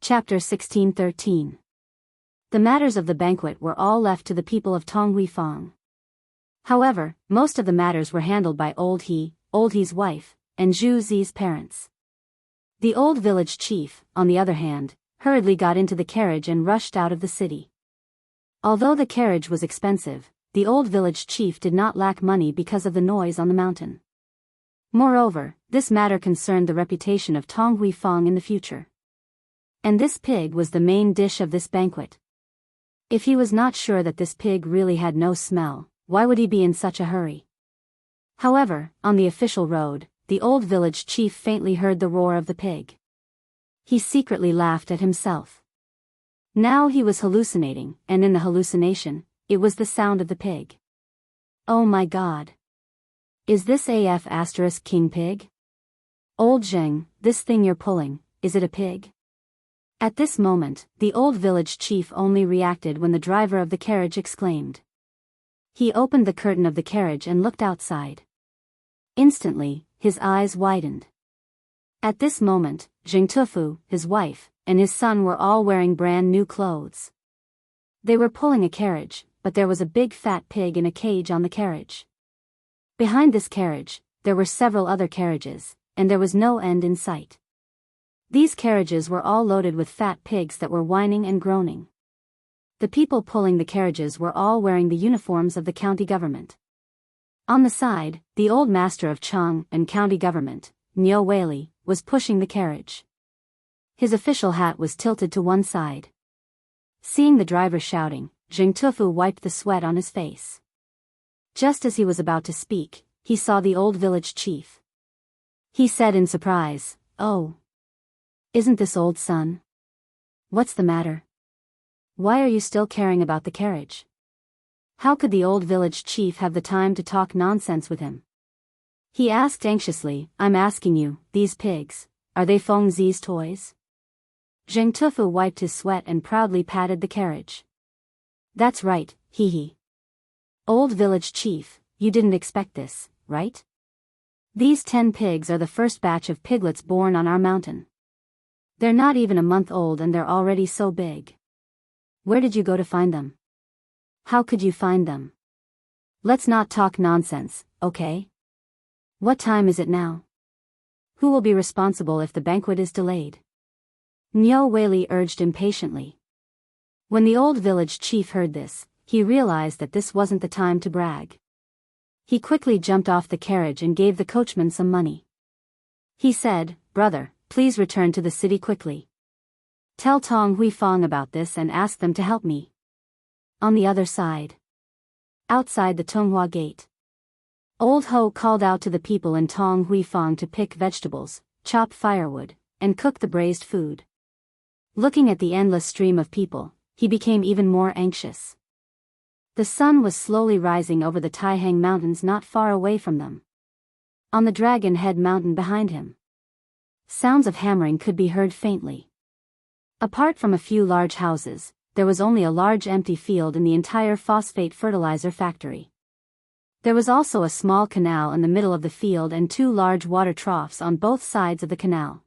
Chapter 1613. The matters of the banquet were all left to the people of Tonghuifang. However, most of the matters were handled by Old He's wife, and Zhu Zi's parents. The old village chief, on the other hand, hurriedly got into the carriage and rushed out of the city. Although the carriage was expensive, the old village chief did not lack money because of the noise on the mountain. Moreover, this matter concerned the reputation of Tonghuifang in the future. And this pig was the main dish of this banquet. If he was not sure that this pig really had no smell, why would he be in such a hurry? However, on the official road, the old village chief faintly heard the roar of the pig. He secretly laughed at himself. Now he was hallucinating, and in the hallucination, it was the sound of the pig. Oh my God! Is this AF** king pig? Old Zheng, this thing you're pulling, is it a pig? At this moment, the old village chief only reacted when the driver of the carriage exclaimed. He opened the curtain of the carriage and looked outside. Instantly, his eyes widened. At this moment, Zheng Tufu, his wife, and his son were all wearing brand new clothes. They were pulling a carriage, but there was a big fat pig in a cage on the carriage. Behind this carriage, there were several other carriages, and there was no end in sight. These carriages were all loaded with fat pigs that were whining and groaning. The people pulling the carriages were all wearing the uniforms of the county government. On the side, the old master of Chang and county government, Niu Weili, was pushing the carriage. His official hat was tilted to one side. Seeing the driver shouting, Zheng Tufu wiped the sweat on his face. Just as he was about to speak, he saw the old village chief. He said in surprise, "Oh. Isn't this old son? What's the matter? Why are you still caring about the carriage?" How could the old village chief have the time to talk nonsense with him? He asked anxiously, "I'm asking you, these pigs, are they Feng Zi's toys?" Zheng Tufu wiped his sweat and proudly patted the carriage. "That's right, he. Old village chief, you didn't expect this, right? These 10 pigs are the first batch of piglets born on our mountain. They're not even a month old and they're already so big. Where did you go to find them? How could you find them? Let's not talk nonsense, okay? What time is it now? Who will be responsible if the banquet is delayed?" Niu Weili urged impatiently. When the old village chief heard this, he realized that this wasn't the time to brag. He quickly jumped off the carriage and gave the coachman some money. He said, "Brother, please return to the city quickly. Tell Tonghuifang about this and ask them to help me." On the other side, outside the Tonghua gate, Old Ho called out to the people in Tonghuifang to pick vegetables, chop firewood, and cook the braised food. Looking at the endless stream of people, he became even more anxious. The sun was slowly rising over the Taihang Mountains not far away from them. On the Dragon Head Mountain behind him, sounds of hammering could be heard faintly. Apart from a few large houses, there was only a large empty field in the entire phosphate fertilizer factory. There was also a small canal in the middle of the field and 2 large water troughs on both sides of the canal.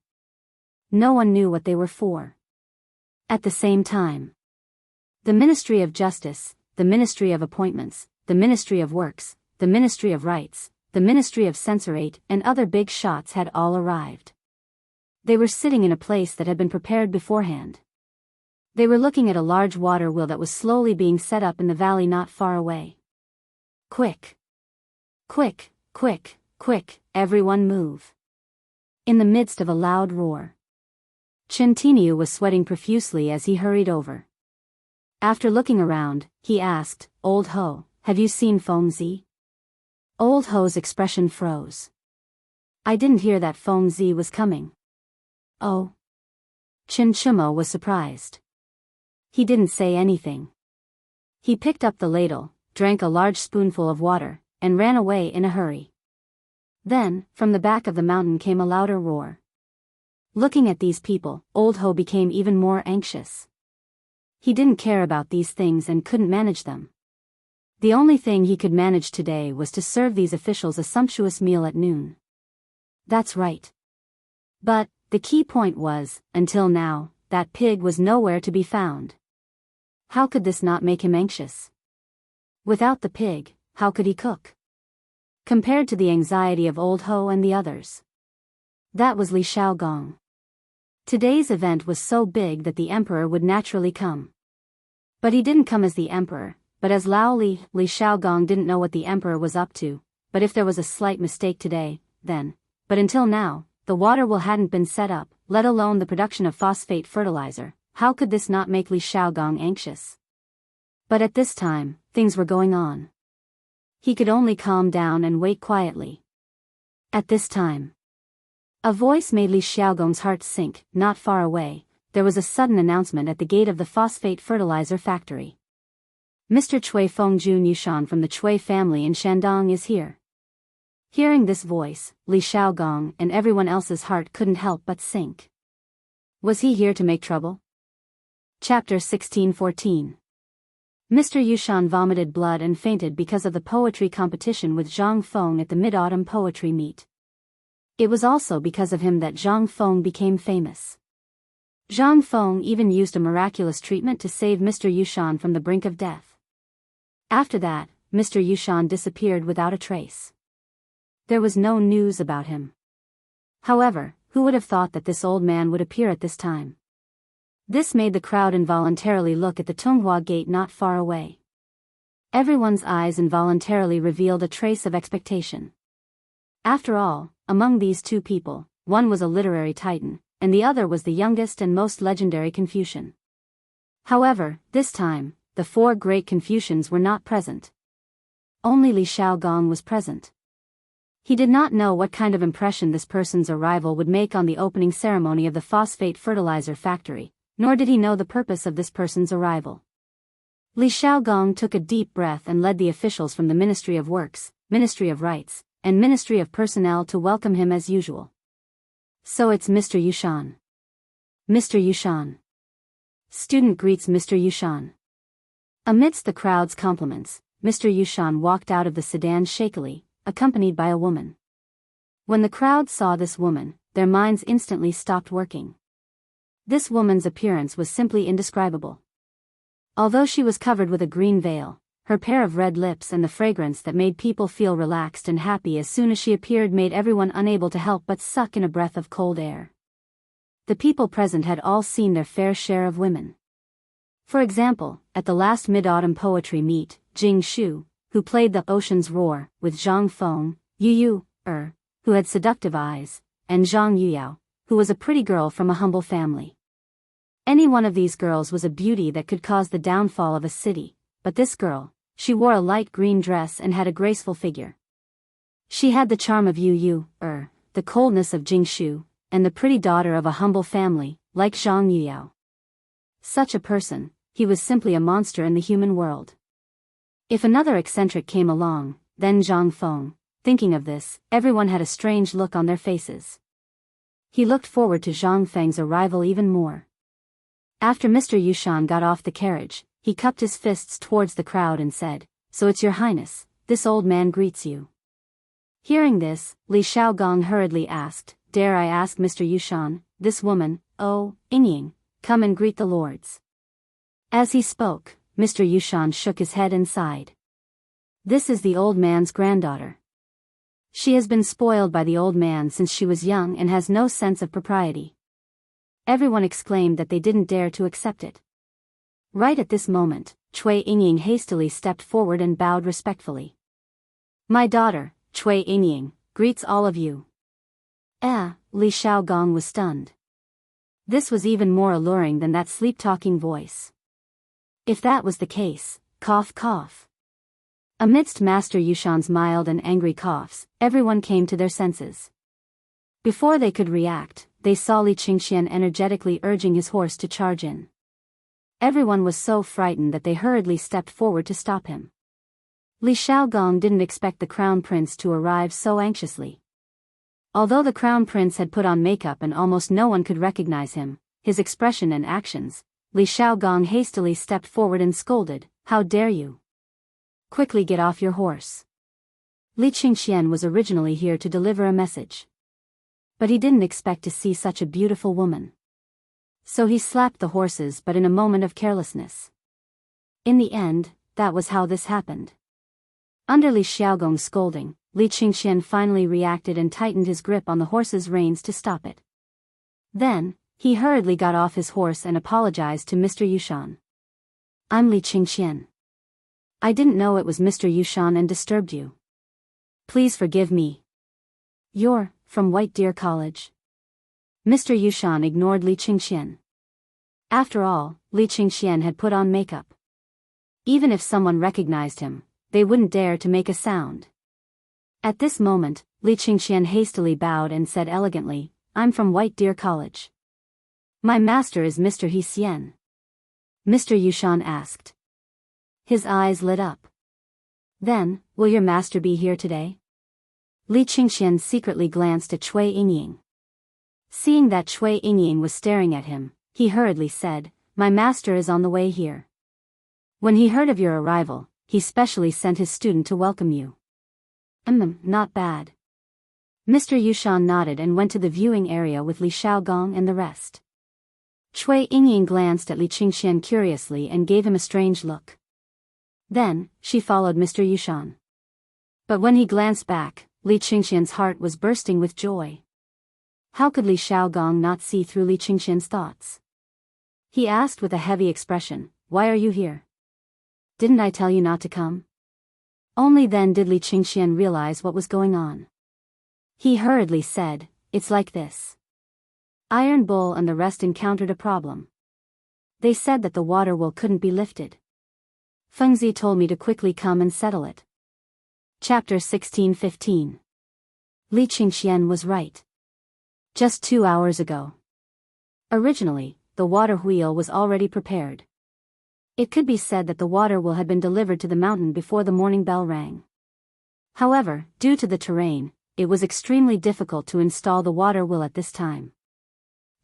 No one knew what they were for. At the same time, the Ministry of Justice, the Ministry of Appointments, the Ministry of Works, the Ministry of Rights, the Ministry of Censorate, and other big shots had all arrived. They were sitting in a place that had been prepared beforehand. They were looking at a large water wheel that was slowly being set up in the valley not far away. "Quick! Quick, quick, quick, everyone move!" In the midst of a loud roar, Chen Tiniu was sweating profusely as he hurried over. After looking around, he asked, "Old Ho, have you seen Feng Zi?" Old Ho's expression froze. "I didn't hear that Feng Zi was coming." "Oh." Chen Chumo was surprised. He didn't say anything. He picked up the ladle, drank a large spoonful of water, and ran away in a hurry. Then, from the back of the mountain came a louder roar. Looking at these people, Old Ho became even more anxious. He didn't care about these things and couldn't manage them. The only thing he could manage today was to serve these officials a sumptuous meal at noon. That's right. But, the key point was, until now, that pig was nowhere to be found. How could this not make him anxious? Without the pig, how could he cook? Compared to the anxiety of Old Ho and the others. That was Li Shaogong. Today's event was so big that the emperor would naturally come. But he didn't come as the emperor, but as Lao Li. Li Shaogong didn't know what the emperor was up to, but if there was a slight mistake today, then. But until now, the water well hadn't been set up, let alone the production of phosphate fertilizer. How could this not make Li Shaogong anxious? But at this time, things were going on. He could only calm down and wait quietly. At this time, a voice made Li Xiaogong's heart sink. Not far away, there was a sudden announcement at the gate of the phosphate fertilizer factory. Mr. Cui Fengjun Yushan from the Cui family in Shandong is here. Hearing this voice, Li Xiaogong and everyone else's heart couldn't help but sink. Was he here to make trouble? Chapter 1614. Mr. Yushan vomited blood and fainted because of the poetry competition with Zhang Feng at the Mid-Autumn Poetry Meet. It was also because of him that Zhang Feng became famous. Zhang Feng even used a miraculous treatment to save Mr. Yushan from the brink of death. After that, Mr. Yushan disappeared without a trace. There was no news about him. However, who would have thought that this old man would appear at this time? This made the crowd involuntarily look at the Tunghua gate not far away. Everyone's eyes involuntarily revealed a trace of expectation. After all, among these two people, one was a literary titan, and the other was the youngest and most legendary Confucian. However, this time, the four great Confucians were not present. Only Li Shaogong was present. He did not know what kind of impression this person's arrival would make on the opening ceremony of the phosphate fertilizer factory, nor did he know the purpose of this person's arrival. Li Shaogong took a deep breath and led the officials from the Ministry of Works, Ministry of Rights, and Ministry of Personnel to welcome him as usual. So it's Mr. Yushan. Mr. Yushan. Student greets Mr. Yushan. Amidst the crowd's compliments, Mr. Yushan walked out of the sedan shakily, accompanied by a woman. When the crowd saw this woman, their minds instantly stopped working. This woman's appearance was simply indescribable. Although she was covered with a green veil, her pair of red lips and the fragrance that made people feel relaxed and happy as soon as she appeared made everyone unable to help but suck in a breath of cold air. The people present had all seen their fair share of women. For example, at the last Mid-Autumn Poetry Meet, Jing Shu, who played the Ocean's Roar, with Zhang Feng, Yu who had seductive eyes, and Zhang Yuyao, who was a pretty girl from a humble family. Any one of these girls was a beauty that could cause the downfall of a city, but this girl, she wore a light green dress and had a graceful figure. She had the charm of Yu, the coldness of Jing Shu, and the pretty daughter of a humble family, like Zhang Yuyao. Such a person, he was simply a monster in the human world. If another eccentric came along, then Zhang Feng, thinking of this, everyone had a strange look on their faces. He looked forward to Zhang Feng's arrival even more. After Mr. Yushan got off the carriage, he cupped his fists towards the crowd and said, "So it's your highness, this old man greets you." Hearing this, Li Shaogong hurriedly asked, "Dare I ask Mr. Yushan, this woman, Yingying, come and greet the lords?" As he spoke, Mr. Yushan shook his head and sighed. This is the old man's granddaughter. She has been spoiled by the old man since she was young and has no sense of propriety. Everyone exclaimed that they didn't dare to accept it. Right at this moment, Cui Yingying hastily stepped forward and bowed respectfully. "My daughter, Cui Yingying, greets all of you." Li Shaogong was stunned. This was even more alluring than that sleep-talking voice. If that was the case, cough cough. Amidst Master Yushan's mild and angry coughs, everyone came to their senses. Before they could react, they saw Li Qingxian energetically urging his horse to charge in. Everyone was so frightened that they hurriedly stepped forward to stop him. Li Shaogong didn't expect the crown prince to arrive so anxiously. Although the crown prince had put on makeup and almost no one could recognize him, his expression and actions, Li Shaogong hastily stepped forward and scolded, "How dare you? Quickly get off your horse." Li Qingxian was originally here to deliver a message. But he didn't expect to see such a beautiful woman. So he slapped the horses, but in a moment of carelessness. In the end, that was how this happened. Under Li Xiaogong's scolding, Li Qingxian finally reacted and tightened his grip on the horse's reins to stop it. Then, he hurriedly got off his horse and apologized to Mr. Yushan. I'm Li Qingxian. I didn't know it was Mr. Yushan and disturbed you. Please forgive me. You're from White Deer College. Mr. Yushan ignored Li Qingxian. After all, Li Qingxian had put on makeup. Even if someone recognized him, they wouldn't dare to make a sound. At this moment, Li Qingxian hastily bowed and said elegantly, I'm from White Deer College. My master is Mr. He Xian. Mr. Yushan asked. His eyes lit up. Then, will your master be here today? Li Qingxian secretly glanced at Cui Yingying. Seeing that Cui Yingying was staring at him, he hurriedly said, My master is on the way here. When he heard of your arrival, he specially sent his student to welcome you. Not bad. Mr. Yushan nodded and went to the viewing area with Li Xiaogong and the rest. Cui Yingying glanced at Li Qingxian curiously and gave him a strange look. Then, she followed Mr. Yushan. But when he glanced back, Li Qingxian's heart was bursting with joy. How could Li Xiaogong not see through Li Qingxian's thoughts? He asked with a heavy expression, Why are you here? Didn't I tell you not to come? Only then did Li Qingxian realize what was going on. He hurriedly said, It's like this. Iron Bull and the rest encountered a problem. They said that the water will couldn't be lifted. Fengzi told me to quickly come and settle it. Chapter 16:15. Li Qingxian was right. Just 2 hours ago. Originally, the water wheel was already prepared. It could be said that the water wheel had been delivered to the mountain before the morning bell rang. However, due to the terrain, it was extremely difficult to install the water wheel at this time.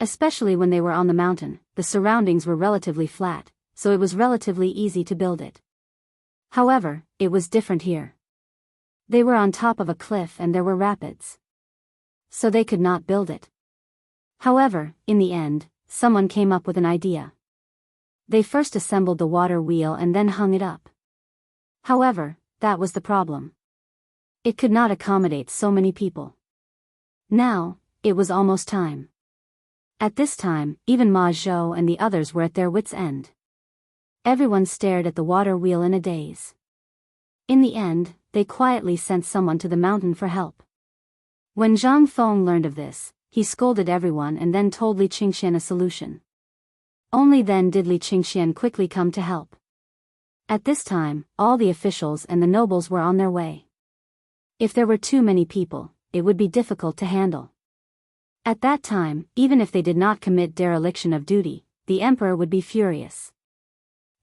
Especially when they were on the mountain, the surroundings were relatively flat, so it was relatively easy to build it. However, it was different here. They were on top of a cliff and there were rapids. So they could not build it. However, in the end, someone came up with an idea. They first assembled the water wheel and then hung it up. However, that was the problem. It could not accommodate so many people. Now, it was almost time. At this time, even Ma Zhou and the others were at their wits' end. Everyone stared at the water wheel in a daze. In the end, they quietly sent someone to the mountain for help. When Zhang Feng learned of this, he scolded everyone and then told Li Qingxian a solution. Only then did Li Qingxian quickly come to help. At this time, all the officials and the nobles were on their way. If there were too many people, it would be difficult to handle. At that time, even if they did not commit dereliction of duty, the emperor would be furious.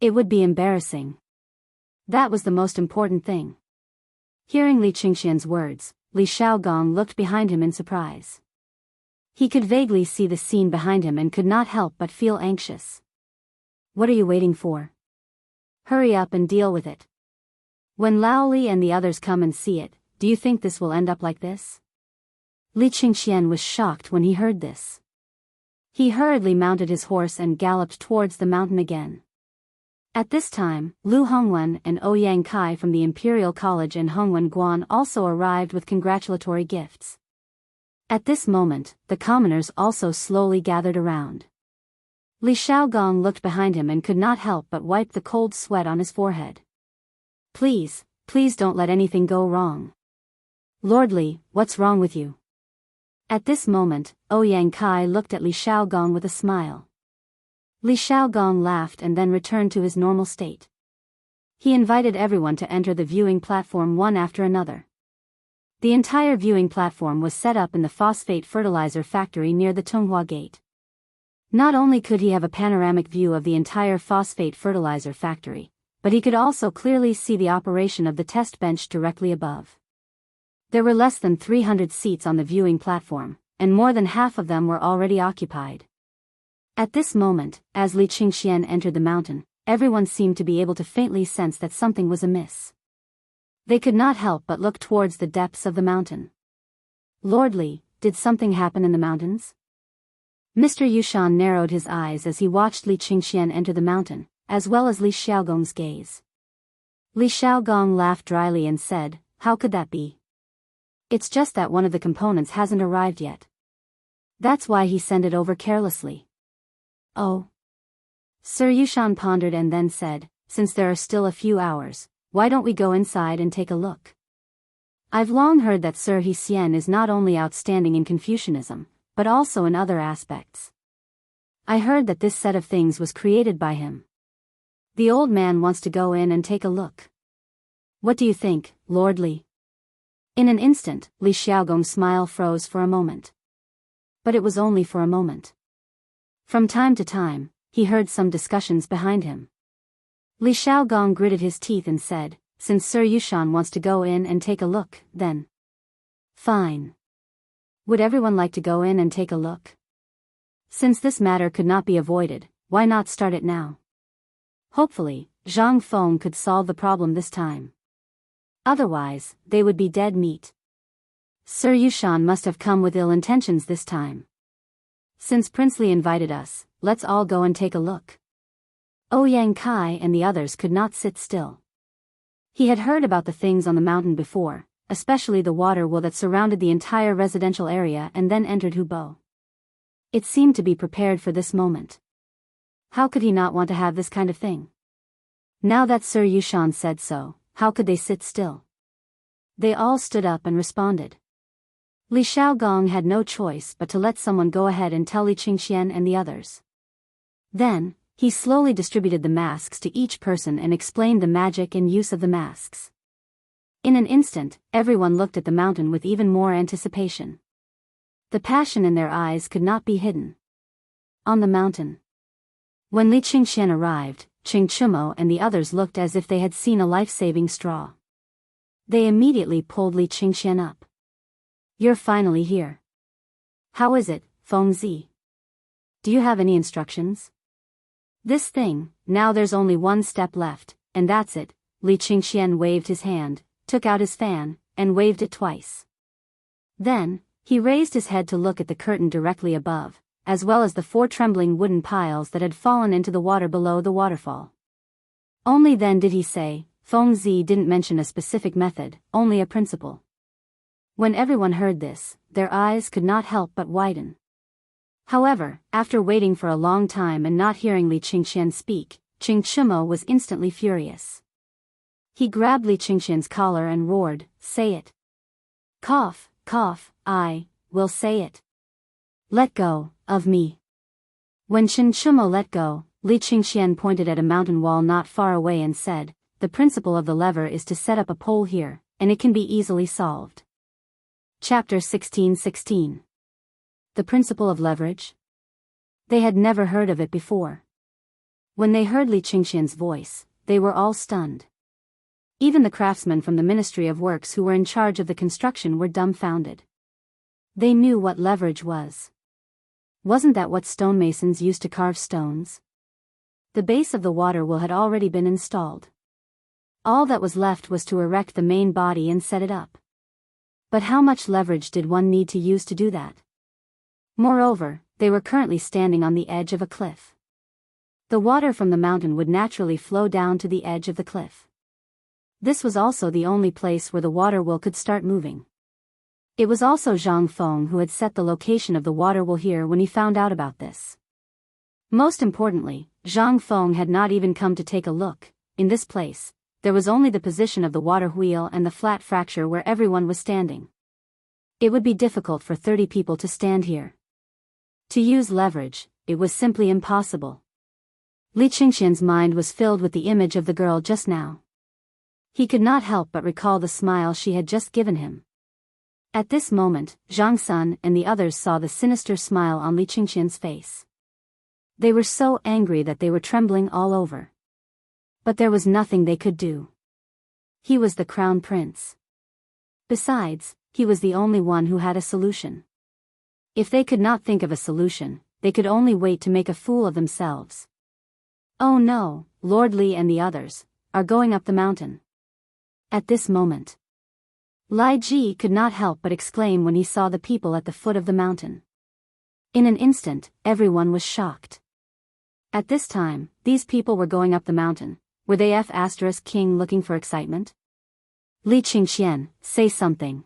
It would be embarrassing. That was the most important thing. Hearing Li Qingxian's words, Li Xiaogong looked behind him in surprise. He could vaguely see the scene behind him and could not help but feel anxious. What are you waiting for? Hurry up and deal with it. When Laoli and the others come and see it, do you think this will end up like this? Li Qingxian was shocked when he heard this. He hurriedly mounted his horse and galloped towards the mountain again. At this time, Lu Hongwen and Ouyang Kai from the Imperial College and Hongwen Guan also arrived with congratulatory gifts. At this moment, the commoners also slowly gathered around. Li Xiaogong looked behind him and could not help but wipe the cold sweat on his forehead. Please, please don't let anything go wrong. Lord Li, what's wrong with you? At this moment, Ouyang Kai looked at Li Xiaogong with a smile. Li Xiaogong laughed and then returned to his normal state. He invited everyone to enter the viewing platform one after another. The entire viewing platform was set up in the phosphate fertilizer factory near the Tonghua Gate. Not only could he have a panoramic view of the entire phosphate fertilizer factory, but he could also clearly see the operation of the test bench directly above. There were less than 300 seats on the viewing platform, and more than half of them were already occupied. At this moment, as Li Qingxian entered the mountain, everyone seemed to be able to faintly sense that something was amiss. They could not help but look towards the depths of the mountain. Lord Li, did something happen in the mountains? Mr. Yushan narrowed his eyes as he watched Li Qingxian enter the mountain, as well as Li Xiaogong's gaze. Li Xiaogong laughed dryly and said, "How could that be? It's just that one of the components hasn't arrived yet. That's why he sent it over carelessly." "Oh." Sir Yushan pondered and then said, "Since there are still a few hours, why don't we go inside and take a look? I've long heard that Sir He Xian is not only outstanding in Confucianism, but also in other aspects. I heard that this set of things was created by him. The old man wants to go in and take a look. What do you think, Lord Li?" In an instant, Li Xiaogong's smile froze for a moment. But it was only for a moment. From time to time, he heard some discussions behind him. Li Xiaogong gritted his teeth and said, "Since Sir Yushan wants to go in and take a look, then fine. Would everyone like to go in and take a look? Since this matter could not be avoided, why not start it now? Hopefully, Zhang Feng could solve the problem this time. Otherwise, they would be dead meat. Sir Yushan must have come with ill intentions this time. Since Prince Li invited us, let's all go and take a look." Ouyang Kai and the others could not sit still. He had heard about the things on the mountain before, especially the water wheel that surrounded the entire residential area and then entered Hubo. It seemed to be prepared for this moment. How could he not want to have this kind of thing? Now that Sir Yushan said so, how could they sit still? They all stood up and responded. Li Xiaogong had no choice but to let someone go ahead and tell Li Qingxian and the others. Then, he slowly distributed the masks to each person and explained the magic and use of the masks. In an instant, everyone looked at the mountain with even more anticipation. The passion in their eyes could not be hidden. On the mountain. When Li Qingxian arrived, Qing Chumo and the others looked as if they had seen a life-saving straw. They immediately pulled Li Qingxian up. "You're finally here. How is it, Feng Zi? Do you have any instructions?" "This thing, now there's only one step left, and that's it." Li Qingxian waved his hand, took out his fan, and waved it twice. Then, he raised his head to look at the curtain directly above, as well as the 4 trembling wooden piles that had fallen into the water below the waterfall. Only then did he say, Feng Zi didn't mention a specific method, only a principle. When everyone heard this, their eyes could not help but widen. However, after waiting for a long time and not hearing Li Qingxian speak, Qing Chumo was instantly furious. He grabbed Li Qingxian's collar and roared, "Say it. Cough, cough, I will say it. Let go of me." When Qin Chumo let go, Li Qingxian pointed at a mountain wall not far away and said, "The principle of the lever is to set up a pole here, and it can be easily solved." Chapter 16:16. The principle of leverage? They had never heard of it before. When they heard Li Qingxian's voice, they were all stunned. Even the craftsmen from the Ministry of Works who were in charge of the construction were dumbfounded. They knew what leverage was. Wasn't that what stonemasons used to carve stones? The base of the water wheel had already been installed. All that was left was to erect the main body and set it up. But how much leverage did one need to use to do that? Moreover, they were currently standing on the edge of a cliff. The water from the mountain would naturally flow down to the edge of the cliff. This was also the only place where the water wheel could start moving. It was also Zhang Feng who had set the location of the water wheel here when he found out about this. Most importantly, Zhang Feng had not even come to take a look. In this place, there was only the position of the water wheel and the flat fracture where everyone was standing. It would be difficult for 30 people to stand here. To use leverage, it was simply impossible. Li Qingxian's mind was filled with the image of the girl just now. He could not help but recall the smile she had just given him. At this moment, Zhang Sun and the others saw the sinister smile on Li Qingxian's face. They were so angry that they were trembling all over. But there was nothing they could do. He was the crown prince. Besides, he was the only one who had a solution. If they could not think of a solution, they could only wait to make a fool of themselves. "Oh no, Lord Li and the others are going up the mountain." At this moment, Lai Ji could not help but exclaim when he saw the people at the foot of the mountain. In an instant, everyone was shocked. At this time, these people were going up the mountain. Were they *king looking for excitement? Li Qingxian, say something.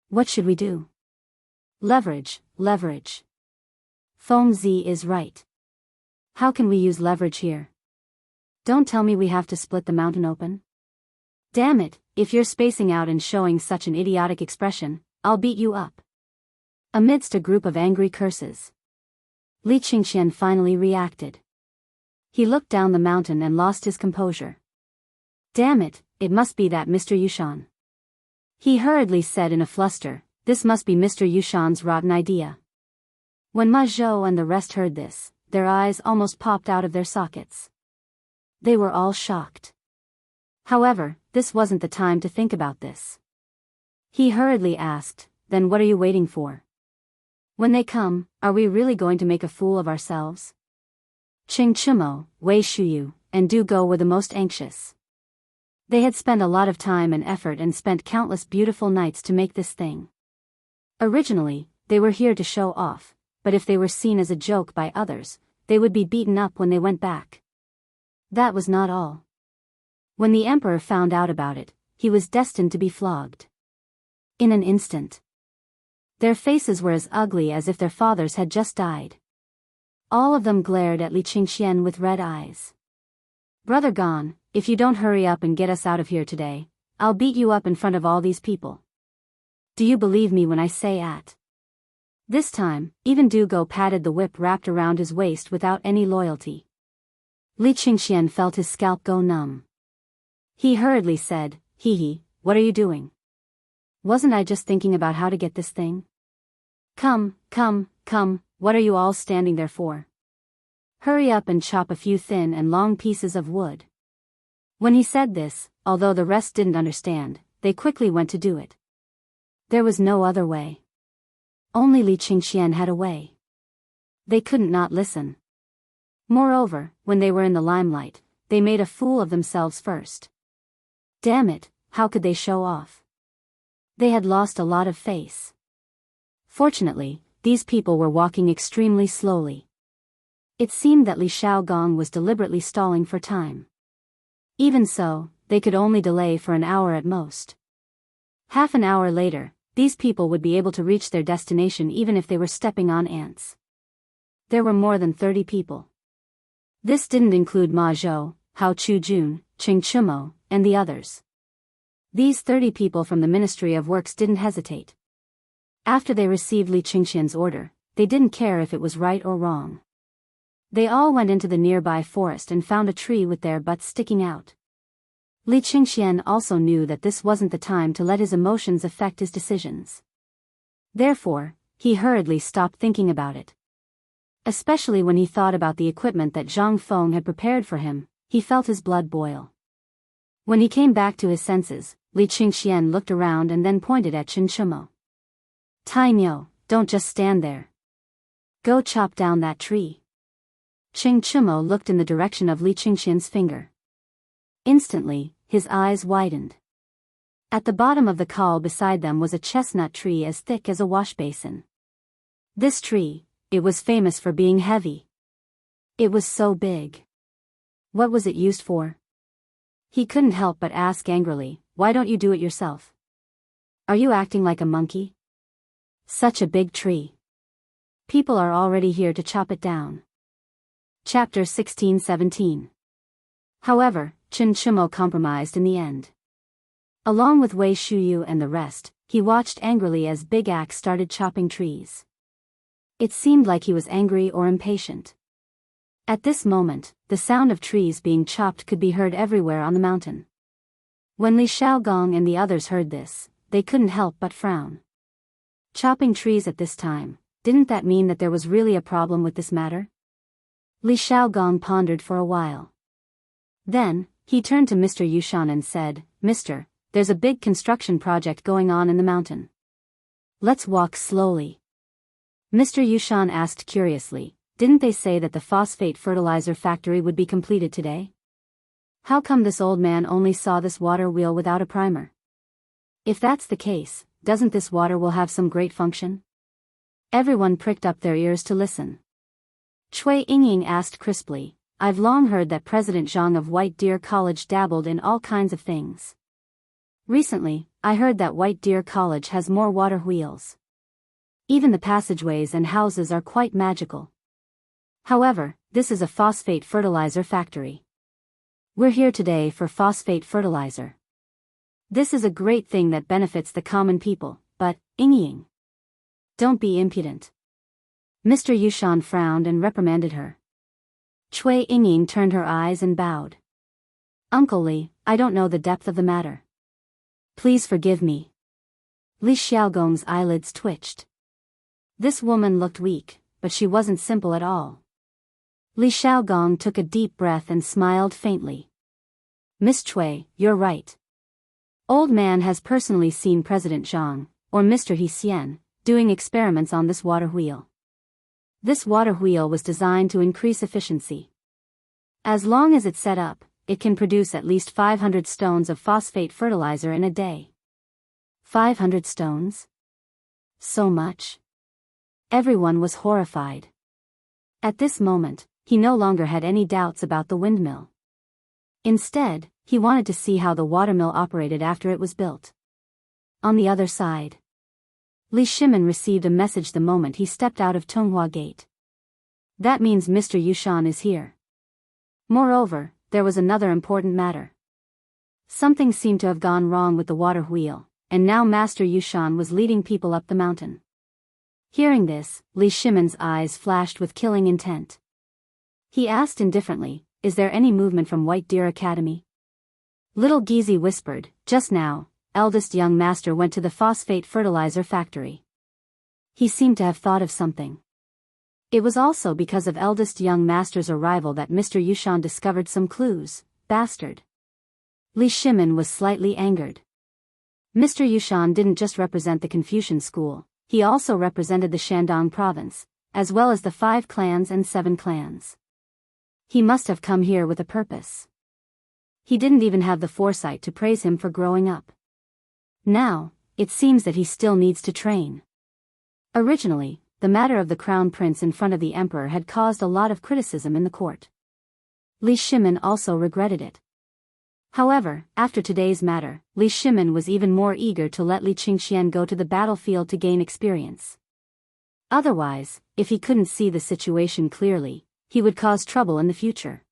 What should we do? Leverage, leverage. Foam Z is right. How can we use leverage here? Don't tell me we have to split the mountain open. Damn it, if you're spacing out and showing such an idiotic expression, I'll beat you up. Amidst a group of angry curses, Li Qingxian finally reacted. He looked down the mountain and lost his composure. Damn it, it must be that Mr. Yushan. He hurriedly said in a fluster, this must be Mr. Yushan's rotten idea. When Ma Zhou and the rest heard this, their eyes almost popped out of their sockets. They were all shocked. However, this wasn't the time to think about this. He hurriedly asked, then what are you waiting for? When they come, are we really going to make a fool of ourselves? Qing Chimo, Wei Shuyu, and Du Go were the most anxious. They had spent a lot of time and effort and spent countless beautiful nights to make this thing. Originally, they were here to show off, but if they were seen as a joke by others, they would be beaten up when they went back. That was not all. When the emperor found out about it, he was destined to be flogged. In an instant, their faces were as ugly as if their fathers had just died. All of them glared at Li Qingxian with red eyes. Brother Gon, if you don't hurry up and get us out of here today, I'll beat you up in front of all these people. Do you believe me when I say at? This time, even Du Go patted the whip wrapped around his waist without any loyalty. Li Qingxian felt his scalp go numb. He hurriedly said, hee, what are you doing? Wasn't I just thinking about how to get this thing? Come, what are you all standing there for? Hurry up and chop a few thin and long pieces of wood. When he said this, although the rest didn't understand, they quickly went to do it. There was no other way. Only Li Qingxian had a way. They couldn't not listen. Moreover, when they were in the limelight, they made a fool of themselves first. Damn it, how could they show off? They had lost a lot of face. Fortunately, these people were walking extremely slowly. It seemed that Li Xiaogong was deliberately stalling for time. Even so, they could only delay for an hour at most. Half an hour later, these people would be able to reach their destination even if they were stepping on ants. There were more than 30 people. This didn't include Ma Zhou, Hao Qujun, Qing Chimo, and the others. These 30 people from the Ministry of Works didn't hesitate. After they received Li Qingxian's order, they didn't care if it was right or wrong. They all went into the nearby forest and found a tree with their butts sticking out. Li Qingxian also knew that this wasn't the time to let his emotions affect his decisions. Therefore, he hurriedly stopped thinking about it. Especially when he thought about the equipment that Zhang Feng had prepared for him, he felt his blood boil. When he came back to his senses, Li Qingxian looked around and then pointed at Qin Chimo. Tai Niu, don't just stand there. Go chop down that tree. Qing Chimo looked in the direction of Li Qingxian's finger. Instantly, his eyes widened. At the bottom of the col beside them was a chestnut tree as thick as a wash basin. This tree, it was famous for being heavy. It was so big. What was it used for? He couldn't help but ask angrily, why don't you do it yourself? Are you acting like a monkey? Such a big tree. People are already here to chop it down. Chapter 16-17. However, Qin Chimo compromised in the end. Along with Wei Shuyu and the rest, he watched angrily as Big Axe started chopping trees. It seemed like he was angry or impatient. At this moment, the sound of trees being chopped could be heard everywhere on the mountain. When Li Xiaogong and the others heard this, they couldn't help but frown. Chopping trees at this time, didn't that mean that there was really a problem with this matter? Li Xiaogong pondered for a while. Then, he turned to Mr. Yushan and said, Mister, there's a big construction project going on in the mountain. Let's walk slowly. Mr. Yushan asked curiously, didn't they say that the phosphate fertilizer factory would be completed today? How come this old man only saw this water wheel without a primer? If that's the case, doesn't this water will have some great function? Everyone pricked up their ears to listen. Cui Yingying asked crisply, "I've long heard that President Zhang of White Deer College dabbled in all kinds of things. Recently, I heard that White Deer College has more water wheels. Even the passageways and houses are quite magical. However, this is a phosphate fertilizer factory. We're here today for phosphate fertilizer. This is a great thing that benefits the common people, but, Yingying, don't be impudent." Mr. Yushan frowned and reprimanded her. Cui Yingying turned her eyes and bowed. "Uncle Li, I don't know the depth of the matter. Please forgive me." Li Xiaogong's eyelids twitched. This woman looked weak, but she wasn't simple at all. Li Xiaogong took a deep breath and smiled faintly. "Miss Cui, you're right. Old man has personally seen President Zhang, or Mr. He Xian, doing experiments on this water wheel. This water wheel was designed to increase efficiency. As long as it's set up, it can produce at least 500 stones of phosphate fertilizer in a day." 500 stones? So much? Everyone was horrified. At this moment, he no longer had any doubts about the windmill. Instead, he wanted to see how the watermill operated after it was built. On the other side, Li Shimin received a message the moment he stepped out of Tonghua Gate. That means Mr. Yushan is here. Moreover, there was another important matter. Something seemed to have gone wrong with the water wheel, and now Master Yushan was leading people up the mountain. Hearing this, Li Shimin's eyes flashed with killing intent. He asked indifferently, "Is there any movement from White Deer Academy?" Little Gizi whispered, "Just now, eldest young master went to the phosphate fertilizer factory." He seemed to have thought of something. It was also because of eldest young master's arrival that Mr. Yushan discovered some clues. Bastard. Li Shimin was slightly angered. Mr. Yushan didn't just represent the Confucian school, he also represented the Shandong province, as well as the 5 clans and 7 clans. He must have come here with a purpose. He didn't even have the foresight to praise him for growing up. Now, it seems that he still needs to train. Originally, the matter of the crown prince in front of the emperor had caused a lot of criticism in the court. Li Shimin also regretted it. However, after today's matter, Li Shimin was even more eager to let Li Qingxian go to the battlefield to gain experience. Otherwise, if he couldn't see the situation clearly, he would cause trouble in the future.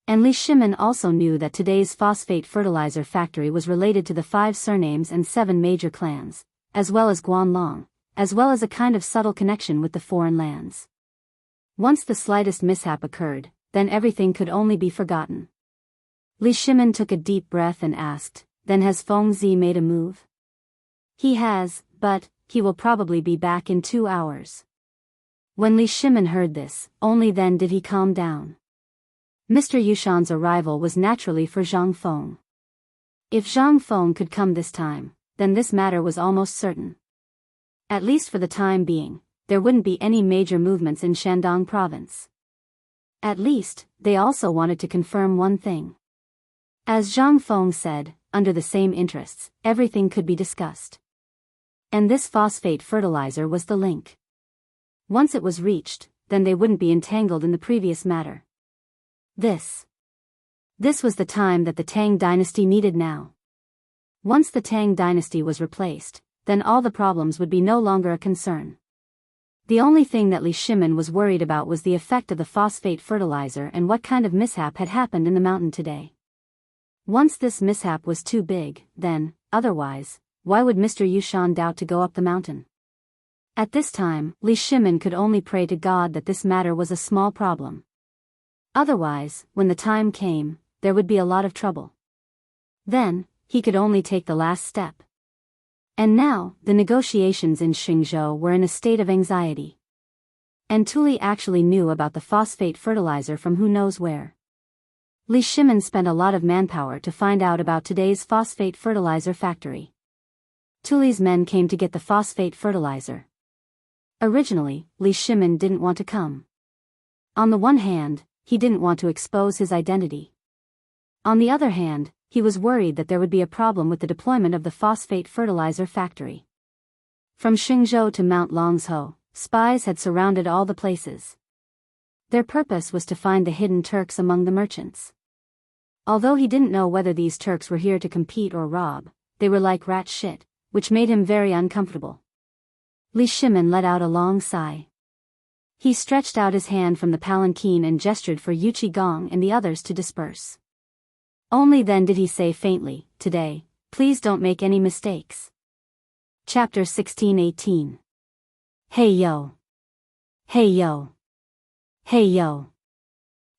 And Li Shimin also knew that today's phosphate fertilizer factory was related to the 5 surnames and 7 major clans, as well as Guanlong, as well as a kind of subtle connection with the foreign lands. Once the slightest mishap occurred, then everything could only be forgotten. Li Shimin took a deep breath and asked, "Then has Feng Zi made a move?" "He has, but he will probably be back in 2 hours." When Li Shimin heard this, only then did he calm down. Mr. Yushan's arrival was naturally for Zhang Feng. If Zhang Feng could come this time, then this matter was almost certain. At least for the time being, there wouldn't be any major movements in Shandong province. At least, they also wanted to confirm one thing. As Zhang Feng said, under the same interests, everything could be discussed. And this phosphate fertilizer was the link. Once it was reached, then they wouldn't be entangled in the previous matter. This was the time that the Tang dynasty needed now. Once the Tang dynasty was replaced, then all the problems would be no longer a concern. The only thing that Li Shimin was worried about was the effect of the phosphate fertilizer and what kind of mishap had happened in the mountain today. Once this mishap was too big, then, otherwise, why would Mr. Yushan doubt to go up the mountain? At this time, Li Shimin could only pray to God that this matter was a small problem. Otherwise, when the time came, there would be a lot of trouble. Then, he could only take the last step. And now, the negotiations in Xingzhou were in a state of anxiety. And Tuli actually knew about the phosphate fertilizer from who knows where. Li Shimin spent a lot of manpower to find out about today's phosphate fertilizer factory. Tuli's men came to get the phosphate fertilizer. Originally, Li Shimin didn't want to come. On the one hand, he didn't want to expose his identity. On the other hand, he was worried that there would be a problem with the deployment of the phosphate fertilizer factory. From Xingzhou to Mount Longzhou, spies had surrounded all the places. Their purpose was to find the hidden Turks among the merchants. Although he didn't know whether these Turks were here to compete or rob, they were like rat shit, which made him very uncomfortable. Li Shimin let out a long sigh. He stretched out his hand from the palanquin and gestured for Yu Qigong and the others to disperse. Only then did he say faintly, "Today, please don't make any mistakes." Chapter 16:18. Hey yo. Hey yo. Hey yo.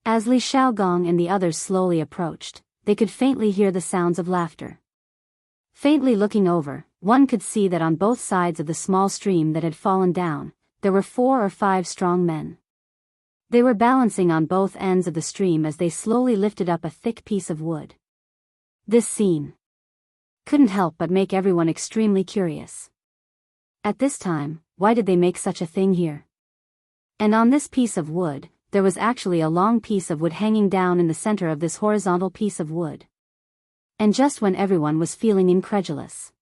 As Li Shaogong and the others slowly approached, they could faintly hear the sounds of laughter. Faintly looking over, one could see that on both sides of the small stream that had fallen down, there were 4 or 5 strong men. They were balancing on both ends of the stream as they slowly lifted up a thick piece of wood. This scene couldn't help but make everyone extremely curious. At this time, why did they make such a thing here? And on this piece of wood, there was actually a long piece of wood hanging down in the center of this horizontal piece of wood. And just when everyone was feeling incredulous,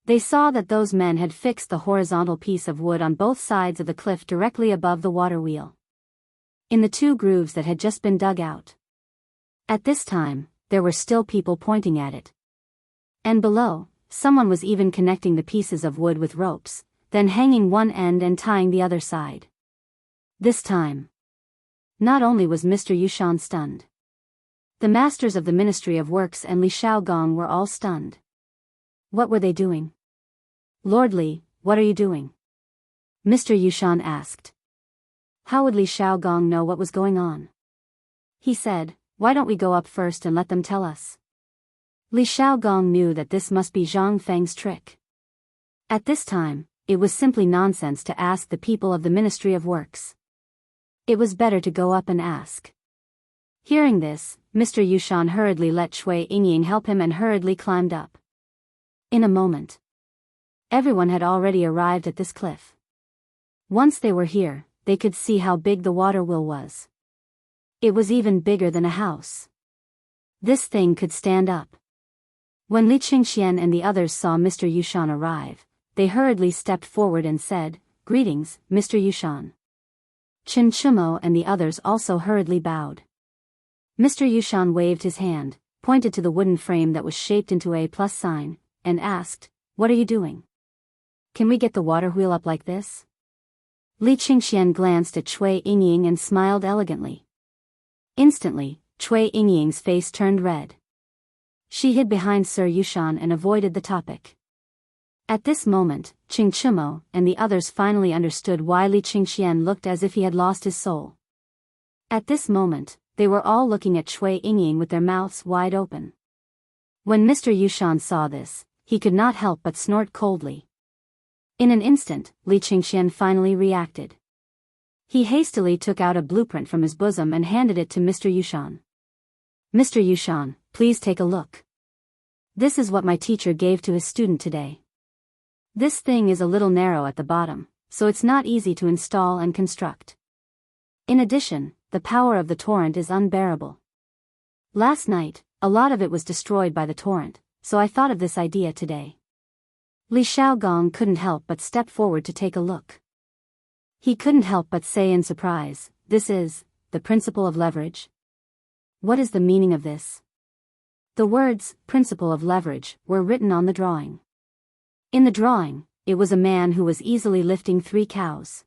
they saw that those men had fixed the horizontal piece of wood on both sides of the cliff directly above the water wheel, in the 2 grooves that had just been dug out. At this time, there were still people pointing at it. And below, someone was even connecting the pieces of wood with ropes, then hanging one end and tying the other side. This time, not only was Mr. Yushan stunned, the masters of the Ministry of Works and Li Shaogong were all stunned. What were they doing? "Lord Li, what are you doing?" Mr. Yushan asked. How would Li Shaogong know what was going on? He said, "Why don't we go up first and let them tell us?" Li Shaogong knew that this must be Zhang Feng's trick. At this time, it was simply nonsense to ask the people of the Ministry of Works. It was better to go up and ask. Hearing this, Mr. Yushan hurriedly let Cui Yingying help him and hurriedly climbed up. In a moment, everyone had already arrived at this cliff. Once they were here, they could see how big the water wheel was. It was even bigger than a house. This thing could stand up. When Li Qingxian and the others saw Mr. Yushan arrive, they hurriedly stepped forward and said, "Greetings, Mr. Yushan." Chen Chumo and the others also hurriedly bowed. Mr. Yushan waved his hand, pointed to the wooden frame that was shaped into a plus sign, and asked, "What are you doing? Can we get the water wheel up like this?" Li Qingxian glanced at Cui Yingying and smiled elegantly. Instantly, Cui Yingying's face turned red. She hid behind Sir Yushan and avoided the topic. At this moment, Qing Chumo and the others finally understood why Li Qingxian looked as if he had lost his soul. At this moment, they were all looking at Cui Yingying with their mouths wide open. When Mr. Yushan saw this, he could not help but snort coldly. In an instant, Li Qingxian finally reacted. He hastily took out a blueprint from his bosom and handed it to Mr. Yushan. "Mr. Yushan, please take a look. This is what my teacher gave to his student today. This thing is a little narrow at the bottom, so it's not easy to install and construct. In addition, the power of the torrent is unbearable. Last night, a lot of it was destroyed by the torrent, so I thought of this idea today." Li Shaogong couldn't help but step forward to take a look. He couldn't help but say in surprise, "This is the principle of leverage? What is the meaning of this?" The words, "principle of leverage," were written on the drawing. In the drawing, it was a man who was easily lifting 3 cows.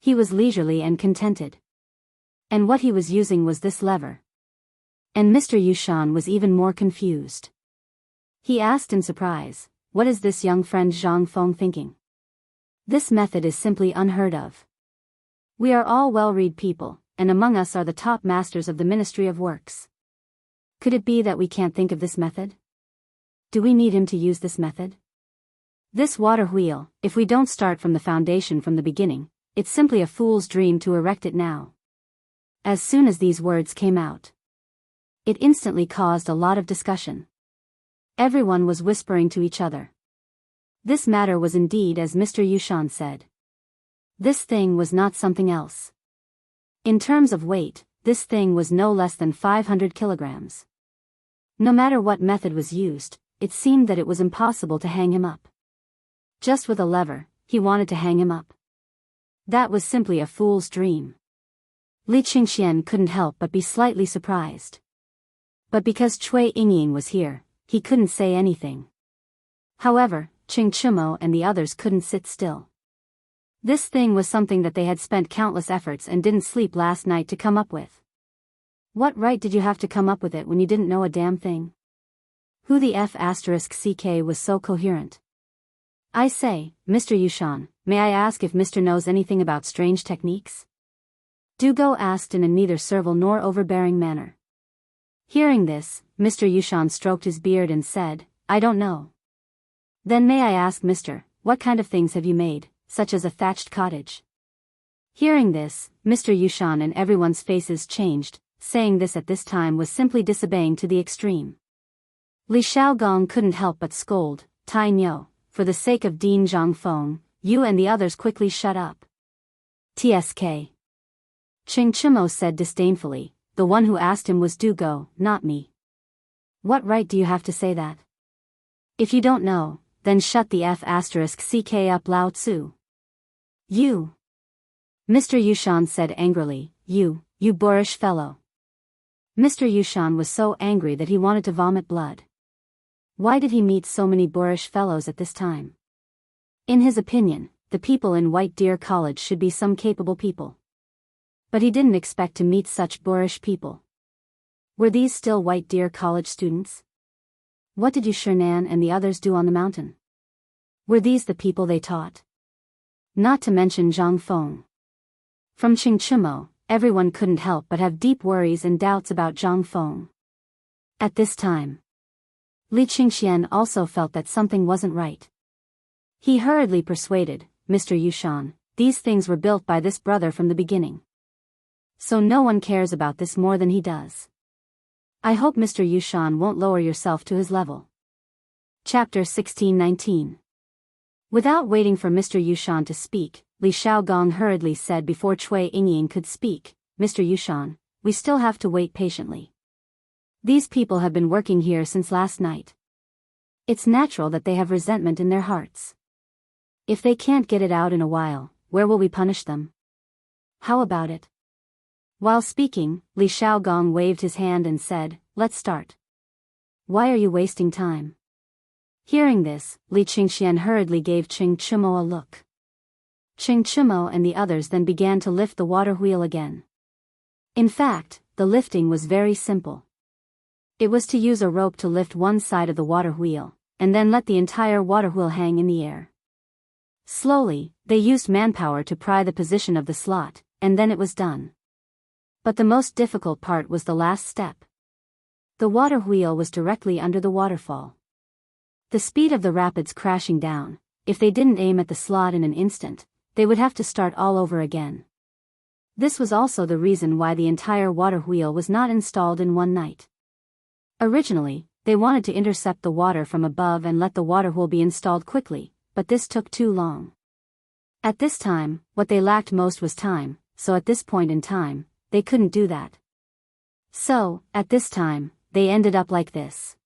He was leisurely and contented. And what he was using was this lever. And Mr. Yushan was even more confused. He asked in surprise, "What is this young friend Zhang Feng thinking? This method is simply unheard of. We are all well-read people, and among us are the top masters of the Ministry of Works. Could it be that we can't think of this method? Do we need him to use this method? This water wheel, if we don't start from the foundation from the beginning, it's simply a fool's dream to erect it now." As soon as these words came out, it instantly caused a lot of discussion. Everyone was whispering to each other. This matter was indeed as Mr. Yushan said. This thing was not something else. In terms of weight, this thing was no less than 500 kilograms. No matter what method was used, it seemed that it was impossible to hang him up. Just with a lever, he wanted to hang him up. That was simply a fool's dream. Li Qingxian couldn't help but be slightly surprised. But because Cui Yingying was here, he couldn't say anything. However, Qing Chimo and the others couldn't sit still. This thing was something that they had spent countless efforts and didn't sleep last night to come up with. What right did you have to come up with it when you didn't know a damn thing? Who the F***ck was so coherent? I say, Mr. Yushan, may I ask if Mr. knows anything about strange techniques? Dugo asked in a neither servile nor overbearing manner. Hearing this, Mr. Yushan stroked his beard and said, I don't know. Then may I ask Mr., what kind of things have you made, such as a thatched cottage? Hearing this, Mr. Yushan and everyone's faces changed, saying this at this time was simply disobeying to the extreme. Li Xiaogong couldn't help but scold, Tai Nyo, for the sake of Dean Zhangfeng, you and the others quickly shut up. TSK. Qing Chimo said disdainfully, the one who asked him was Dugo, not me. What right do you have to say that? If you don't know, then shut the F***ck up Lao Tzu. You. Mr. Yushan said angrily, you boorish fellow. Mr. Yushan was so angry that he wanted to vomit blood. Why did he meet so many boorish fellows at this time? In his opinion, the people in White Deer College should be some capable people. But he didn't expect to meet such boorish people. Were these still White Deer College students? What did Shernan and the others do on the mountain? Were these the people they taught? Not to mention Zhang Feng. From Qing Chimo, everyone couldn't help but have deep worries and doubts about Zhang Feng. At this time, Li Qingxian also felt that something wasn't right. He hurriedly persuaded, Mr. Yushan, these things were built by this brother from the beginning. So no one cares about this more than he does. I hope Mr. Yushan won't lower yourself to his level. Chapter 1619. Without waiting for Mr. Yushan to speak, Li Xiaogong hurriedly said before Cui Yingying could speak, Mr. Yushan, we still have to wait patiently. These people have been working here since last night. It's natural that they have resentment in their hearts. If they can't get it out in a while, where will we punish them? How about it? While speaking, Li Xiaogong waved his hand and said, let's start. Why are you wasting time? Hearing this, Li Qingxian hurriedly gave Qing Chimo a look. Qing Chimo and the others then began to lift the water wheel again. In fact, the lifting was very simple. It was to use a rope to lift one side of the water wheel, and then let the entire water wheel hang in the air. Slowly, they used manpower to pry the position of the slot, and then it was done. But the most difficult part was the last step. The water wheel was directly under the waterfall. The speed of the rapids crashing down, if they didn't aim at the slot in an instant, they would have to start all over again. This was also the reason why the entire water wheel was not installed in one night. Originally, they wanted to intercept the water from above and let the water wheel be installed quickly, but this took too long. At this time, what they lacked most was time, so at this point in time, they couldn't do that. So, at this time, they ended up like this.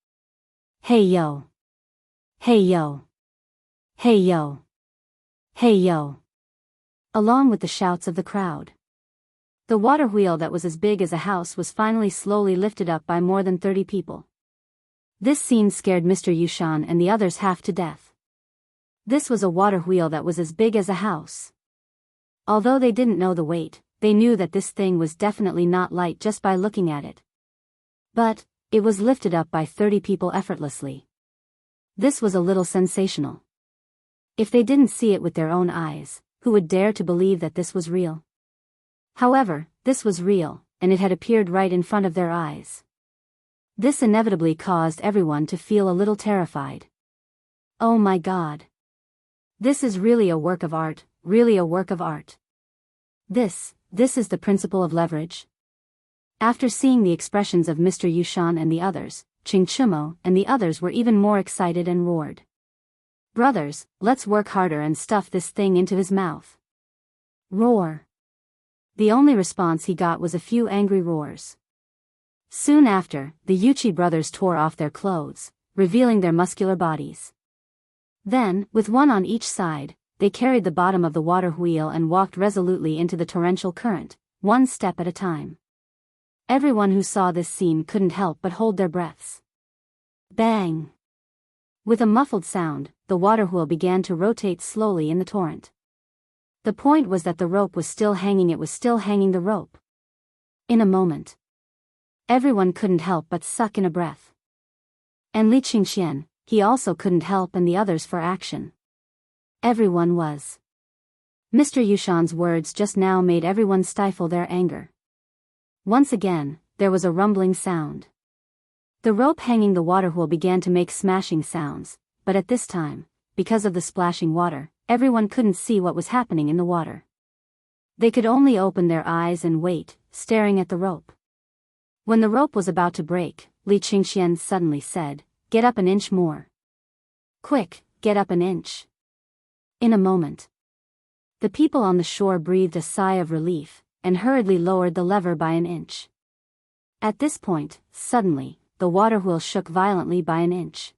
Hey yo. Hey yo. Hey yo. Hey yo. Along with the shouts of the crowd. The water wheel that was as big as a house was finally slowly lifted up by more than 30 people. This scene scared Mr. Yushan and the others half to death. This was a water wheel that was as big as a house. Although they didn't know the weight, they knew that this thing was definitely not light just by looking at it. But, it was lifted up by 30 people effortlessly. This was a little sensational. If they didn't see it with their own eyes, who would dare to believe that this was real? However, this was real, and it had appeared right in front of their eyes. This inevitably caused everyone to feel a little terrified. Oh my God. This is really a work of art, really a work of art. This is the principle of leverage. After seeing the expressions of Mr. Yushan and the others, Qing Chimo and the others were even more excited and roared. Brothers, let's work harder and stuff this thing into his mouth. Roar. The only response he got was a few angry roars. Soon after, the Yuchi brothers tore off their clothes, revealing their muscular bodies. Then, with one on each side, they carried the bottom of the water wheel and walked resolutely into the torrential current, one step at a time. Everyone who saw this scene couldn't help but hold their breaths. Bang! With a muffled sound, the water wheel began to rotate slowly in the torrent. The point was that the rope was still hanging. It was still hanging the rope. In a moment, everyone couldn't help but suck in a breath. And Li Qingxian, he also couldn't help, and the others for action. Everyone was. Mr. Yushan's words just now made everyone stifle their anger. Once again, there was a rumbling sound. The rope hanging the water wheel began to make smashing sounds, but at this time, because of the splashing water, everyone couldn't see what was happening in the water. They could only open their eyes and wait, staring at the rope. When the rope was about to break, Li Qingxian suddenly said, "Get up an inch more. Quick, get up an inch." In a moment, the people on the shore breathed a sigh of relief, and hurriedly lowered the lever by an inch. At this point, suddenly, the water wheel shook violently by an inch.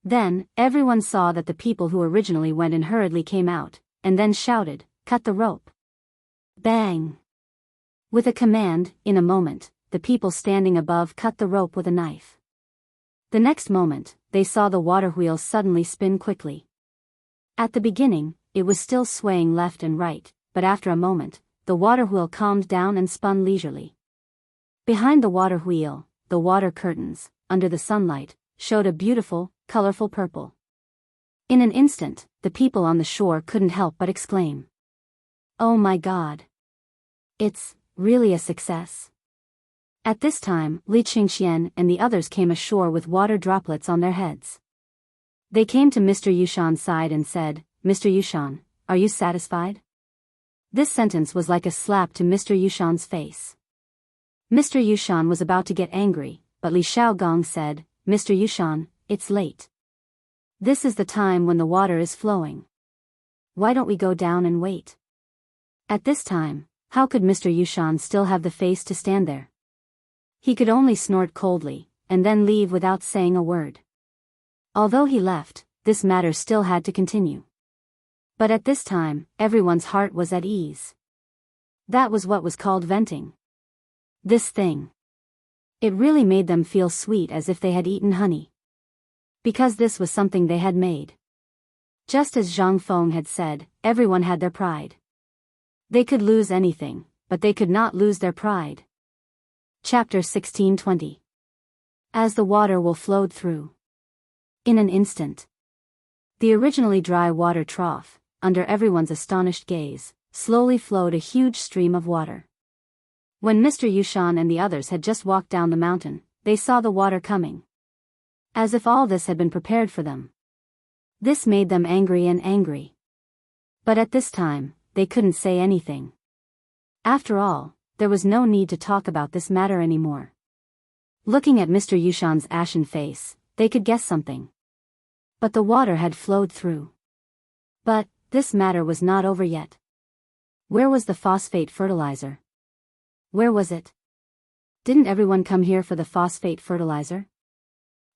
Then, everyone saw that the people who originally went in hurriedly came out, and then shouted, "Cut the rope!" Bang! With a command, in a moment, the people standing above cut the rope with a knife. The next moment, they saw the water wheel suddenly spin quickly. At the beginning, it was still swaying left and right, but after a moment, the water wheel calmed down and spun leisurely. Behind the water wheel, the water curtains, under the sunlight, showed a beautiful, colorful purple. In an instant, the people on the shore couldn't help but exclaim, "Oh my God! It's really a success." At this time, Li Qingxian and the others came ashore with water droplets on their heads. They came to Mr. Yushan's side and said, "Mr. Yushan, are you satisfied?" This sentence was like a slap to Mr. Yushan's face. Mr. Yushan was about to get angry, but Li Xiaogong said, "Mr. Yushan, it's late. This is the time when the water is flowing. Why don't we go down and wait?" At this time, how could Mr. Yushan still have the face to stand there? He could only snort coldly, and then leave without saying a word. Although he left, this matter still had to continue. But at this time, everyone's heart was at ease. That was what was called venting. This thing. It really made them feel sweet, as if they had eaten honey. Because this was something they had made. Just as Zhang Feng had said, everyone had their pride. They could lose anything, but they could not lose their pride. Chapter 16:20. As the water will flowed through. In an instant, the originally dry water trough, under everyone's astonished gaze, slowly flowed a huge stream of water. When Mr. Yushan and the others had just walked down the mountain, they saw the water coming. As if all this had been prepared for them. This made them angry and angry. But at this time, they couldn't say anything. After all, there was no need to talk about this matter anymore. Looking at Mr. Yushan's ashen face, they could guess something. But the water had flowed through. But this matter was not over yet. Where was the phosphate fertilizer? Where was it? Didn't everyone come here for the phosphate fertilizer?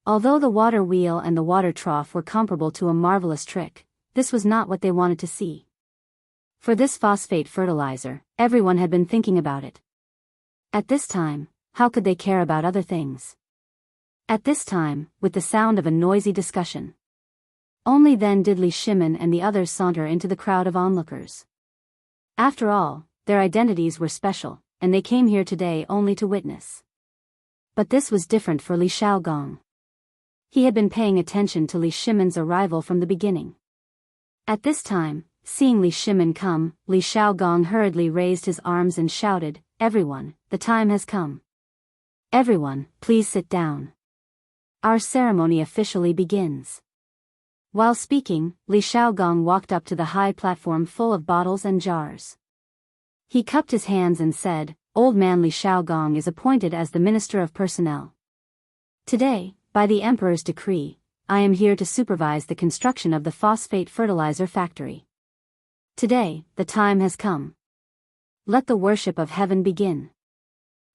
Although the water wheel and the water trough were comparable to a marvelous trick, this was not what they wanted to see. For this phosphate fertilizer, everyone had been thinking about it. At this time, how could they care about other things? At this time, with the sound of a noisy discussion. Only then did Li Shimin and the others saunter into the crowd of onlookers. After all, their identities were special, and they came here today only to witness. But this was different for Li Xiaogong. He had been paying attention to Li Shimin's arrival from the beginning. At this time, seeing Li Shimin come, Li Xiaogong hurriedly raised his arms and shouted, "Everyone, the time has come. Everyone, please sit down. Our ceremony officially begins." While speaking, Li Xiaogong walked up to the high platform full of bottles and jars. He cupped his hands and said, "Old man Li Xiaogong is appointed as the Minister of Personnel. Today, by the Emperor's decree, I am here to supervise the construction of the phosphate fertilizer factory. Today, the time has come. Let the worship of heaven begin."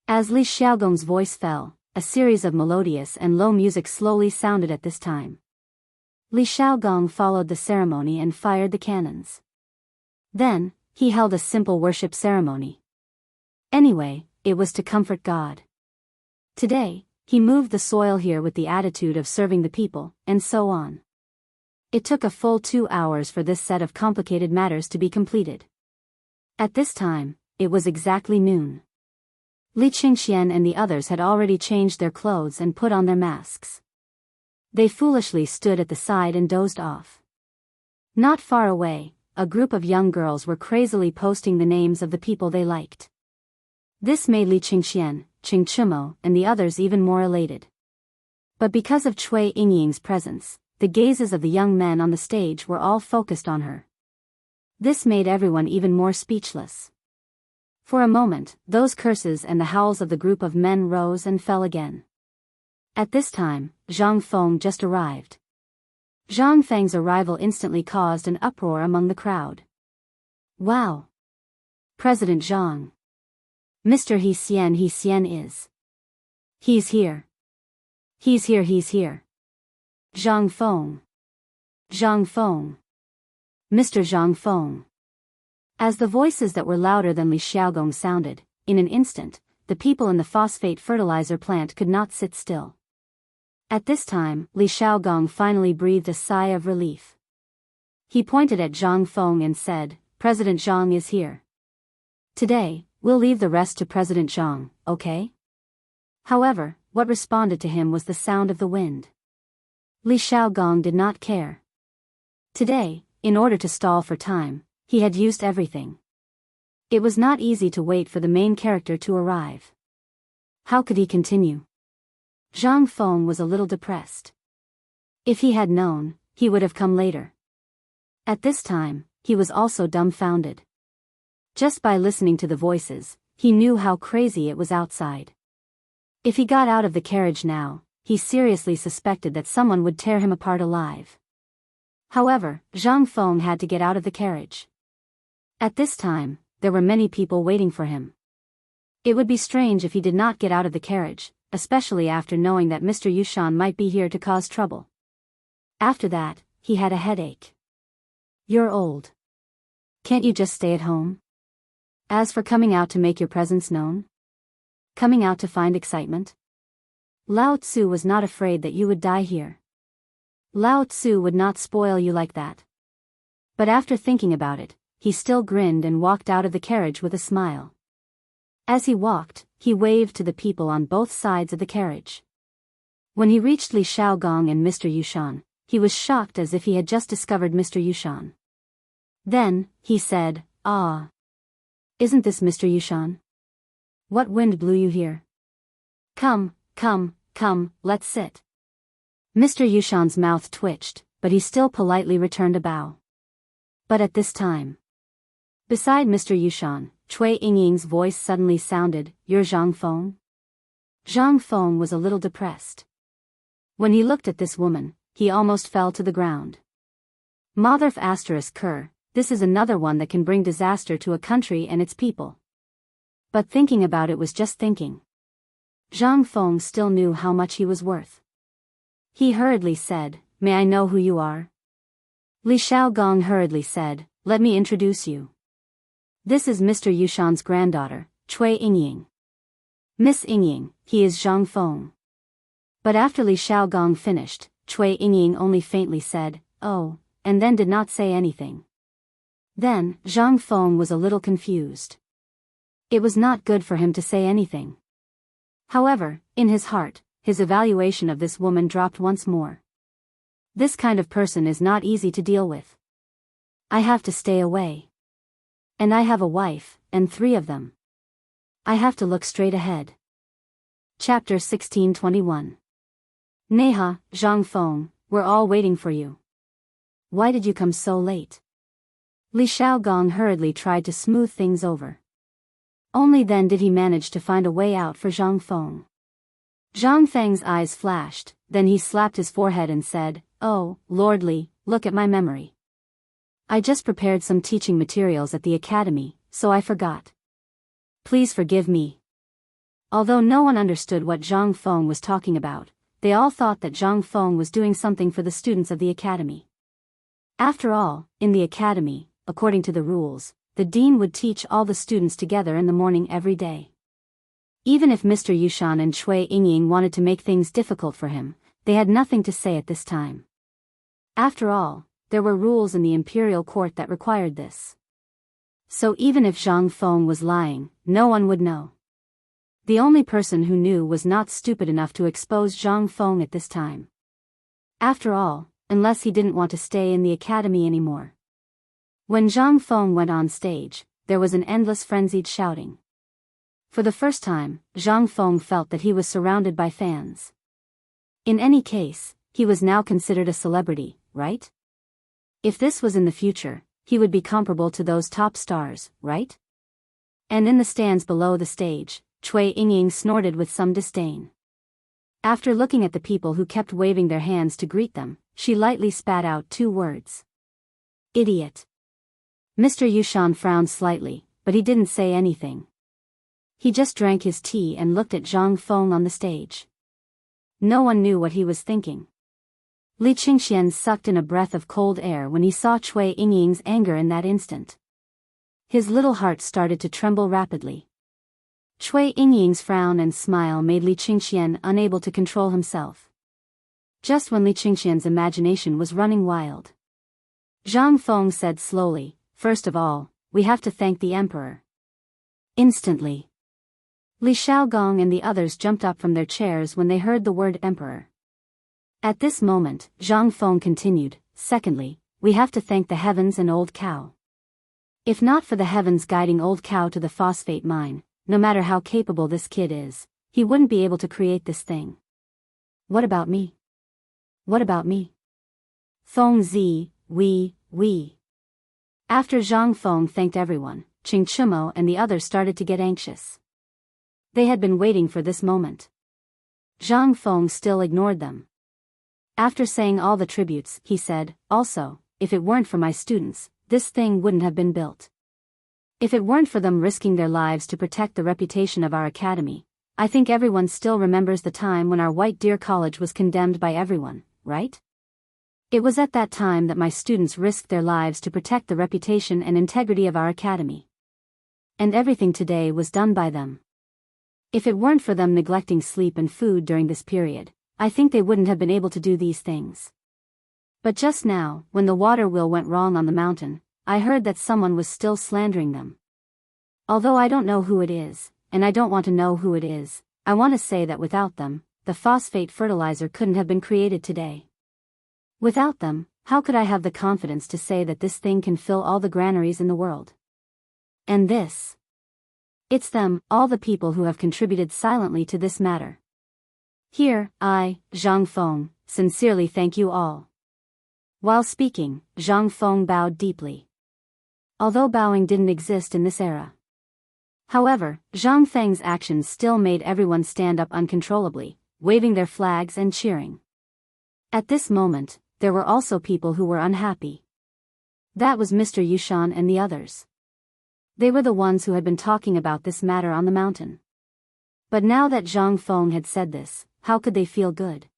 As Li Xiaogong's voice fell, a series of melodious and low music slowly sounded at this time. Li Shaogong followed the ceremony and fired the cannons. Then, he held a simple worship ceremony. Anyway, it was to comfort God. Today, he moved the soil here with the attitude of serving the people, and so on. It took a full 2 hours for this set of complicated matters to be completed. At this time, it was exactly noon. Li Qingxian and the others had already changed their clothes and put on their masks. They foolishly stood at the side and dozed off. Not far away, a group of young girls were crazily posting the names of the people they liked. This made Li Qingxian, Qing Chumo, and the others even more elated. But because of Cui Yingying's presence, the gazes of the young men on the stage were all focused on her. This made everyone even more speechless. For a moment, those curses and the howls of the group of men rose and fell again. At this time, Zhang Feng just arrived. Zhang Feng's arrival instantly caused an uproar among the crowd. Wow! President Zhang! Mr. He Xian is. He's here. He's here. Zhang Feng. Mr. Zhang Feng. As the voices that were louder than Li Xiaogong sounded, in an instant, the people in the phosphate fertilizer plant could not sit still. At this time, Li Xiaogong finally breathed a sigh of relief. He pointed at Zhang Feng and said, President Zhang is here. Today, we'll leave the rest to President Zhang, okay? However, what responded to him was the sound of the wind. Li Xiaogong did not care. Today, in order to stall for time, he had used everything. It was not easy to wait for the main character to arrive. How could he continue? Zhang Feng was a little depressed. If he had known, he would have come later. At this time, he was also dumbfounded. Just by listening to the voices, he knew how crazy it was outside. If he got out of the carriage now, he seriously suspected that someone would tear him apart alive. However, Zhang Feng had to get out of the carriage. At this time, there were many people waiting for him. It would be strange if he did not get out of the carriage, especially after knowing that Mr. Yushan might be here to cause trouble. After that, he had a headache. You're old. Can't you just stay at home? As for coming out to make your presence known? Coming out to find excitement? Lao Tzu was not afraid that you would die here. Lao Tzu would not spoil you like that. But after thinking about it, he still grinned and walked out of the carriage with a smile. As he walked, he waved to the people on both sides of the carriage. When he reached Li Xiaogong and Mr. Yushan, he was shocked as if he had just discovered Mr. Yushan. Then, he said, "Ah. Isn't this Mr. Yushan? What wind blew you here? Come, let's sit." Mr. Yushan's mouth twitched, but he still politely returned a bow. But at this time, beside Mr. Yushan, Cui Yingying's voice suddenly sounded, "You're Zhang Feng?" Zhang Feng was a little depressed. When he looked at this woman, he almost fell to the ground. Motherf ****, this is another one that can bring disaster to a country and its people. But thinking about it was just thinking. Zhang Feng still knew how much he was worth. He hurriedly said, "May I know who you are?" Li Xiaogong hurriedly said, "Let me introduce you. This is Mr. Yushan's granddaughter, Cui Yingying. Miss Yingying, he is Zhang Feng." But after Li Xiaogong finished, Cui Yingying only faintly said, "Oh," and then did not say anything. Then, Zhang Feng was a little confused. It was not good for him to say anything. However, in his heart, his evaluation of this woman dropped once more. This kind of person is not easy to deal with. I have to stay away. And I have a wife, and 3 of them. I have to look straight ahead. Chapter 1621. Neha, Zhang Feng, we're all waiting for you. Why did you come so late? Li Xiaogong hurriedly tried to smooth things over. Only then did he manage to find a way out for Zhang Feng. Zhang Feng's eyes flashed, then he slapped his forehead and said, "Oh, Lord Li, look at my memory. I just prepared some teaching materials at the academy, so I forgot. Please forgive me." Although no one understood what Zhang Feng was talking about, they all thought that Zhang Feng was doing something for the students of the academy. After all, in the academy, according to the rules, the dean would teach all the students together in the morning every day. Even if Mr. Yushan and Cui Yingying wanted to make things difficult for him, they had nothing to say at this time. After all, there were rules in the imperial court that required this. So even if Zhang Feng was lying, no one would know. The only person who knew was not stupid enough to expose Zhang Feng at this time. After all, unless he didn't want to stay in the academy anymore. When Zhang Feng went on stage, there was an endless frenzied shouting. For the first time, Zhang Feng felt that he was surrounded by fans. In any case, he was now considered a celebrity, right? If this was in the future, he would be comparable to those top stars, right? And in the stands below the stage, Cui Yingying snorted with some disdain. After looking at the people who kept waving their hands to greet them, she lightly spat out 2 words. Idiot. Mr. Yushan frowned slightly, but he didn't say anything. He just drank his tea and looked at Zhang Feng on the stage. No one knew what he was thinking. Li Qingxian sucked in a breath of cold air when he saw Cui Yingying's anger in that instant. His little heart started to tremble rapidly. Cui Yingying's frown and smile made Li Qingxian unable to control himself. Just when Li Qingxian's imagination was running wild. Zhang Feng said slowly, "First of all, we have to thank the emperor." Instantly, Li Xiaogong and the others jumped up from their chairs when they heard the word emperor. At this moment, Zhang Feng continued, "Secondly, we have to thank the heavens and old cow. If not for the heavens guiding old cow to the phosphate mine, no matter how capable this kid is, he wouldn't be able to create this thing." What about me? What about me? Feng Zi, we. After Zhang Feng thanked everyone, Qing Chimo and the others started to get anxious. They had been waiting for this moment. Zhang Feng still ignored them. After saying all the tributes, he said, "Also, if it weren't for my students, this thing wouldn't have been built. If it weren't for them risking their lives to protect the reputation of our academy, I think everyone still remembers the time when our White Deer College was condemned by everyone, right? It was at that time that my students risked their lives to protect the reputation and integrity of our academy. And everything today was done by them. If it weren't for them neglecting sleep and food during this period, I think they wouldn't have been able to do these things. But just now, when the water wheel went wrong on the mountain, I heard that someone was still slandering them. Although I don't know who it is, and I don't want to know who it is, I want to say that without them, the phosphate fertilizer couldn't have been created today. Without them, how could I have the confidence to say that this thing can fill all the granaries in the world? And this? It's them, all the people who have contributed silently to this matter. Here, I, Zhang Feng, sincerely thank you all." While speaking, Zhang Feng bowed deeply. Although bowing didn't exist in this era. However, Zhang Feng's actions still made everyone stand up uncontrollably, waving their flags and cheering. At this moment, there were also people who were unhappy. That was Mr. Yushan and the others. They were the ones who had been talking about this matter on the mountain. But now that Zhang Feng had said this, how could they feel good?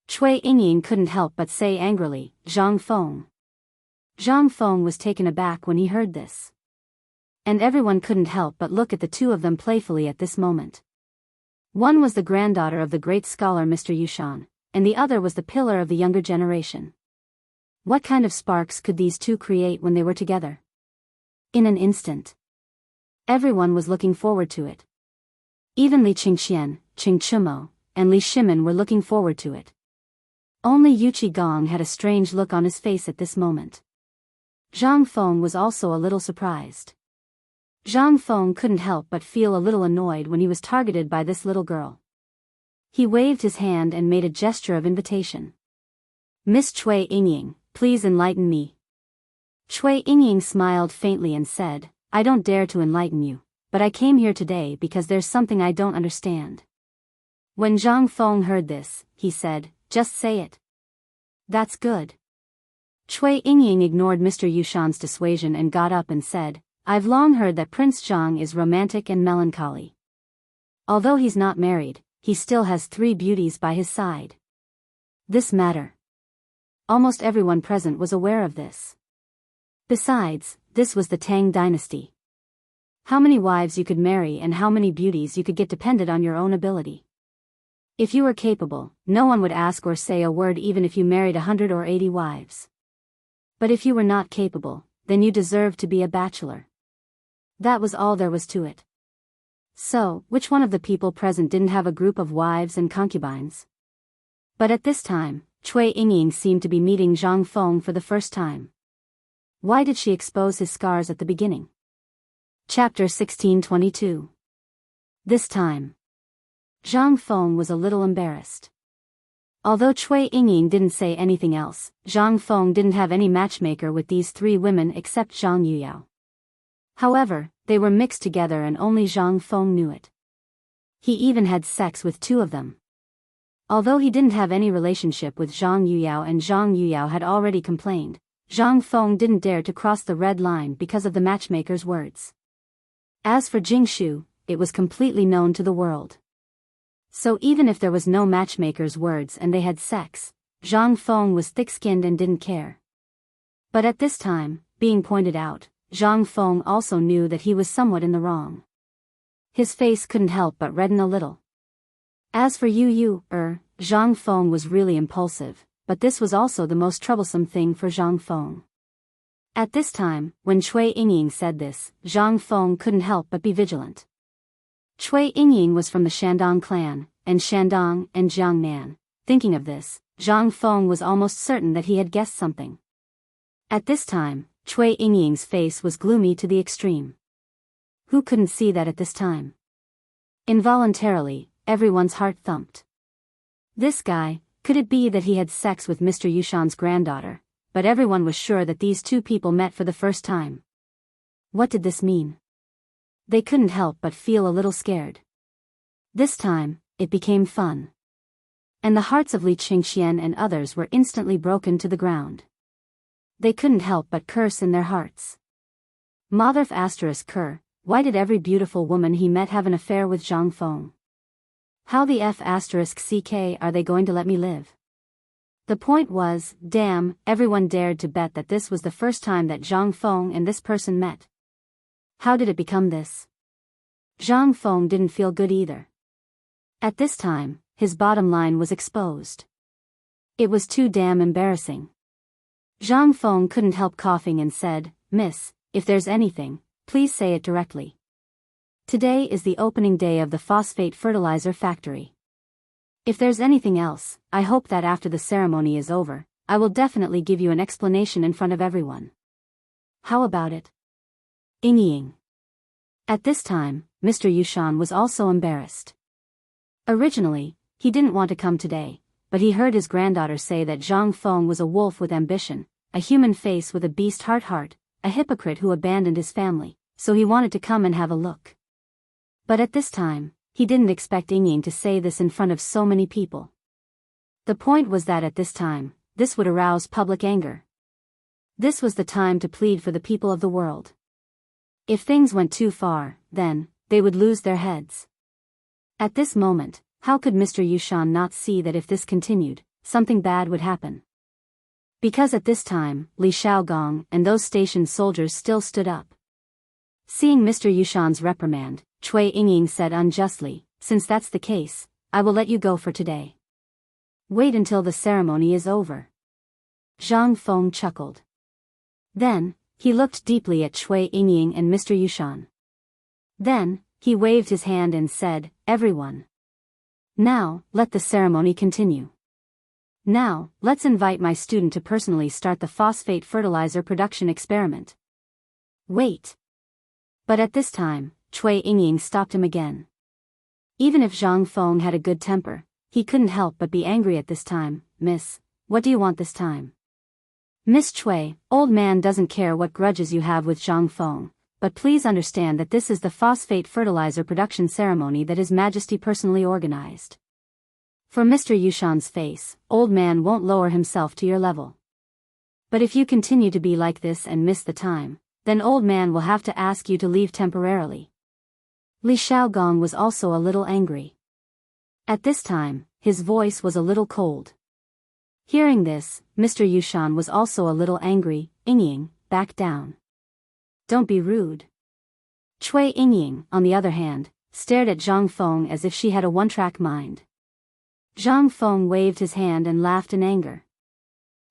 Cui Yingying couldn't help but say angrily, "Zhang Feng." Zhang Feng was taken aback when he heard this. And everyone couldn't help but look at the two of them playfully at this moment. One was the granddaughter of the great scholar Mr. Yushan, and the other was the pillar of the younger generation. What kind of sparks could these two create when they were together? In an instant. Everyone was looking forward to it. Even Li Qingxian, Qing Chimo, and Li Shimin were looking forward to it. Only Yu Qigong had a strange look on his face at this moment. Zhang Feng was also a little surprised. Zhang Feng couldn't help but feel a little annoyed when he was targeted by this little girl. He waved his hand and made a gesture of invitation. "Miss Cui Yingying, please enlighten me." Cui Yingying smiled faintly and said, "I don't dare to enlighten you, but I came here today because there's something I don't understand." When Zhang Feng heard this, he said, "Just say it." "That's good." Cui Yingying ignored Mr. Yushan's dissuasion and got up and said, "I've long heard that Prince Zhang is romantic and melancholy. Although he's not married, he still has 3 beauties by his side. This matter. Almost everyone present was aware of this. Besides, this was the Tang dynasty. How many wives you could marry and how many beauties you could get depended on your own ability. If you were capable, no one would ask or say a word even if you married 100 or 80 wives. But if you were not capable, then you deserved to be a bachelor. That was all there was to it. So, which one of the people present didn't have a group of wives and concubines? But at this time, Cui Yingying seemed to be meeting Zhang Feng for the first time. Why did she expose his scars at the beginning? Chapter 1622. This time, Zhang Feng was a little embarrassed. Although Cui Yingying didn't say anything else, Zhang Feng didn't have any matchmaker with these 3 women except Zhang Yuyao. However, they were mixed together and only Zhang Feng knew it. He even had sex with 2 of them. Although he didn't have any relationship with Zhang Yuyao and Zhang Yuyao had already complained, Zhang Feng didn't dare to cross the red line because of the matchmaker's words. As for Jing Shu, it was completely known to the world. So even if there was no matchmaker's words and they had sex, Zhang Feng was thick-skinned and didn't care. But at this time, being pointed out, Zhang Feng also knew that he was somewhat in the wrong. His face couldn't help but redden a little. As for Zhang Feng was really impulsive, but this was also the most troublesome thing for Zhang Feng. At this time, when Cui Yingying said this, Zhang Feng couldn't help but be vigilant. Cui Yingying was from the Shandong clan, and Shandong and Jiangnan. Thinking of this, Zhang Feng was almost certain that he had guessed something. At this time, Cui Yingying's face was gloomy to the extreme. Who couldn't see that at this time? Involuntarily, everyone's heart thumped. This guy, could it be that he had sex with Mr. Yushan's granddaughter? But everyone was sure that these 2 people met for the first time. What did this mean? They couldn't help but feel a little scared. This time, it became fun. And the hearts of Li Qingxian and others were instantly broken to the ground. They couldn't help but curse in their hearts. Motherf asterisk cur, why did every beautiful woman he met have an affair with Zhang Feng? How the F asterisk ck are they going to let me live? The point was, damn, everyone dared to bet that this was the first time that Zhang Feng and this person met. How did it become this? Zhang Feng didn't feel good either. At this time, his bottom line was exposed. It was too damn embarrassing. Zhang Feng couldn't help coughing and said, "Miss, if there's anything, please say it directly. Today is the opening day of the phosphate fertilizer factory. If there's anything else, I hope that after the ceremony is over, I will definitely give you an explanation in front of everyone. How about it?" Yingying. At this time, Mr. Yushan was also embarrassed. Originally, he didn't want to come today, but he heard his granddaughter say that Zhang Feng was a wolf with ambition, a human face with a beast heart, a hypocrite who abandoned his family, so he wanted to come and have a look. But at this time, he didn't expect Yingying to say this in front of so many people. The point was that at this time, this would arouse public anger. This was the time to plead for the people of the world. If things went too far, then, they would lose their heads. At this moment, how could Mr. Yushan not see that if this continued, something bad would happen? Because at this time, Li Shaogong and those stationed soldiers still stood up. Seeing Mr. Yushan's reprimand, Cui Yingying said unjustly, "Since that's the case, I will let you go for today. Wait until the ceremony is over." Zhang Feng chuckled. Then, he looked deeply at Cui Yingying and Mr. Yushan. Then, he waved his hand and said, "Everyone. Now, let the ceremony continue. Now, let's invite my student to personally start the phosphate fertilizer production experiment." Wait. But at this time, Cui Yingying stopped him again. Even if Zhang Feng had a good temper, he couldn't help but be angry at this time. "Miss, what do you want this time?" "Miss Cui, old man doesn't care what grudges you have with Zhang Feng, but please understand that this is the phosphate fertilizer production ceremony that His Majesty personally organized. For Mr. Yushan's face, old man won't lower himself to your level. But if you continue to be like this and miss the time, then old man will have to ask you to leave temporarily." Li Shaogong was also a little angry. At this time, his voice was a little cold. Hearing this, Mr. Yushan was also a little angry. Yingying, back down. Don't be rude. Cui Yingying, on the other hand, stared at Zhang Feng as if she had a one-track mind. Zhang Feng waved his hand and laughed in anger.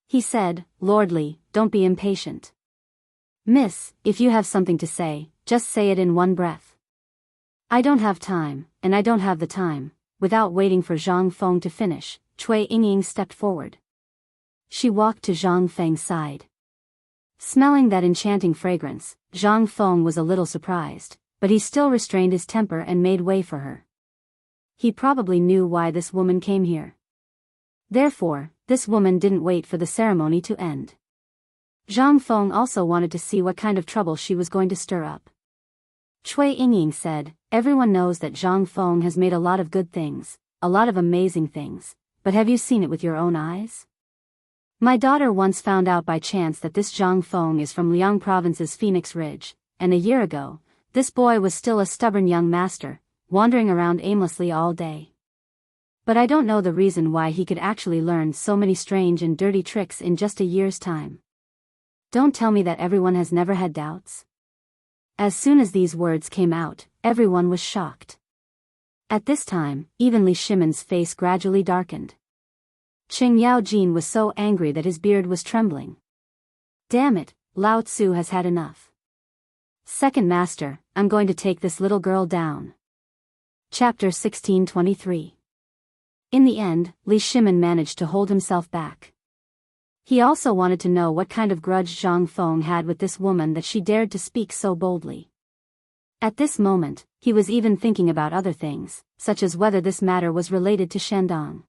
He said, "Lordly, don't be impatient. Miss, if you have something to say, just say it in one breath." "I don't have time, and I don't have the time." Without waiting for Zhang Feng to finish, Cui Yingying stepped forward. She walked to Zhang Feng's side. Smelling that enchanting fragrance, Zhang Feng was a little surprised, but he still restrained his temper and made way for her. He probably knew why this woman came here. Therefore, this woman didn't wait for the ceremony to end. Zhang Feng also wanted to see what kind of trouble she was going to stir up. Cui Yingying said, "Everyone knows that Zhang Feng has made a lot of good things, a lot of amazing things, but have you seen it with your own eyes? My daughter once found out by chance that this Zhang Feng is from Liang Province's Phoenix Ridge, and a year ago, this boy was still a stubborn young master, wandering around aimlessly all day. But I don't know the reason why he could actually learn so many strange and dirty tricks in just a year's time. Don't tell me that everyone has never had doubts." As soon as these words came out, everyone was shocked. At this time, even Li Shimon's face gradually darkened. Qing Yaojin was so angry that his beard was trembling. "Damn it, Lao Tzu has had enough. Second master, I'm going to take this little girl down." Chapter 1623. In the end, Li Shimon managed to hold himself back. He also wanted to know what kind of grudge Zhang Feng had with this woman that she dared to speak so boldly. At this moment, he was even thinking about other things, such as whether this matter was related to Shandong.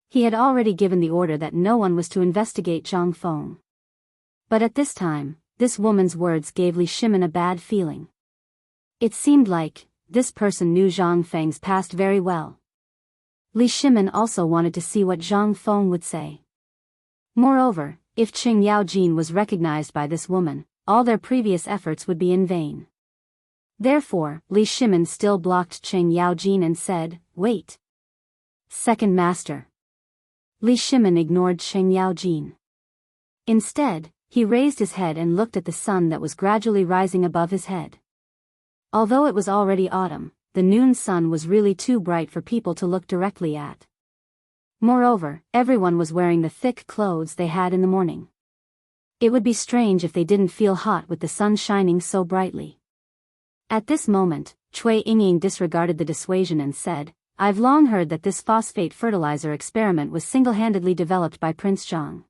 He had already given the order that no one was to investigate Zhang Feng. But at this time, this woman's words gave Li Shimon a bad feeling. It seemed like this person knew Zhang Feng's past very well. Li Shimon also wanted to see what Zhang Feng would say. Moreover, if Qing Yaojin was recognized by this woman, all their previous efforts would be in vain. Therefore, Li Shimon still blocked Qing Yaojin and said, "Wait. Second master." Li Shimon ignored Qing Yaojin. Instead, he raised his head and looked at the sun that was gradually rising above his head. Although it was already autumn, the noon sun was really too bright for people to look directly at. Moreover, everyone was wearing the thick clothes they had in the morning. It would be strange if they didn't feel hot with the sun shining so brightly. At this moment, Cui Yingying disregarded the dissuasion and said, "I've long heard that this phosphate fertilizer experiment was single-handedly developed by Prince Zhang.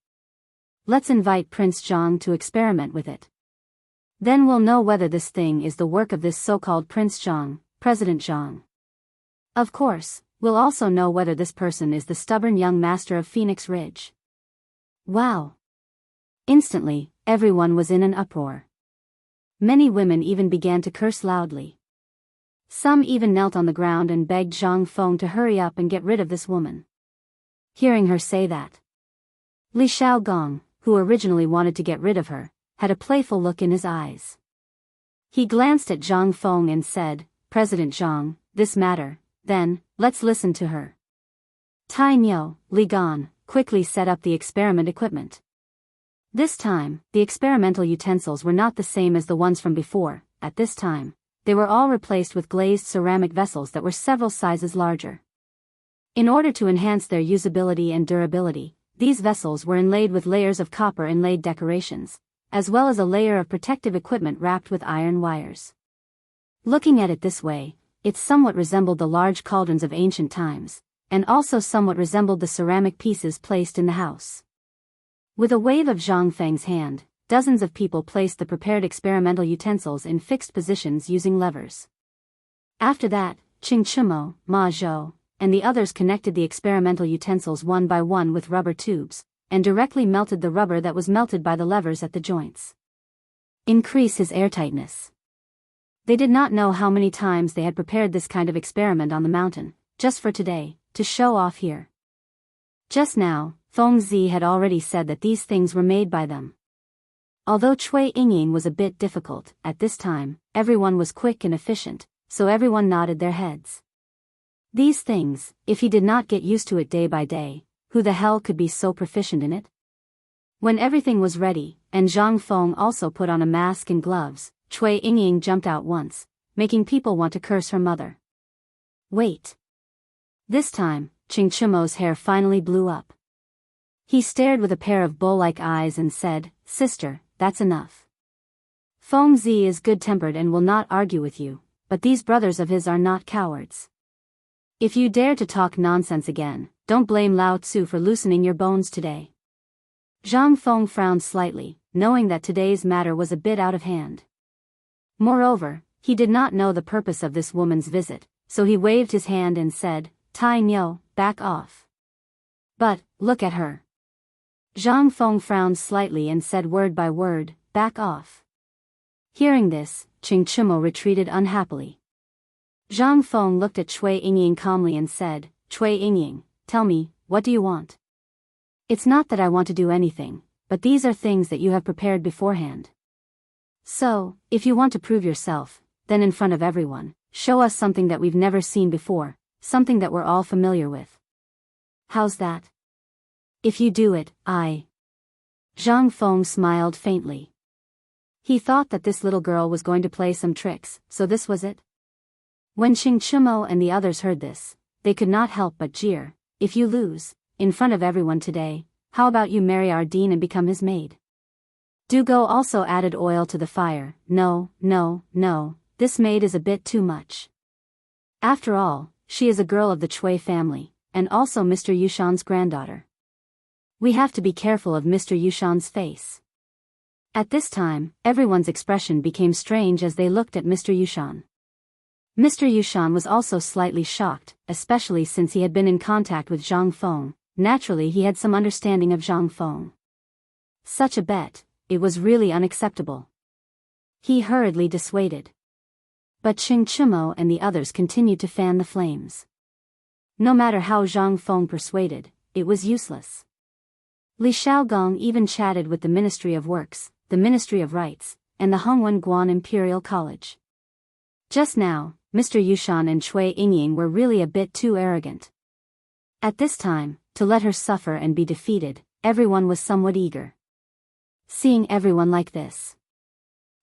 Let's invite Prince Zhang to experiment with it. Then we'll know whether this thing is the work of this so-called Prince Zhang, President Zhang. Of course, we'll also know whether this person is the stubborn young master of Phoenix Ridge." Wow! Instantly, everyone was in an uproar. Many women even began to curse loudly. Some even knelt on the ground and begged Zhang Feng to hurry up and get rid of this woman. Hearing her say that, Li Shaogong, who originally wanted to get rid of her, had a playful look in his eyes. He glanced at Zhang Feng and said, "President Zhang, this matter, then, let's listen to her." Tai Niu, Li Gan, quickly set up the experiment equipment. This time, the experimental utensils were not the same as the ones from before. At this time, they were all replaced with glazed ceramic vessels that were several sizes larger. In order to enhance their usability and durability, these vessels were inlaid with layers of copper inlaid decorations, as well as a layer of protective equipment wrapped with iron wires. Looking at it this way, it somewhat resembled the large cauldrons of ancient times, and also somewhat resembled the ceramic pieces placed in the house. With a wave of Zhang Feng's hand, dozens of people placed the prepared experimental utensils in fixed positions using levers. After that, Qing Chumo, Ma Zhou, and the others connected the experimental utensils one by one with rubber tubes, and directly melted the rubber that was melted by the levers at the joints. Increase his airtightness. They did not know how many times they had prepared this kind of experiment on the mountain, just for today, to show off here. Just now, Feng Zi had already said that these things were made by them. Although Cui Yingying was a bit difficult, at this time, everyone was quick and efficient, so everyone nodded their heads. These things, if he did not get used to it day by day, who the hell could be so proficient in it? When everything was ready, and Zhang Feng also put on a mask and gloves, Cui Yingying jumped out once, making people want to curse her mother. Wait. This time, Qing Chimo's hair finally blew up. He stared with a pair of bull-like eyes and said, "Sister, that's enough. Feng Zi is good-tempered and will not argue with you, but these brothers of his are not cowards. If you dare to talk nonsense again, don't blame Lao Tzu for loosening your bones today." Zhang Feng frowned slightly, knowing that today's matter was a bit out of hand. Moreover, he did not know the purpose of this woman's visit, so he waved his hand and said, "Tai Niu, back off." "But, look at her." Zhang Feng frowned slightly and said word by word, "Back off." Hearing this, Qing Chimo retreated unhappily. Zhang Feng looked at Cui Yingying calmly and said, "Cui Yingying, tell me, what do you want?" "It's not that I want to do anything, but these are things that you have prepared beforehand. So, if you want to prove yourself, then in front of everyone, show us something that we've never seen before, something that we're all familiar with. How's that? If you do it, Zhang Feng smiled faintly. He thought that this little girl was going to play some tricks, so this was it? When Qing Chimo and the others heard this, they could not help but jeer. "If you lose, in front of everyone today, how about you marry our dean and become his maid?" Dugo also added oil to the fire. "No, no, no, this maid is a bit too much. After all, she is a girl of the Cui family, and also Mr. Yushan's granddaughter. We have to be careful of Mr. Yushan's face." At this time, everyone's expression became strange as they looked at Mr. Yushan. Mr. Yushan was also slightly shocked, especially since he had been in contact with Zhang Feng. Naturally he had some understanding of Zhang Feng. Such a bet, it was really unacceptable. He hurriedly dissuaded. But Qing Chimo and the others continued to fan the flames. No matter how Zhang Feng persuaded, it was useless. Li Shaogong even chatted with the Ministry of Works, the Ministry of Rights, and the Hongwen Guan Imperial College. Just now, Mr. Yushan and Cui Yingying were really a bit too arrogant. At this time, to let her suffer and be defeated, everyone was somewhat eager. Seeing everyone like this,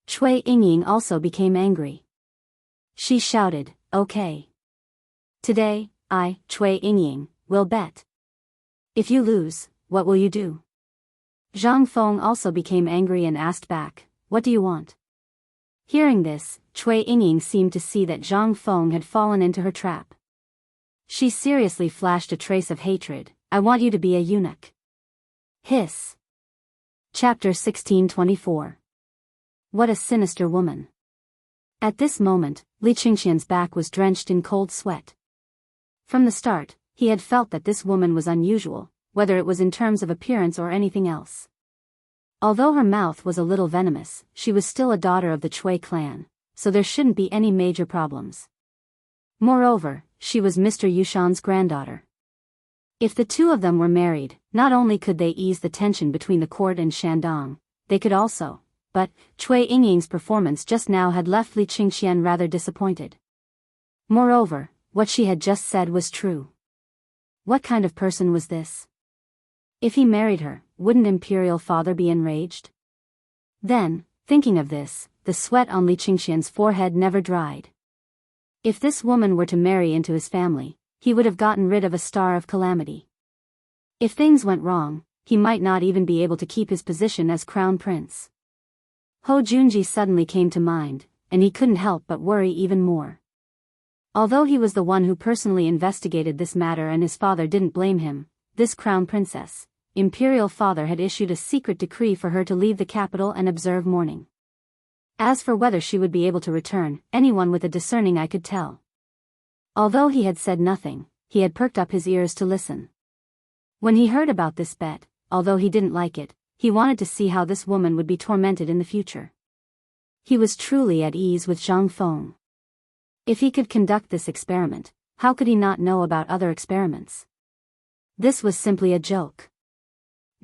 Cui Yingying also became angry. She shouted, "Okay. Today, I, Cui Yingying, will bet. If you lose, what will you do?" Zhang Feng also became angry and asked back, "What do you want?" Hearing this, Cui Yingying seemed to see that Zhang Feng had fallen into her trap. She seriously flashed a trace of hatred. "I want you to be a eunuch." Hiss. Chapter 1624. What a sinister woman. At this moment, Li Qingxian's back was drenched in cold sweat. From the start, he had felt that this woman was unusual, whether it was in terms of appearance or anything else. Although her mouth was a little venomous, she was still a daughter of the Cui clan, so there shouldn't be any major problems. Moreover, she was Mr. Yushan's granddaughter. If the two of them were married, not only could they ease the tension between the court and Shandong, they could also. But Cui Yingying's performance just now had left Li Qingxian rather disappointed. Moreover, what she had just said was true. What kind of person was this? If he married her, wouldn't Imperial Father be enraged? Then, thinking of this, the sweat on Li Qingxian's forehead never dried. If this woman were to marry into his family, he would have gotten rid of a star of calamity. If things went wrong, he might not even be able to keep his position as crown prince. Ho Junji suddenly came to mind, and he couldn't help but worry even more. Although he was the one who personally investigated this matter and his father didn't blame him, this crown princess, Imperial Father had issued a secret decree for her to leave the capital and observe mourning. As for whether she would be able to return, anyone with a discerning eye could tell. Although he had said nothing, he had perked up his ears to listen. When he heard about this bet, although he didn't like it, he wanted to see how this woman would be tormented in the future. He was truly at ease with Zhang Feng. If he could conduct this experiment, how could he not know about other experiments? This was simply a joke.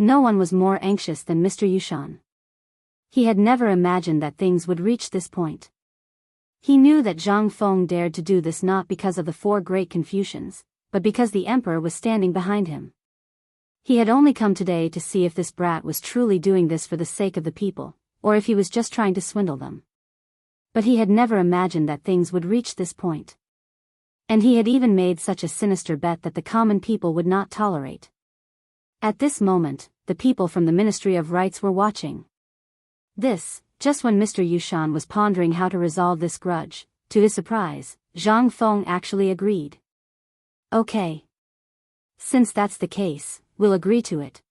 No one was more anxious than Mr. Yushan. He had never imagined that things would reach this point. He knew that Zhang Feng dared to do this not because of the four great Confucians, but because the emperor was standing behind him. He had only come today to see if this brat was truly doing this for the sake of the people, or if he was just trying to swindle them. But he had never imagined that things would reach this point. And he had even made such a sinister bet that the common people would not tolerate. At this moment, the people from the Ministry of Rights were watching. This, just when Mr. Yushan was pondering how to resolve this grudge, to his surprise, Zhang Feng actually agreed. Okay. Since that's the case, we'll agree to it.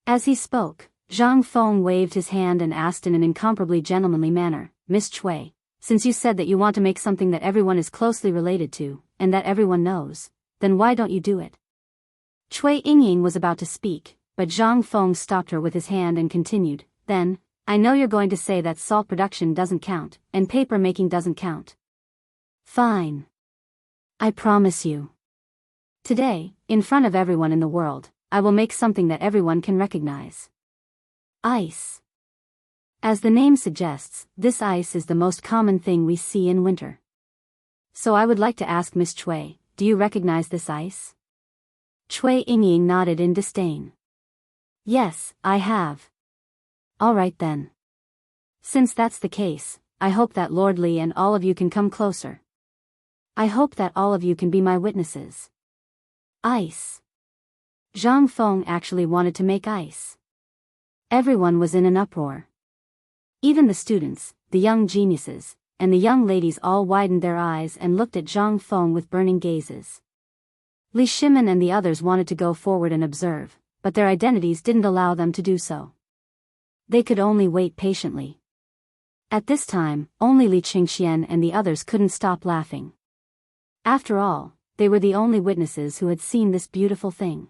As he spoke, Zhang Feng waved his hand and asked in an incomparably gentlemanly manner, Miss Cui, since you said that you want to make something that everyone is closely related to, and that everyone knows, then why don't you do it? Cui Yingying was about to speak, but Zhang Feng stopped her with his hand and continued, then, I know you're going to say that salt production doesn't count, and paper making doesn't count. Fine. I promise you. Today, in front of everyone in the world, I will make something that everyone can recognize. Ice. As the name suggests, this ice is the most common thing we see in winter. So I would like to ask Miss Cui, do you recognize this ice? Cui Yingying nodded in disdain. Yes, I have. All right then. Since that's the case, I hope that Lord Li and all of you can come closer. I hope that all of you can be my witnesses. Ice. Zhang Feng actually wanted to make ice. Everyone was in an uproar. Even the students, the young geniuses, and the young ladies all widened their eyes and looked at Zhang Feng with burning gazes. Li Shimin and the others wanted to go forward and observe, but their identities didn't allow them to do so. They could only wait patiently. At this time, only Li Qingxian and the others couldn't stop laughing. After all, they were the only witnesses who had seen this beautiful thing.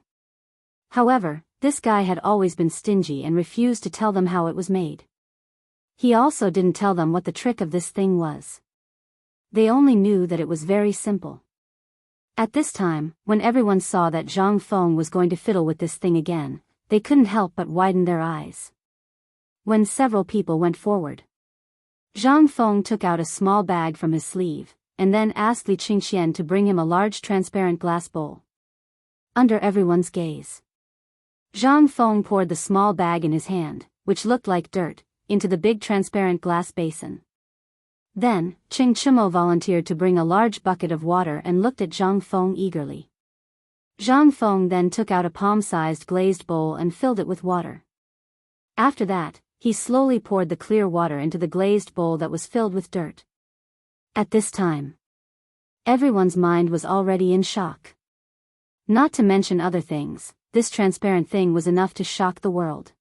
However, this guy had always been stingy and refused to tell them how it was made. He also didn't tell them what the trick of this thing was. They only knew that it was very simple. At this time, when everyone saw that Zhang Feng was going to fiddle with this thing again, they couldn't help but widen their eyes. When several people went forward, Zhang Feng took out a small bag from his sleeve, and then asked Li Qingxian to bring him a large transparent glass bowl. Under everyone's gaze, Zhang Feng poured the small bag in his hand, which looked like dirt, into the big transparent glass basin. Then, Qing Chimo volunteered to bring a large bucket of water and looked at Zhang Feng eagerly. Zhang Feng then took out a palm-sized glazed bowl and filled it with water. After that, he slowly poured the clear water into the glazed bowl that was filled with dirt. At this time, everyone's mind was already in shock. Not to mention other things, this transparent thing was enough to shock the world.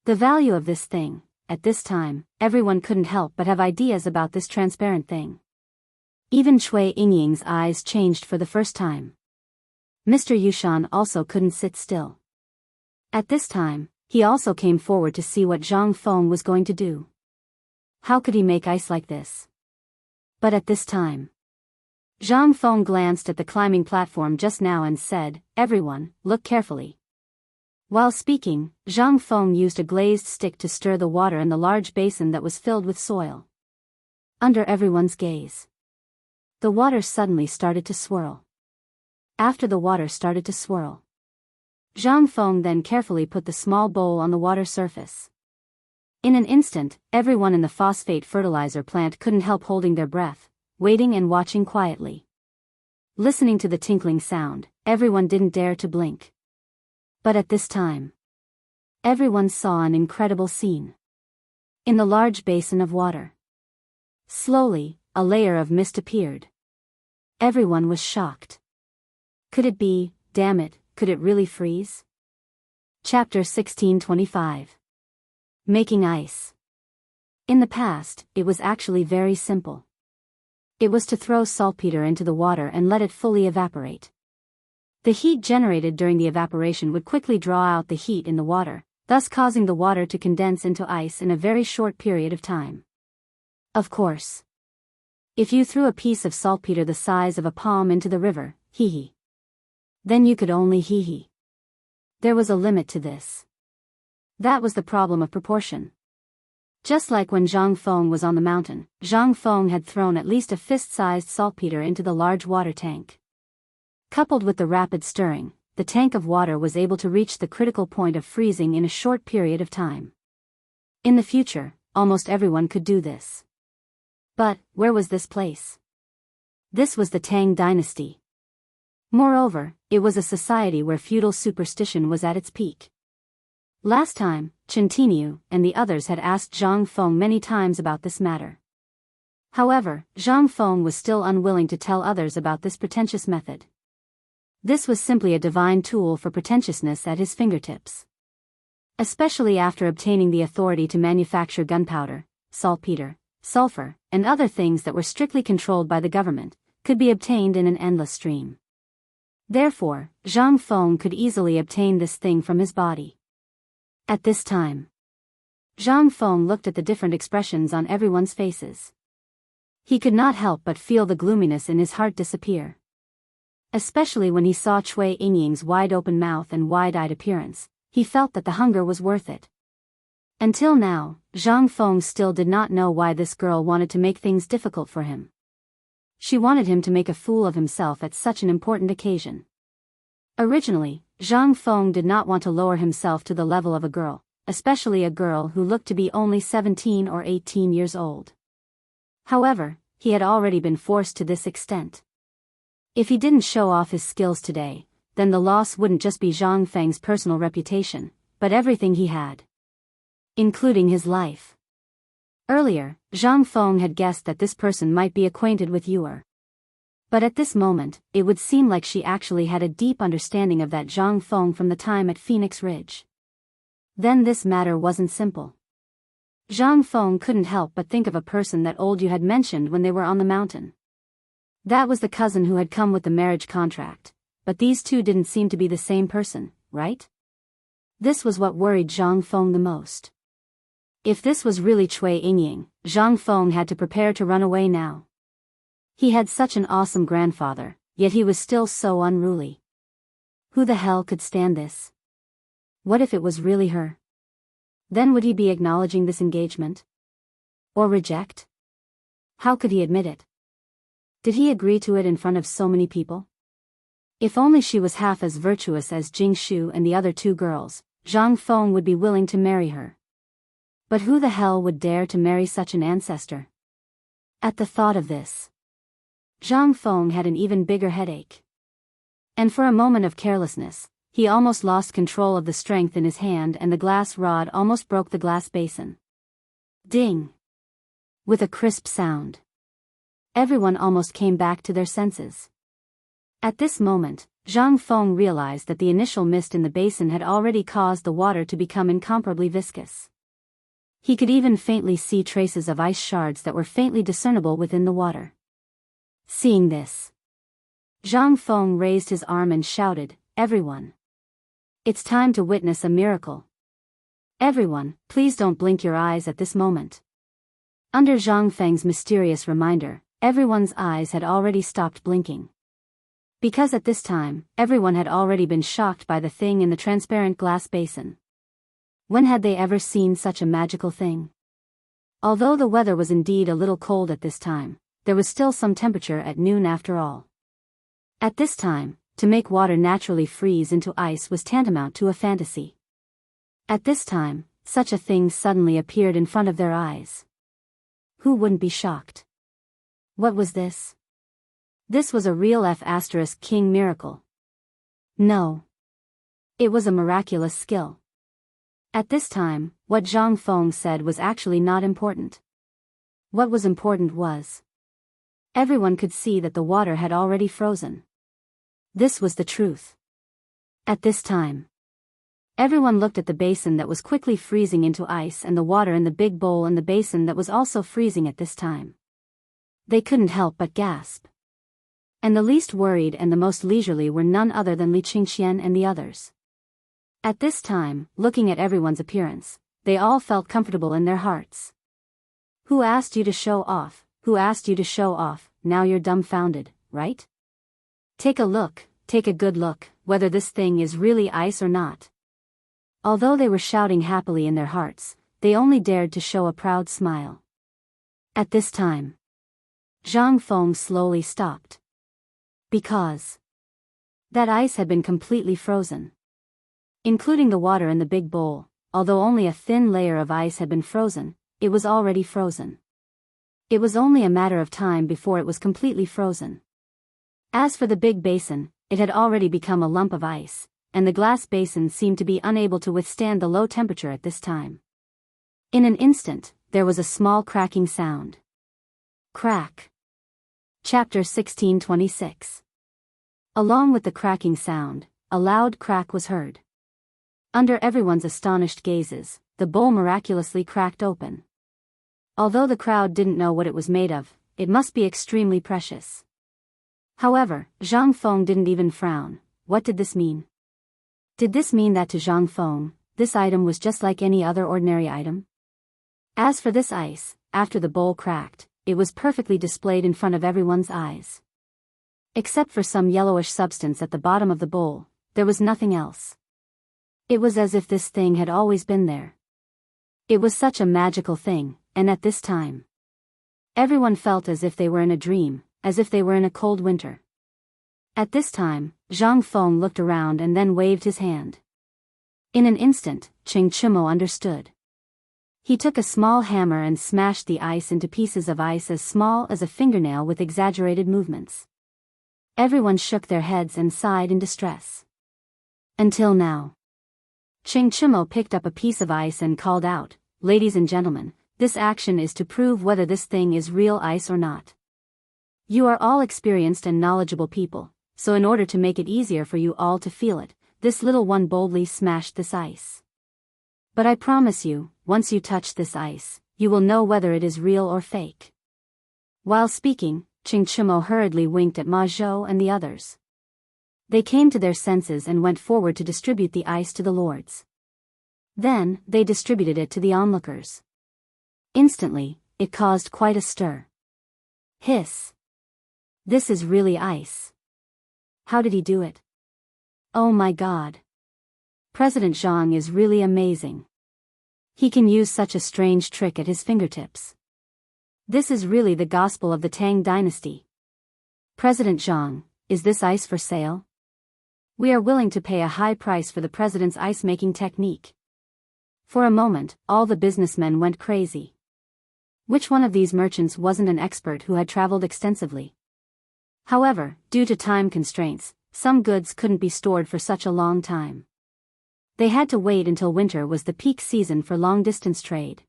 The value of this thing, at this time, everyone couldn't help but have ideas about this transparent thing. Even Cui Yingying's eyes changed for the first time. Mr. Yushan also couldn't sit still. At this time, he also came forward to see what Zhang Feng was going to do. How could he make ice like this? But at this time, Zhang Feng glanced at the climbing platform just now and said, everyone, look carefully. While speaking, Zhang Feng used a glazed stick to stir the water in the large basin that was filled with soil. Under everyone's gaze, the water suddenly started to swirl. After the water started to swirl, Zhang Feng then carefully put the small bowl on the water surface. In an instant, everyone in the phosphate fertilizer plant couldn't help holding their breath, waiting and watching quietly. Listening to the tinkling sound, everyone didn't dare to blink. But at this time, everyone saw an incredible scene. In the large basin of water, slowly, a layer of mist appeared. Everyone was shocked. Could it be, damn it, could it really freeze? Chapter 1625. Making ice. In the past, it was actually very simple. It was to throw saltpeter into the water and let it fully evaporate. The heat generated during the evaporation would quickly draw out the heat in the water, thus causing the water to condense into ice in a very short period of time. Of course, if you threw a piece of saltpeter the size of a palm into the river, then you could only There was a limit to this. That was the problem of proportion. Just like when Zhang Feng was on the mountain, Zhang Feng had thrown at least a fist-sized saltpeter into the large water tank. Coupled with the rapid stirring, the tank of water was able to reach the critical point of freezing in a short period of time. In the future, almost everyone could do this. But, where was this place? This was the Tang dynasty. Moreover, it was a society where feudal superstition was at its peak. Last time, Chen Tinyu and the others had asked Zhang Feng many times about this matter. However, Zhang Feng was still unwilling to tell others about this pretentious method. This was simply a divine tool for pretentiousness at his fingertips. Especially after obtaining the authority to manufacture gunpowder, saltpeter, sulfur, and other things that were strictly controlled by the government, could be obtained in an endless stream. Therefore, Zhang Feng could easily obtain this thing from his body. At this time, Zhang Feng looked at the different expressions on everyone's faces. He could not help but feel the gloominess in his heart disappear. Especially when he saw Cui Yingying's wide-open mouth and wide-eyed appearance, he felt that the hunger was worth it. Until now, Zhang Feng still did not know why this girl wanted to make things difficult for him. She wanted him to make a fool of himself at such an important occasion. Originally, Zhang Feng did not want to lower himself to the level of a girl, especially a girl who looked to be only 17 or 18 years old. However, he had already been forced to this extent. If he didn't show off his skills today, then the loss wouldn't just be Zhang Feng's personal reputation, but everything he had, including his life. Earlier, Zhang Feng had guessed that this person might be acquainted with Yuer. But at this moment, it would seem like she actually had a deep understanding of that Zhang Feng from the time at Phoenix Ridge. Then this matter wasn't simple. Zhang Feng couldn't help but think of a person that old Yu had mentioned when they were on the mountain. That was the cousin who had come with the marriage contract, but these two didn't seem to be the same person, right? This was what worried Zhang Feng the most. If this was really Cui Yingying, Zhang Feng had to prepare to run away now. He had such an awesome grandfather, yet he was still so unruly. Who the hell could stand this? What if it was really her? Then would he be acknowledging this engagement? Or reject? How could he admit it? Did he agree to it in front of so many people? If only she was half as virtuous as Jing Shu and the other two girls, Zhang Feng would be willing to marry her. But who the hell would dare to marry such an ancestor? At the thought of this, Zhang Feng had an even bigger headache. And for a moment of carelessness, he almost lost control of the strength in his hand and the glass rod almost broke the glass basin. Ding! With a crisp sound. Everyone almost came back to their senses. At this moment, Zhang Feng realized that the initial mist in the basin had already caused the water to become incomparably viscous. He could even faintly see traces of ice shards that were faintly discernible within the water. Seeing this, Zhang Feng raised his arm and shouted, "Everyone! It's time to witness a miracle. Everyone, please don't blink your eyes at this moment." Under Zhang Feng's mysterious reminder, everyone's eyes had already stopped blinking. Because at this time, everyone had already been shocked by the thing in the transparent glass basin. When had they ever seen such a magical thing? Although the weather was indeed a little cold at this time, there was still some temperature at noon after all. At this time, to make water naturally freeze into ice was tantamount to a fantasy. At this time, such a thing suddenly appeared in front of their eyes. Who wouldn't be shocked? What was this? This was a real F***king miracle. No. It was a miraculous skill. At this time, what Zhang Feng said was actually not important. What was important was, everyone could see that the water had already frozen. This was the truth. At this time, everyone looked at the basin that was quickly freezing into ice and the water in the big bowl in the basin that was also freezing at this time. They couldn't help but gasp. And the least worried and the most leisurely were none other than Li Qingxian and the others. At this time, looking at everyone's appearance, they all felt comfortable in their hearts. Who asked you to show off? Who asked you to show off? Now you're dumbfounded, right? Take a look, take a good look, whether this thing is really ice or not. Although they were shouting happily in their hearts, they only dared to show a proud smile. At this time, Zhang Feng slowly stopped. Because that ice had been completely frozen. Including the water in the big bowl, although only a thin layer of ice had been frozen, it was already frozen. It was only a matter of time before it was completely frozen. As for the big basin, it had already become a lump of ice, and the glass basin seemed to be unable to withstand the low temperature at this time. In an instant, there was a small cracking sound. Crack. Chapter 1626. Along with the cracking sound, a loud crack was heard. Under everyone's astonished gazes, the bowl miraculously cracked open. Although the crowd didn't know what it was made of, it must be extremely precious. However, Zhang Feng didn't even frown. What did this mean? Did this mean that to Zhang Feng, this item was just like any other ordinary item? As for this ice, after the bowl cracked, it was perfectly displayed in front of everyone's eyes. Except for some yellowish substance at the bottom of the bowl, there was nothing else. It was as if this thing had always been there. It was such a magical thing, and at this time, everyone felt as if they were in a dream, as if they were in a cold winter. At this time, Zhang Feng looked around and then waved his hand. In an instant, Ching Chimo understood. He took a small hammer and smashed the ice into pieces of ice as small as a fingernail with exaggerated movements. Everyone shook their heads and sighed in distress. Until now. Ching Chimo picked up a piece of ice and called out, "Ladies and gentlemen, this action is to prove whether this thing is real ice or not. You are all experienced and knowledgeable people, so in order to make it easier for you all to feel it, this little one boldly smashed this ice. But I promise you, once you touch this ice, you will know whether it is real or fake." While speaking, Ching Chimo hurriedly winked at Ma Zhou and the others. They came to their senses and went forward to distribute the ice to the lords. Then, they distributed it to the onlookers. Instantly, it caused quite a stir. Hiss. This is really ice. How did he do it? Oh my God. President Zhang is really amazing. He can use such a strange trick at his fingertips. This is really the gospel of the Tang dynasty. President Zhang, is this ice for sale? We are willing to pay a high price for the president's ice-making technique. For a moment, all the businessmen went crazy. Which one of these merchants wasn't an expert who had traveled extensively? However, due to time constraints, some goods couldn't be stored for such a long time. They had to wait until winter was the peak season for long-distance trade.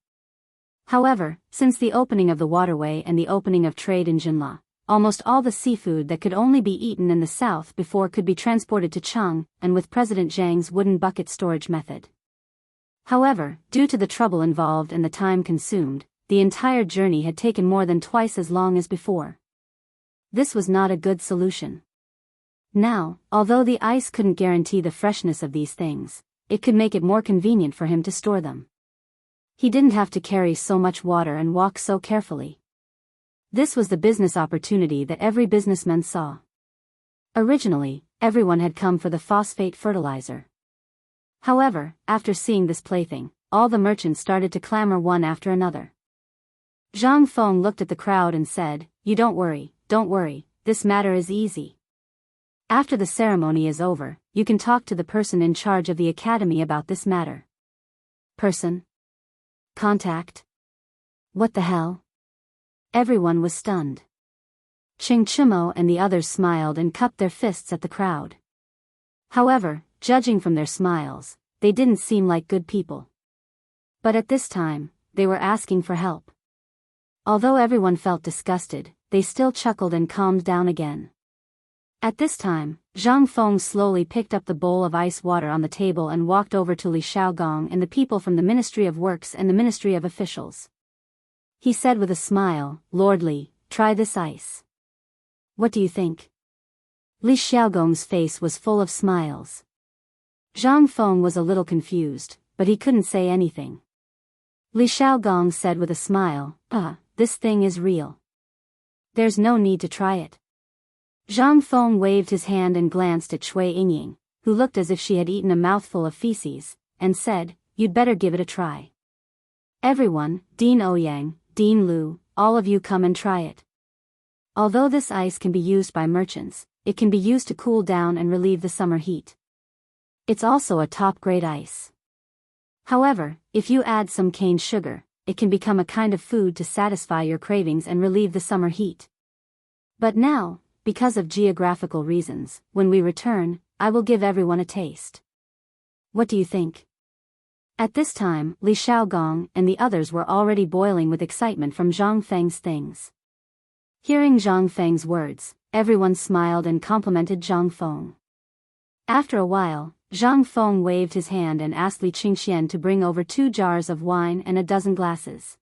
However, since the opening of the waterway and the opening of trade in Jinla, almost all the seafood that could only be eaten in the south before could be transported to Cheng, and with President Zhang's wooden bucket storage method. However, due to the trouble involved and the time consumed, the entire journey had taken more than twice as long as before. This was not a good solution. Now, although the ice couldn't guarantee the freshness of these things, it could make it more convenient for him to store them. He didn't have to carry so much water and walk so carefully. This was the business opportunity that every businessman saw. Originally, everyone had come for the phosphate fertilizer. However, after seeing this plaything, all the merchants started to clamor one after another. Zhang Feng looked at the crowd and said, "You don't worry, this matter is easy. After the ceremony is over, you can talk to the person in charge of the academy about this matter." Person? Contact? What the hell? Everyone was stunned. Ching Chimo and the others smiled and cupped their fists at the crowd. However, judging from their smiles, they didn't seem like good people. But at this time, they were asking for help. Although everyone felt disgusted, they still chuckled and calmed down again. At this time, Zhang Feng slowly picked up the bowl of ice water on the table and walked over to Li Xiaogong and the people from the Ministry of Works and the Ministry of Officials. He said with a smile, "Lord Li, try this ice. What do you think?" Li Xiaogong's face was full of smiles. Zhang Feng was a little confused, but he couldn't say anything. Li Xiaogong said with a smile, this thing is real. There's no need to try it." Zhang Feng waved his hand and glanced at Cui Yingying, who looked as if she had eaten a mouthful of feces, and said, "You'd better give it a try." Everyone, Dean Ouyang, Dean Lu, all of you come and try it. Although this ice can be used by merchants, it can be used to cool down and relieve the summer heat. It's also a top-grade ice. However, if you add some cane sugar, it can become a kind of food to satisfy your cravings and relieve the summer heat. But now, because of geographical reasons, when we return, I will give everyone a taste. What do you think? At this time, Li Xiaogong and the others were already boiling with excitement from Zhang Feng's things. Hearing Zhang Feng's words, everyone smiled and complimented Zhang Feng. After a while, Zhang Feng waved his hand and asked Li Qingxian to bring over 2 jars of wine and a dozen glasses.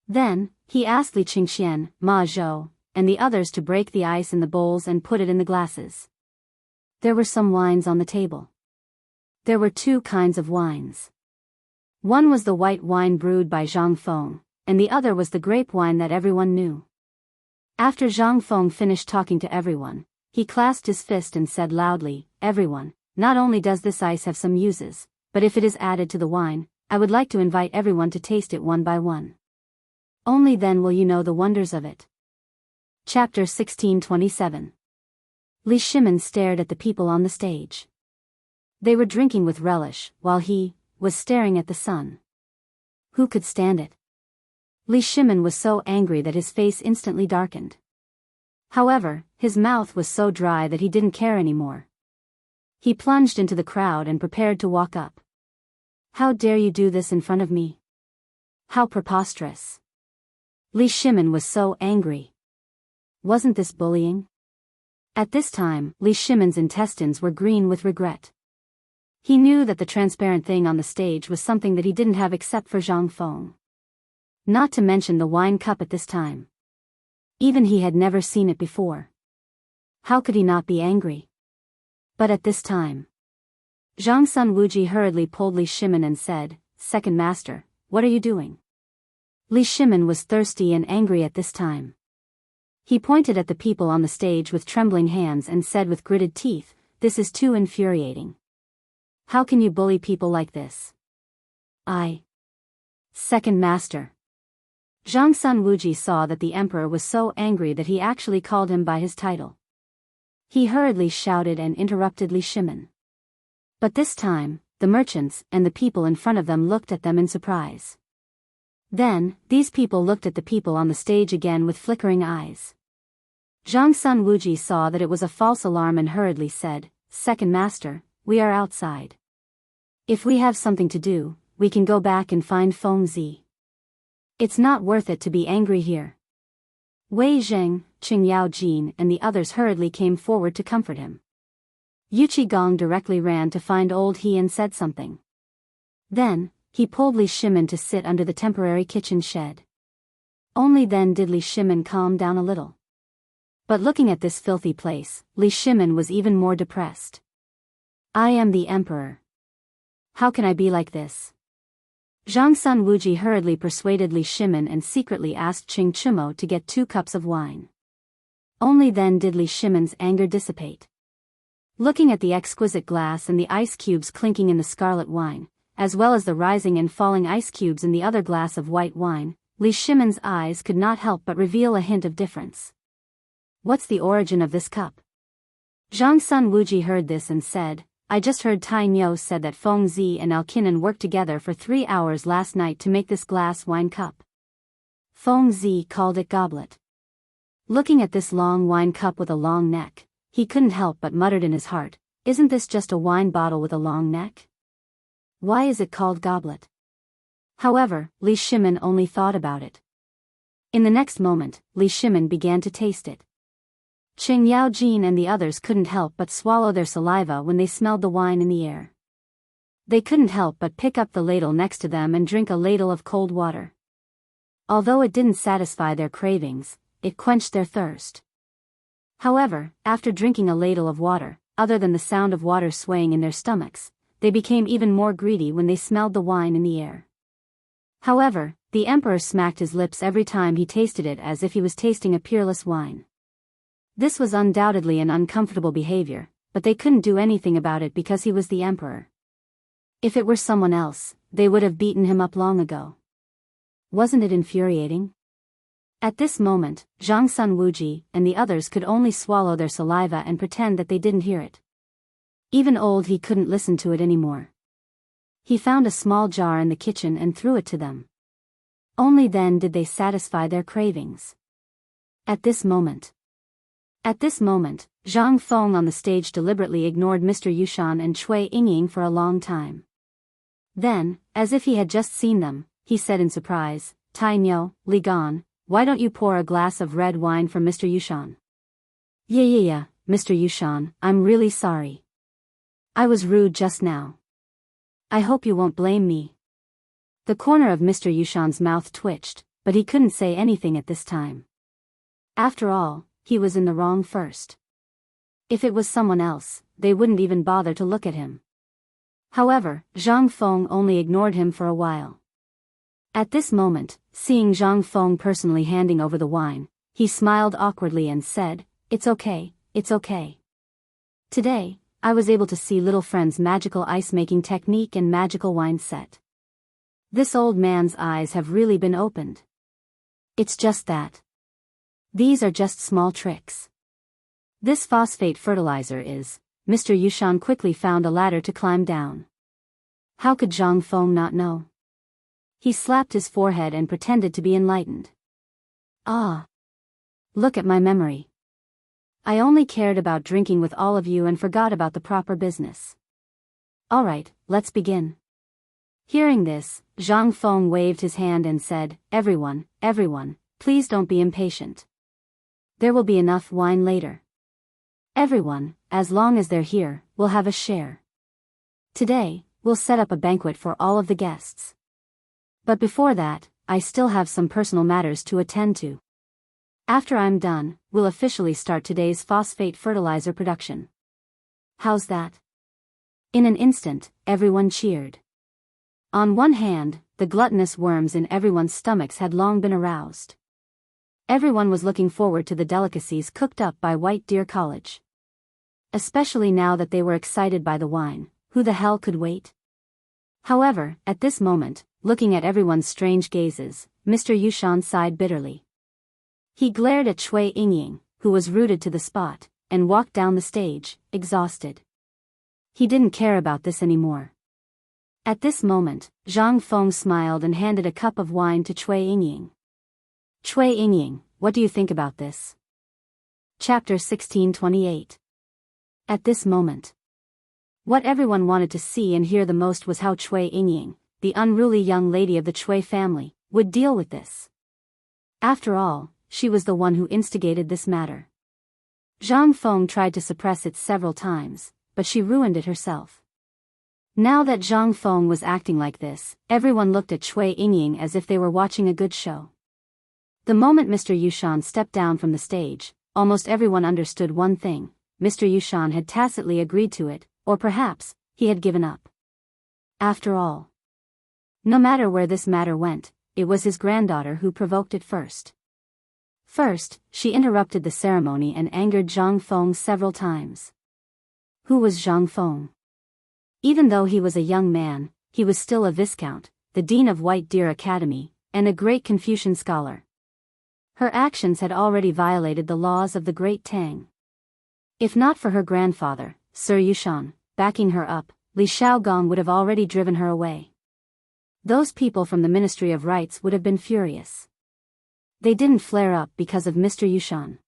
Then, he asked Li Qingxian, Ma Zhou, and the others to break the ice in the bowls and put it in the glasses. There were some wines on the table. There were 2 kinds of wines. One was the white wine brewed by Zhang Feng, and the other was the grape wine that everyone knew. After Zhang Feng finished talking to everyone, he clasped his fist and said loudly, "Everyone, not only does this ice have some uses, but if it is added to the wine, I would like to invite everyone to taste it one by one. Only then will you know the wonders of it." Chapter 1627. Li Shimin stared at the people on the stage. They were drinking with relish, while he was staring at the sun. Who could stand it? Li Shimin was so angry that his face instantly darkened. However, his mouth was so dry that he didn't care anymore. He plunged into the crowd and prepared to walk up. "How dare you do this in front of me? How preposterous!" Li Shimin was so angry. Wasn't this bullying? At this time, Li Shimin's intestines were green with regret. He knew that the transparent thing on the stage was something that he didn't have except for Zhang Feng. Not to mention the wine cup at this time. Even he had never seen it before. How could he not be angry? But at this time, Zhang Sun Wuji hurriedly pulled Li Shimin and said, "Second master, what are you doing?" Li Shimin was thirsty and angry at this time. He pointed at the people on the stage with trembling hands and said with gritted teeth, "This is too infuriating. How can you bully people like this? Second master." Zhang Sun Wuji saw that the emperor was so angry that he actually called him by his title. He hurriedly shouted and interrupted Li Shimin. But this time, the merchants and the people in front of them looked at them in surprise. Then, these people looked at the people on the stage again with flickering eyes. Zhang Sun Wuji saw that it was a false alarm and hurriedly said, "Second master, we are outside. If we have something to do, we can go back and find Feng Zi. It's not worth it to be angry here." Wei Zheng, Qing Yao Jin and the others hurriedly came forward to comfort him. Yu Qigong directly ran to find old He and said something. Then, he pulled Li Shimin to sit under the temporary kitchen shed. Only then did Li Shimin calm down a little. But looking at this filthy place, Li Shimin was even more depressed. "I am the emperor. How can I be like this?" Zhang Sun Wuji hurriedly persuaded Li Shimin and secretly asked Qing Chumo to get 2 cups of wine. Only then did Li Shimin's anger dissipate. Looking at the exquisite glass and the ice cubes clinking in the scarlet wine, as well as the rising and falling ice cubes in the other glass of white wine, Li Shimin's eyes could not help but reveal a hint of difference. "What's the origin of this cup?" Zhang Sun Wuji heard this and said, "I just heard Tai Nyo said that Feng Zi and Alkinan worked together for 3 hours last night to make this glass wine cup. Feng Zi called it goblet." Looking at this long wine cup with a long neck, he couldn't help but muttered in his heart, "Isn't this just a wine bottle with a long neck? Why is it called goblet?" However, Li Shimin only thought about it. In the next moment, Li Shimin began to taste it. Qing Yao Jin and the others couldn't help but swallow their saliva when they smelled the wine in the air. They couldn't help but pick up the ladle next to them and drink a ladle of cold water. Although it didn't satisfy their cravings, it quenched their thirst. However, after drinking a ladle of water, other than the sound of water swaying in their stomachs, they became even more greedy when they smelled the wine in the air. However, the emperor smacked his lips every time he tasted it as if he was tasting a peerless wine. This was undoubtedly an uncomfortable behavior, but they couldn't do anything about it because he was the emperor. If it were someone else, they would have beaten him up long ago. Wasn't it infuriating? At this moment, Zhang Sun Wuji and the others could only swallow their saliva and pretend that they didn't hear it. Even old he couldn't listen to it anymore. He found a small jar in the kitchen and threw it to them. Only then did they satisfy their cravings. At this moment, Zhang Feng on the stage deliberately ignored Mr. Yushan and Cui Yingying for a long time. Then, as if he had just seen them, he said in surprise, "Tai Niu, Li Gan, why don't you pour a glass of red wine for Mr. Yushan?" Yeah, Mr. Yushan, I'm really sorry. I was rude just now. I hope you won't blame me." The corner of Mr. Yushan's mouth twitched, but he couldn't say anything at this time. After all, he was in the wrong first. If it was someone else, they wouldn't even bother to look at him. However, Zhang Feng only ignored him for a while. At this moment, seeing Zhang Feng personally handing over the wine, he smiled awkwardly and said, it's okay. Today, I was able to see little friend's magical ice-making technique and magical wine set. This old man's eyes have really been opened. It's just that. These are just small tricks. This phosphate fertilizer is. Mr. Yushan quickly found a ladder to climb down. How could Zhang Feng not know? He slapped his forehead and pretended to be enlightened. Ah! Look at my memory. I only cared about drinking with all of you and forgot about the proper business. Alright, let's begin. Hearing this, Zhang Feng waved his hand and said, everyone, please don't be impatient. There will be enough wine later. Everyone, as long as they're here, will have a share. Today, we'll set up a banquet for all of the guests. But before that, I still have some personal matters to attend to. After I'm done, we'll officially start today's phosphate fertilizer production. How's that? In an instant, everyone cheered. On one hand, the gluttonous worms in everyone's stomachs had long been aroused. Everyone was looking forward to the delicacies cooked up by White Deer College. Especially now that they were excited by the wine, who the hell could wait? However, at this moment, looking at everyone's strange gazes, Mr. Yushan sighed bitterly. He glared at Cui Yingying, who was rooted to the spot, and walked down the stage, exhausted. He didn't care about this anymore. At this moment, Zhang Feng smiled and handed a cup of wine to Cui Yingying. Cui Yingying, what do you think about this? Chapter 1628. At this moment, what everyone wanted to see and hear the most was how Cui Yingying, the unruly young lady of the Cui family, would deal with this. After all, she was the one who instigated this matter. Zhang Feng tried to suppress it several times, but she ruined it herself. Now that Zhang Feng was acting like this, everyone looked at Cui Yingying as if they were watching a good show. The moment Mr. Yushan stepped down from the stage, almost everyone understood one thing: Mr. Yushan had tacitly agreed to it, or perhaps, he had given up. After all, no matter where this matter went, it was his granddaughter who provoked it first. First, she interrupted the ceremony and angered Zhang Feng several times. Who was Zhang Feng? Even though he was a young man, he was still a viscount, the dean of White Deer Academy, and a great Confucian scholar. Her actions had already violated the laws of the Great Tang. If not for her grandfather, Sir Yushan, backing her up, Li Shaogong would have already driven her away. Those people from the Ministry of Rites would have been furious. They didn't flare up because of Mr. Yushan.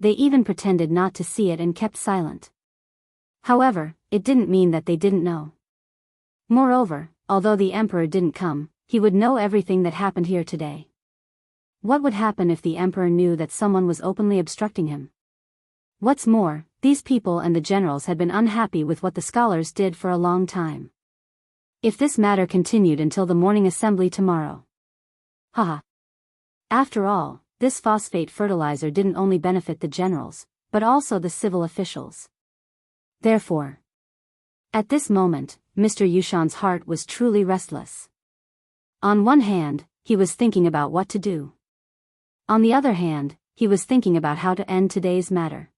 They even pretended not to see it and kept silent. However, it didn't mean that they didn't know. Moreover, although the emperor didn't come, he would know everything that happened here today. What would happen if the emperor knew that someone was openly obstructing him? What's more, these people and the generals had been unhappy with what the scholars did for a long time. If this matter continued until the morning assembly tomorrow. Haha. After all, this phosphate fertilizer didn't only benefit the generals, but also the civil officials. Therefore, at this moment, Mr. Yushan's heart was truly restless. On one hand, he was thinking about what to do. On the other hand, he was thinking about how to end today's matter.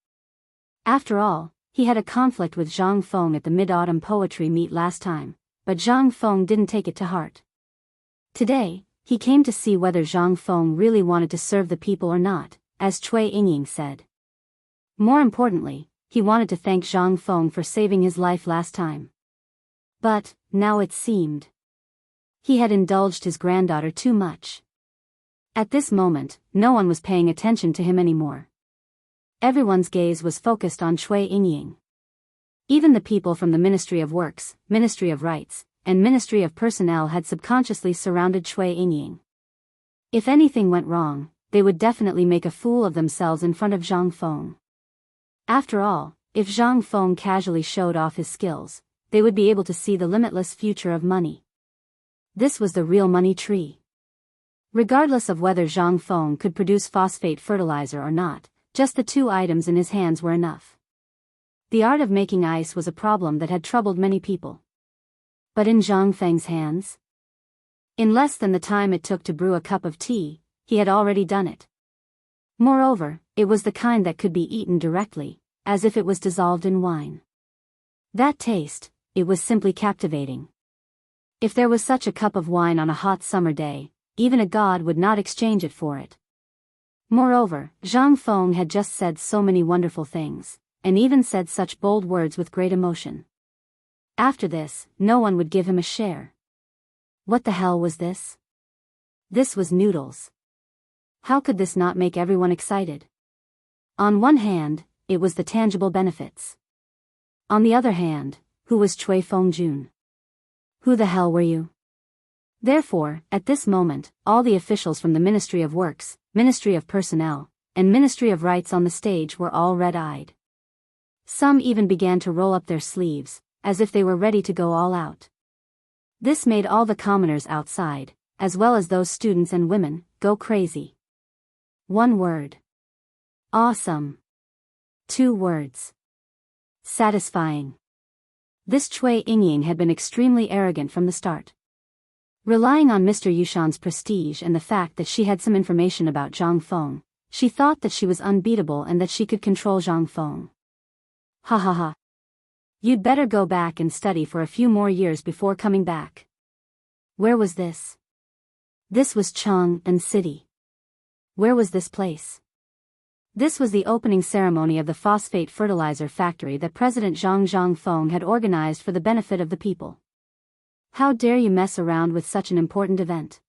After all, he had a conflict with Zhang Feng at the Mid-Autumn Poetry Meet last time, but Zhang Feng didn't take it to heart. Today, He came to see whether Zhang Feng really wanted to serve the people or not, as Cui Yingying said. More importantly, he wanted to thank Zhang Feng for saving his life last time. But, now it seemed, he had indulged his granddaughter too much. At this moment, no one was paying attention to him anymore. Everyone's gaze was focused on Cui Yingying. Even the people from the Ministry of Works, Ministry of Rights, and Ministry of Personnel had subconsciously surrounded Cui Yingying. If anything went wrong, they would definitely make a fool of themselves in front of Zhang Feng. After all, if Zhang Feng casually showed off his skills, they would be able to see the limitless future of money. This was the real money tree. Regardless of whether Zhang Feng could produce phosphate fertilizer or not, just the two items in his hands were enough. The art of making ice was a problem that had troubled many people. But in Zhang Feng's hands? In less than the time it took to brew a cup of tea, he had already done it. Moreover, it was the kind that could be eaten directly, as if it was dissolved in wine. That taste, it was simply captivating. If there was such a cup of wine on a hot summer day, even a god would not exchange it for it. Moreover, Zhang Feng had just said so many wonderful things, and even said such bold words with great emotion. After this, no one would give him a share. What the hell was this? This was noodles. How could this not make everyone excited? On one hand, it was the tangible benefits. On the other hand, who was Cui Fengjun? Who the hell were you? Therefore, at this moment, all the officials from the Ministry of Works, Ministry of Personnel, and Ministry of Rights on the stage were all red-eyed. Some even began to roll up their sleeves, as if they were ready to go all out. This made all the commoners outside, as well as those students and women, go crazy. One word. Awesome. 2 words. Satisfying. This Cui Yingying had been extremely arrogant from the start. Relying on Mr. Yushan's prestige and the fact that she had some information about Zhang Feng, she thought that she was unbeatable and that she could control Zhang Feng. Ha ha ha. You'd better go back and study for a few more years before coming back. Where was this? This was Chang'an City. Where was this place? This was the opening ceremony of the phosphate fertilizer factory that President Zhang Feng had organized for the benefit of the people. How dare you mess around with such an important event?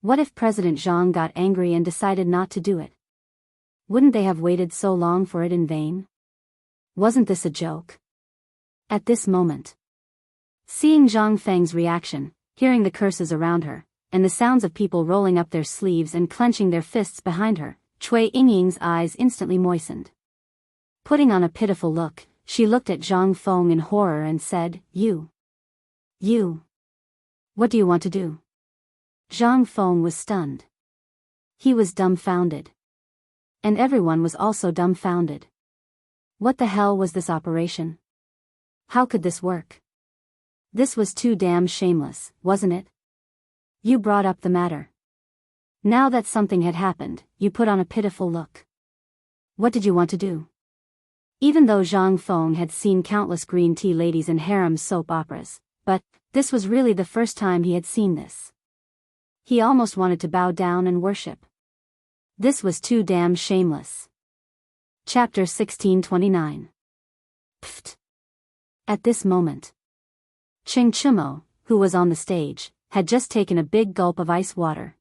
What if President Zhang got angry and decided not to do it? Wouldn't they have waited so long for it in vain? Wasn't this a joke? At this moment, seeing Zhang Feng's reaction, hearing the curses around her, and the sounds of people rolling up their sleeves and clenching their fists behind her, Cui Yingying's eyes instantly moistened. Putting on a pitiful look, she looked at Zhang Feng in horror and said, You. What do you want to do? Zhang Feng was stunned. He was dumbfounded. And everyone was also dumbfounded. What the hell was this operation? How could this work? This was too damn shameless, wasn't it? You brought up the matter. Now that something had happened, you put on a pitiful look. What did you want to do? Even though Zhang Feng had seen countless green tea ladies in harem soap operas, but this was really the first time he had seen this. He almost wanted to bow down and worship. This was too damn shameless. Chapter 1629. Pfft. At this moment, Ching Chumo, who was on the stage, had just taken a big gulp of ice water.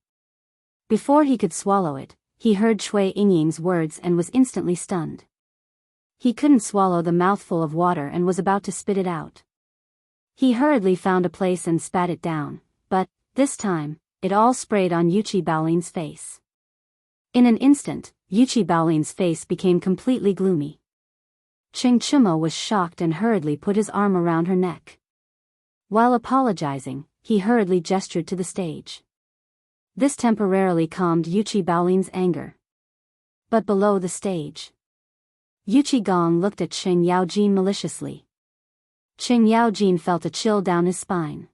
Before he could swallow it, he heard Cui Yingying's words and was instantly stunned. He couldn't swallow the mouthful of water and was about to spit it out. He hurriedly found a place and spat it down, but, this time, it all sprayed on Yuchi Baolin's face. In an instant, Yuchi Baolin's face became completely gloomy. Ching Chumo was shocked and hurriedly put his arm around her neck. While apologizing, he hurriedly gestured to the stage. This temporarily calmed Yuchi Baolin's anger. But below the stage, Yuchi Gong looked at Qing Yaojin maliciously. Qing Yaojin felt a chill down his spine.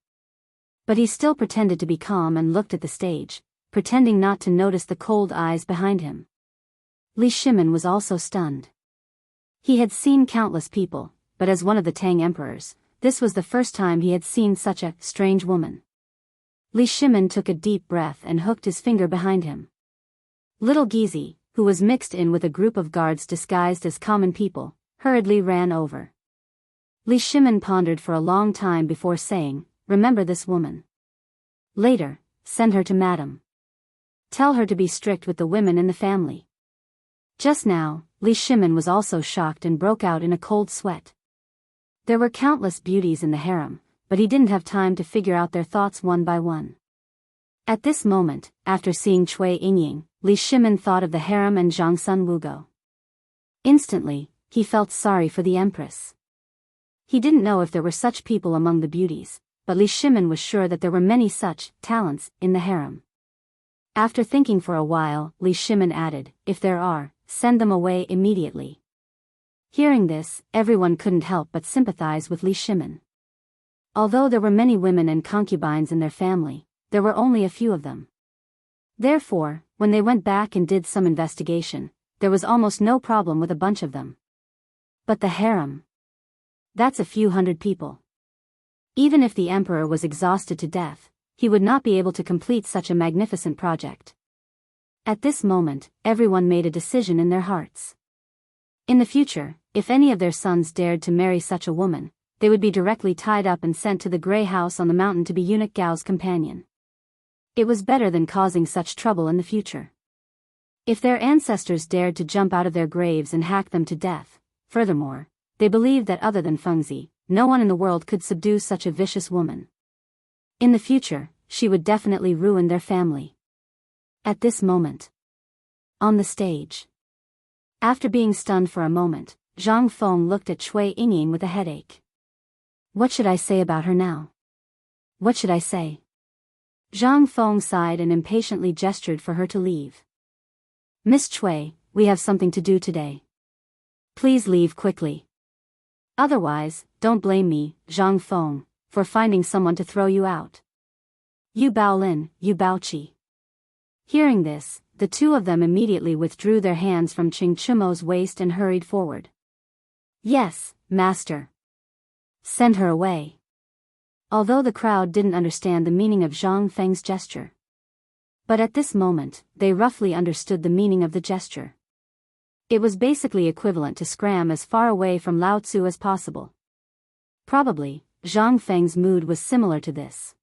But he still pretended to be calm and looked at the stage, pretending not to notice the cold eyes behind him. Li Shimin was also stunned. He had seen countless people, but as one of the Tang emperors, this was the first time he had seen such a strange woman. Li Shimin took a deep breath and hooked his finger behind him. Little Gizi, who was mixed in with a group of guards disguised as common people, hurriedly ran over. Li Shimin pondered for a long time before saying, "Remember this woman. Later, send her to Madam. Tell her to be strict with the women in the family." Just now, Li Shimin was also shocked and broke out in a cold sweat. There were countless beauties in the harem, but he didn't have time to figure out their thoughts one by one. At this moment, after seeing Cui Yingying, Li Shimin thought of the harem and Zhang Sun Wugo. Instantly, he felt sorry for the empress. He didn't know if there were such people among the beauties, but Li Shimin was sure that there were many such talents in the harem. After thinking for a while, Li Shimin added, "If there are, send them away immediately." Hearing this, everyone couldn't help but sympathize with Li Shimin. Although there were many women and concubines in their family, there were only a few of them. Therefore, when they went back and did some investigation, there was almost no problem with a bunch of them. But the harem. That's a few hundred people. Even if the emperor was exhausted to death, he would not be able to complete such a magnificent project. At this moment, everyone made a decision in their hearts. In the future, if any of their sons dared to marry such a woman, they would be directly tied up and sent to the Grey House on the mountain to be eunuch Gao's companion. It was better than causing such trouble in the future. If their ancestors dared to jump out of their graves and hack them to death, furthermore, they believed that other than Fengzi, no one in the world could subdue such a vicious woman. In the future, she would definitely ruin their family. At this moment, on the stage, after being stunned for a moment, Zhang Feng looked at Cui Yingying with a headache. What should I say about her now? What should I say? Zhang Feng sighed and impatiently gestured for her to leave. Miss Cui, we have something to do today. Please leave quickly. Otherwise, don't blame me, Zhang Feng, for finding someone to throw you out. You Bao Lin, you Bao Qi. Hearing this, the two of them immediately withdrew their hands from Qing Chumo's waist and hurried forward. Yes, master. Send her away. Although the crowd didn't understand the meaning of Zhang Feng's gesture. But at this moment, they roughly understood the meaning of the gesture. It was basically equivalent to scram as far away from Lao Tzu as possible. Probably, Zhang Feng's mood was similar to this.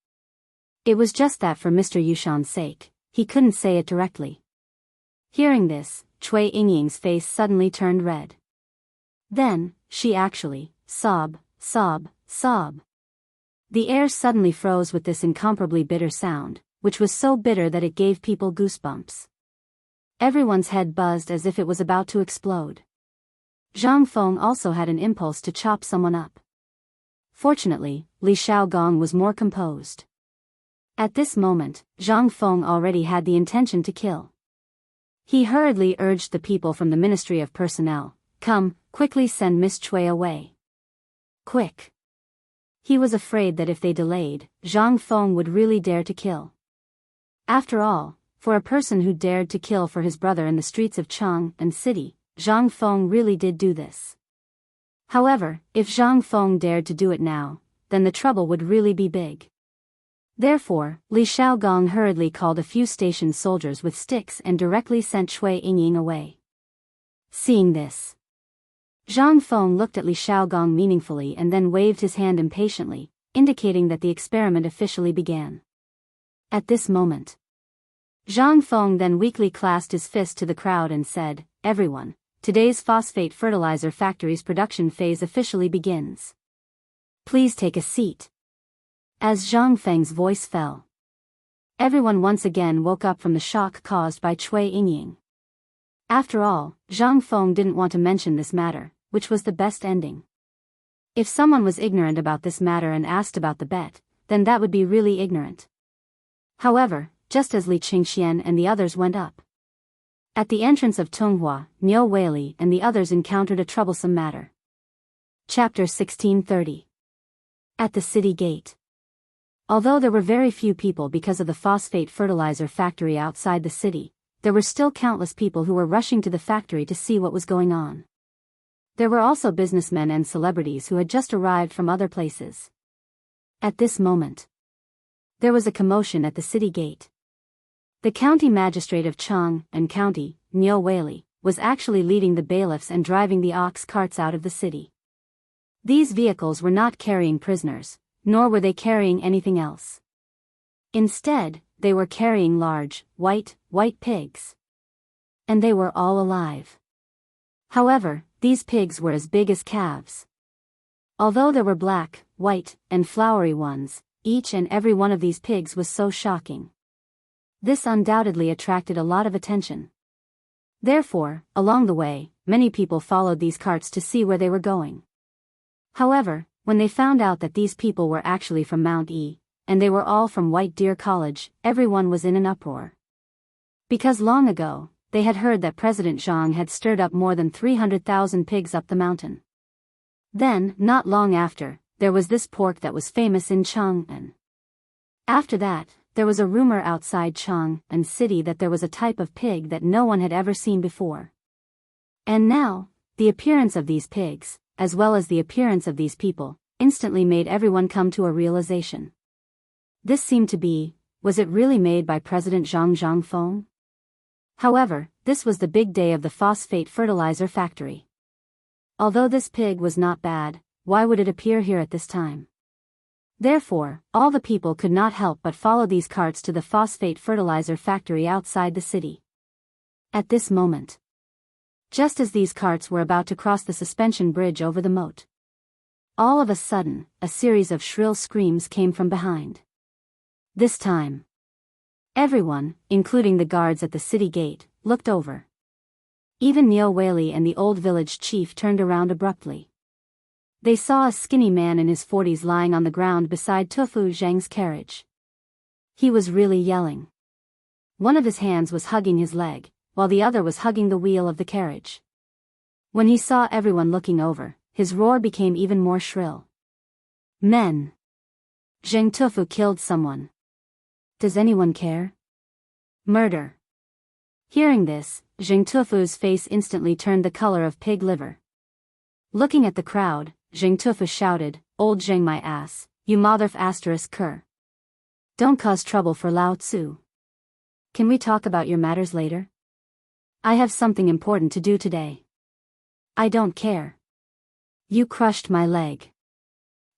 It was just that for Mr. Yushan's sake, he couldn't say it directly. Hearing this, Cui Yingying's face suddenly turned red. Then, she actually, sob. The air suddenly froze with this incomparably bitter sound, which was so bitter that it gave people goosebumps. Everyone's head buzzed as if it was about to explode. Zhang Feng also had an impulse to chop someone up. Fortunately, Li Shaogong was more composed. At this moment, Zhang Feng already had the intention to kill. He hurriedly urged the people from the Ministry of Personnel, "Come, quickly send Miss Cui away. Quick." He was afraid that if they delayed, Zhang Feng would really dare to kill. After all, for a person who dared to kill for his brother in the streets of Chang and city, Zhang Feng really did do this. However, if Zhang Feng dared to do it now, then the trouble would really be big. Therefore, Li Shaogong hurriedly called a few station soldiers with sticks and directly sent Cui Yingying away. Seeing this, Zhang Feng looked at Li Shaogong meaningfully and then waved his hand impatiently, indicating that the experiment officially began. At this moment, Zhang Feng then weakly clasped his fist to the crowd and said, "Everyone, today's phosphate fertilizer factory's production phase officially begins. Please take a seat." As Zhang Feng's voice fell, everyone once again woke up from the shock caused by Cui Yingying. After all, Zhang Feng didn't want to mention this matter, which was the best ending. If someone was ignorant about this matter and asked about the bet, then that would be really ignorant. However, just as Li Qingxian and the others went up, at the entrance of Tunghua, Niu Weili and the others encountered a troublesome matter. Chapter 1630. At the city gate. Although there were very few people because of the phosphate fertilizer factory outside the city, there were still countless people who were rushing to the factory to see what was going on. There were also businessmen and celebrities who had just arrived from other places. At this moment, There was a commotion at the city gate. The county magistrate of Chang and County, Nyo Whaley, was actually leading the bailiffs and driving the ox carts out of the city. These vehicles were not carrying prisoners, nor were they carrying anything else. Instead, they were carrying large, white pigs. And they were all alive. However, these pigs were as big as calves. Although there were black, white, and flowery ones, each and every one of these pigs was so shocking. This undoubtedly attracted a lot of attention. Therefore, along the way, many people followed these carts to see where they were going. However, when they found out that these people were actually from Mount E, and they were all from White Deer College, everyone was in an uproar. Because long ago, they had heard that President Zhang had stirred up more than 300,000 pigs up the mountain. Then, not long after, there was this pork that was famous in Chang'an. After that, there was a rumor outside Chang'an city that there was a type of pig that no one had ever seen before. And now, the appearance of these pigs, as well as the appearance of these people, instantly made everyone come to a realization. This seemed to be, was it really made by President Zhang Zhangfeng? However, this was the big day of the phosphate fertilizer factory. Although this pig was not bad, why would it appear here at this time? Therefore, all the people could not help but follow these carts to the phosphate fertilizer factory outside the city. At this moment, just as these carts were about to cross the suspension bridge over the moat, all of a sudden, a series of shrill screams came from behind. This time, everyone, including the guards at the city gate, looked over. Even Neo Whaley and the old village chief turned around abruptly. They saw a skinny man in his 40s lying on the ground beside Tufu Zhang's carriage. He was really yelling. One of his hands was hugging his leg, while the other was hugging the wheel of the carriage. When he saw everyone looking over, his roar became even more shrill. Men! Zhang Tufu killed someone. Does anyone care? Murder! Hearing this, Zhang Tufu's face instantly turned the color of pig liver. Looking at the crowd, Zhang Tufu shouted, "Old Zhang my ass, you motherf***ker. Don't cause trouble for Lao Tzu. Can we talk about your matters later? I have something important to do today." "I don't care. You crushed my leg.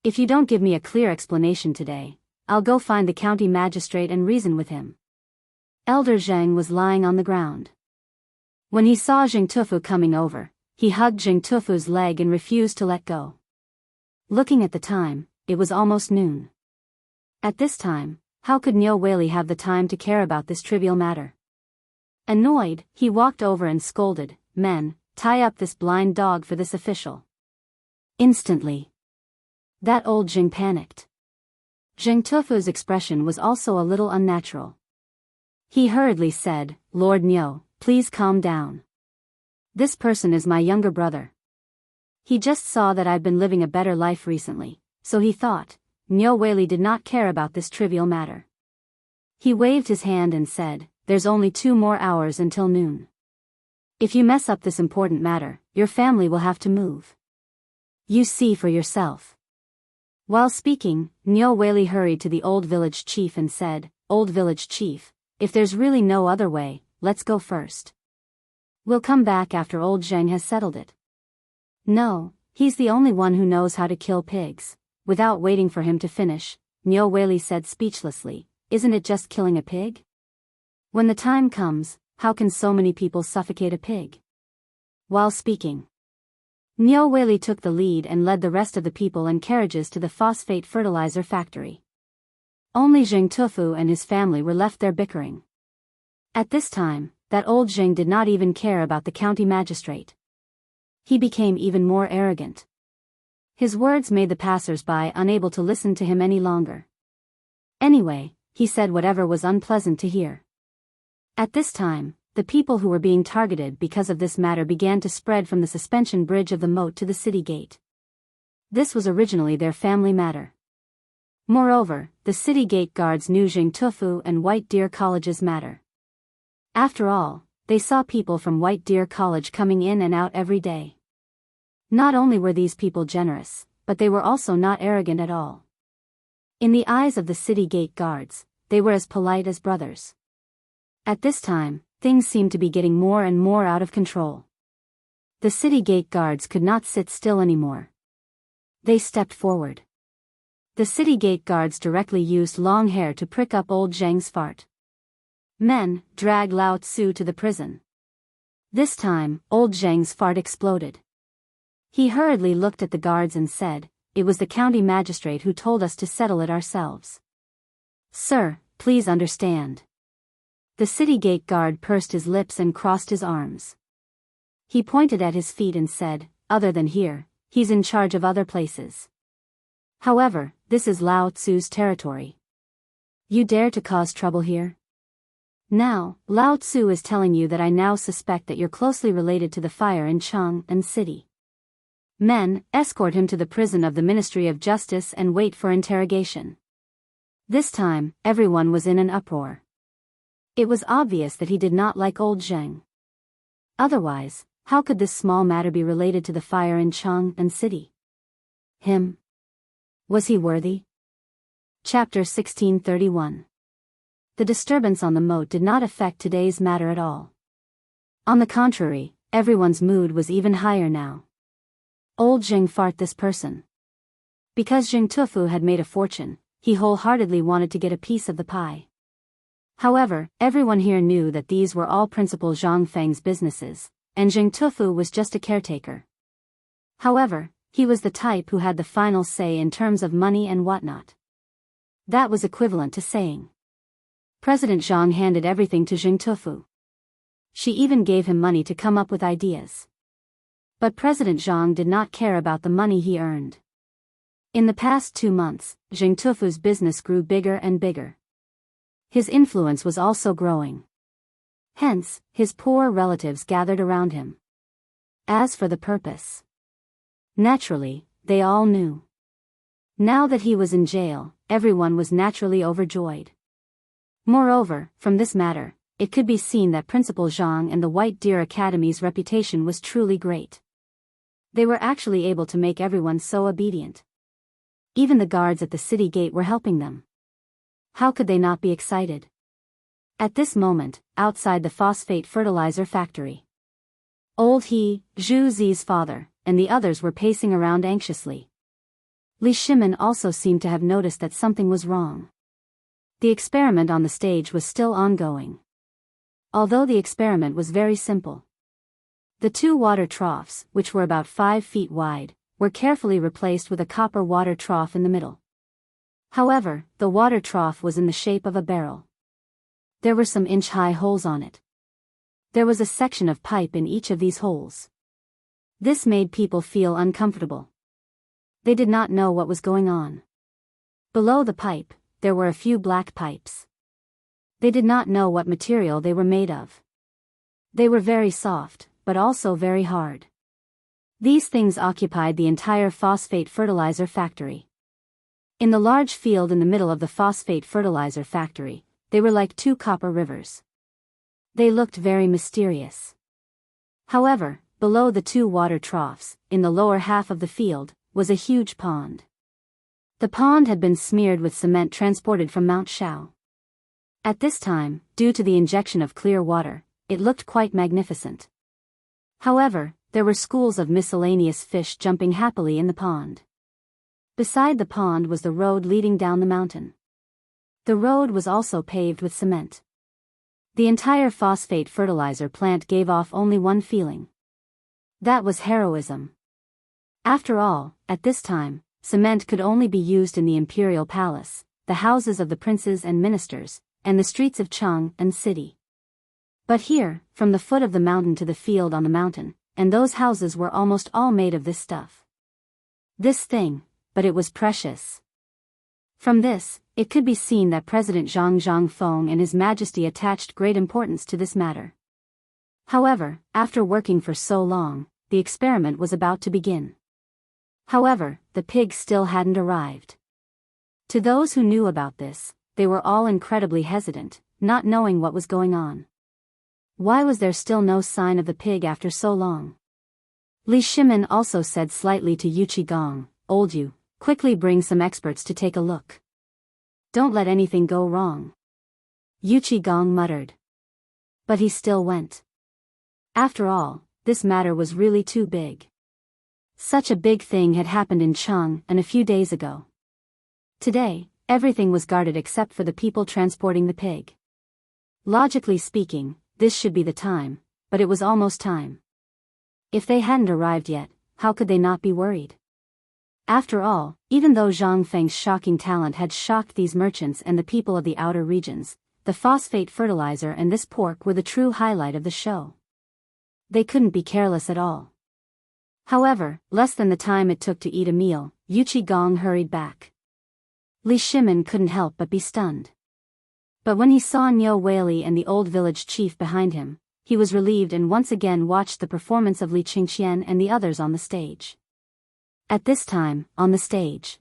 If you don't give me a clear explanation today, I'll go find the county magistrate and reason with him." Elder Zhang was lying on the ground. When he saw Zhang Tufu coming over, he hugged Zhang Tufu's leg and refused to let go. Looking at the time, it was almost noon. At this time, how could Nyo Whaley have the time to care about this trivial matter? Annoyed, he walked over and scolded, "Men, tie up this blind dog for this official." Instantly, that old Zhang panicked. Zhang Tufu's expression was also a little unnatural. He hurriedly said, "Lord Nyo, please calm down. This person is my younger brother. He just saw that I've been living a better life recently, so he thought." Nyo Whaley did not care about this trivial matter. He waved his hand and said, "There's only 2 more hours until noon. If you mess up this important matter, your family will have to move. You see for yourself." While speaking, Nyo Whaley hurried to the old village chief and said, "Old village chief, if there's really no other way, let's go first. We'll come back after old Zhang has settled it." "No, he's the only one who knows how to kill pigs." Without waiting for him to finish, Nyo Whaley said speechlessly, "Isn't it just killing a pig? When the time comes, how can so many people suffocate a pig?" While speaking, Nyo Whaley took the lead and led the rest of the people and carriages to the phosphate fertilizer factory. Only Zhang Tufu and his family were left there bickering. At this time, that old Zhang did not even care about the county magistrate. He became even more arrogant. His words made the passers-by unable to listen to him any longer. Anyway, he said whatever was unpleasant to hear. At this time, the people who were being targeted because of this matter began to spread from the suspension bridge of the moat to the city gate. This was originally their family matter. Moreover, the city gate guards knew Zhang Tufu and White Deer College's matter. After all, they saw people from White Deer College coming in and out every day. Not only were these people generous, but they were also not arrogant at all. In the eyes of the city gate guards, they were as polite as brothers. At this time, things seemed to be getting more and more out of control. The city gate guards could not sit still anymore. They stepped forward. The city gate guards directly used long hair to prick up old Zhang's fart. Men, drag Lao Tzu to the prison. This time, old Zhang's fart exploded. He hurriedly looked at the guards and said, "It was the county magistrate who told us to settle it ourselves. Sir, please understand." The city gate guard pursed his lips and crossed his arms. He pointed at his feet and said, "Other than here, he's in charge of other places. However, this is Lao Tzu's territory. You dare to cause trouble here? Now, Lao Tzu is telling you that I now suspect that you're closely related to the fire in Chang'an City. Men, escort him to the prison of the Ministry of Justice and wait for interrogation." This time, everyone was in an uproar. It was obvious that he did not like old Zhang. Otherwise, how could this small matter be related to the fire in Chang'an City? Him? Was he worthy? Chapter 1631. The disturbance on the moat did not affect today's matter at all. On the contrary, everyone's mood was even higher now. Old Zhang fart this person. Because Zhang Tufu had made a fortune, he wholeheartedly wanted to get a piece of the pie. However, everyone here knew that these were all Principal Zhang Feng's businesses, and Zhang Tufu was just a caretaker. However, he was the type who had the final say in terms of money and whatnot. That was equivalent to saying, President Zhang handed everything to Zhang Tufu. She even gave him money to come up with ideas. But President Zhang did not care about the money he earned. In the past 2 months, Zhang Tufu's business grew bigger and bigger. His influence was also growing. Hence, his poor relatives gathered around him. As for the purpose, naturally, they all knew. Now that he was in jail, everyone was naturally overjoyed. Moreover, from this matter, it could be seen that Principal Zhang and the White Deer Academy's reputation was truly great. They were actually able to make everyone so obedient. Even the guards at the city gate were helping them. How could they not be excited? At this moment, outside the phosphate fertilizer factory, old He, Zhu Zi's father, and the others were pacing around anxiously. Li Shimin also seemed to have noticed that something was wrong. The experiment on the stage was still ongoing. Although the experiment was very simple. The 2 water troughs, which were about 5 feet wide, were carefully replaced with a copper water trough in the middle. However, the water trough was in the shape of a barrel. There were some inch-high holes on it. There was a section of pipe in each of these holes. This made people feel uncomfortable. They did not know what was going on. Below the pipe, there were a few black pipes. They did not know what material they were made of. They were very soft, but also very hard. These things occupied the entire phosphate fertilizer factory. In the large field in the middle of the phosphate fertilizer factory, they were like 2 copper rivers. They looked very mysterious. However, below the 2 water troughs, in the lower half of the field, was a huge pond. The pond had been smeared with cement transported from Mount Shao. At this time, due to the injection of clear water, it looked quite magnificent. However, there were schools of miscellaneous fish jumping happily in the pond. Beside the pond was the road leading down the mountain. The road was also paved with cement. The entire phosphate fertilizer plant gave off only one feeling. That was heroism. After all, at this time, cement could only be used in the imperial palace, the houses of the princes and ministers, and the streets of Chang'an City. But here, from the foot of the mountain to the field on the mountain, and those houses were almost all made of this stuff. This thing, but it was precious. From this, it could be seen that President Zhang Zhangfeng and His Majesty attached great importance to this matter. However, after working for so long, the experiment was about to begin. However, the pig still hadn't arrived. To those who knew about this, they were all incredibly hesitant, not knowing what was going on. Why was there still no sign of the pig after so long? Li Shimin also said slightly to Yu Qigong, "Old Yu, quickly bring some experts to take a look." Don't let anything go wrong. Yuchi Gong muttered. But he still went. After all, this matter was really too big. Such a big thing had happened in Cheng a few days ago. Today, everything was guarded except for the people transporting the pig. Logically speaking, this should be the time, but it was almost time. If they hadn't arrived yet, how could they not be worried? After all, even though Zhang Feng's shocking talent had shocked these merchants and the people of the outer regions, the phosphate fertilizer and this pork were the true highlight of the show. They couldn't be careless at all. However, less than the time it took to eat a meal, Yuchi Gong hurried back. Li Shimin couldn't help but be stunned. But when he saw Niu Weili and the old village chief behind him, he was relieved and once again watched the performance of Li Qingqian and the others on the stage. At this time, on the stage.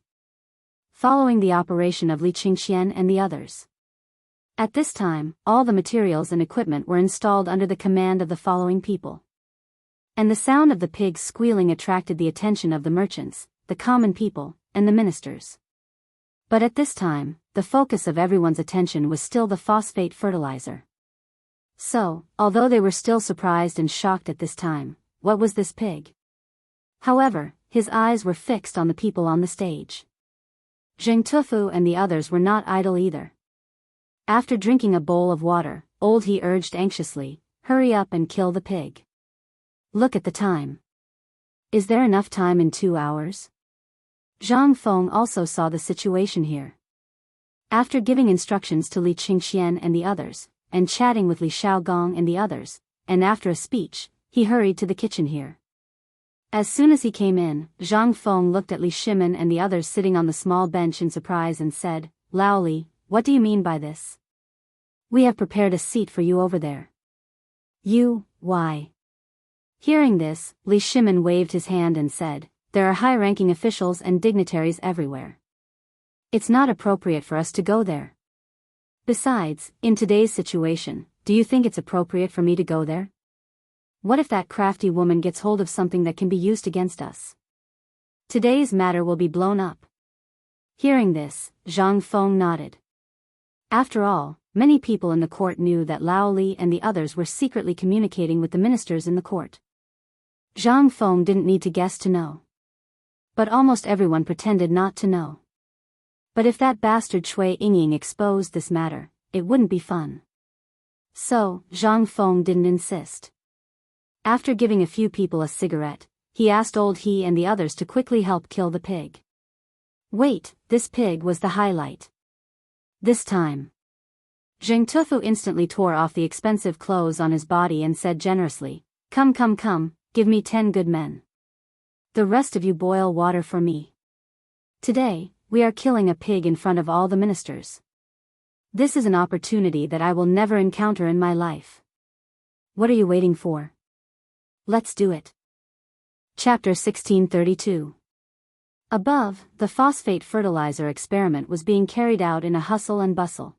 Following the operation of Li Qingqian and the others. At this time, all the materials and equipment were installed under the command of the following people. And the sound of the pigs squealing attracted the attention of the merchants, the common people, and the ministers. But at this time, the focus of everyone's attention was still the phosphate fertilizer. So, although they were still surprised and shocked at this time, what was this pig? However, his eyes were fixed on the people on the stage. Zheng Tufu and the others were not idle either. After drinking a bowl of water, Old He urged anxiously, "Hurry up and kill the pig. Look at the time. Is there enough time in 2 hours?" Zhang Feng also saw the situation here. After giving instructions to Li Qingqian and the others, and chatting with Li Xiaogong and the others, and after a speech, he hurried to the kitchen here. As soon as he came in, Zhang Feng looked at Li Shimin and the others sitting on the small bench in surprise and said, "Lao Li, what do you mean by this? We have prepared a seat for you over there." Why? Hearing this, Li Shimin waved his hand and said, "There are high-ranking officials and dignitaries everywhere. It's not appropriate for us to go there. Besides, in today's situation, do you think it's appropriate for me to go there? What if that crafty woman gets hold of something that can be used against us? Today's matter will be blown up." Hearing this, Zhang Feng nodded. After all, many people in the court knew that Lao Li and the others were secretly communicating with the ministers in the court. Zhang Feng didn't need to guess to know. But almost everyone pretended not to know. But if that bastard Cui Yingying exposed this matter, it wouldn't be fun. So, Zhang Feng didn't insist. After giving a few people a cigarette, he asked Old He and the others to quickly help kill the pig. Wait, this pig was the highlight. This time. Zheng Tufu instantly tore off the expensive clothes on his body and said generously, Come, give me 10 good men. The rest of you boil water for me. Today, we are killing a pig in front of all the ministers. This is an opportunity that I will never encounter in my life. What are you waiting for? Let's do it. Chapter 1632. Above, the phosphate fertilizer experiment was being carried out in a hustle and bustle.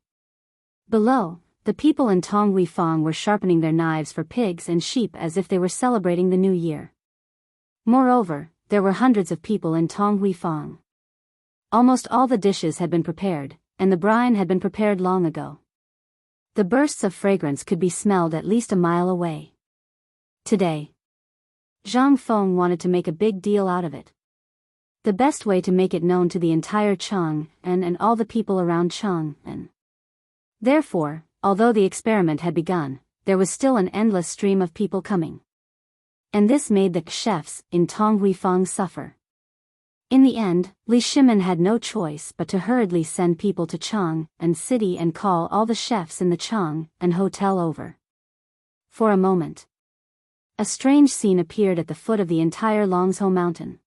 Below, the people in Tonghui Fang were sharpening their knives for pigs and sheep as if they were celebrating the new year. Moreover, there were hundreds of people in Tonghui Fang. Almost all the dishes had been prepared, and the brine had been prepared long ago. The bursts of fragrance could be smelled at least a mile away. Today, Zhang Feng wanted to make a big deal out of it. The best way to make it known to the entire Cheng and all the people around Cheng and. Therefore, although the experiment had begun, there was still an endless stream of people coming. And this made the chefs in Tonghui Fang suffer. In the end, Li Shimin had no choice but to hurriedly send people to Cheng and city and call all the chefs in the Cheng and hotel over. For a moment, a strange scene appeared at the foot of the entire Longzhou mountain.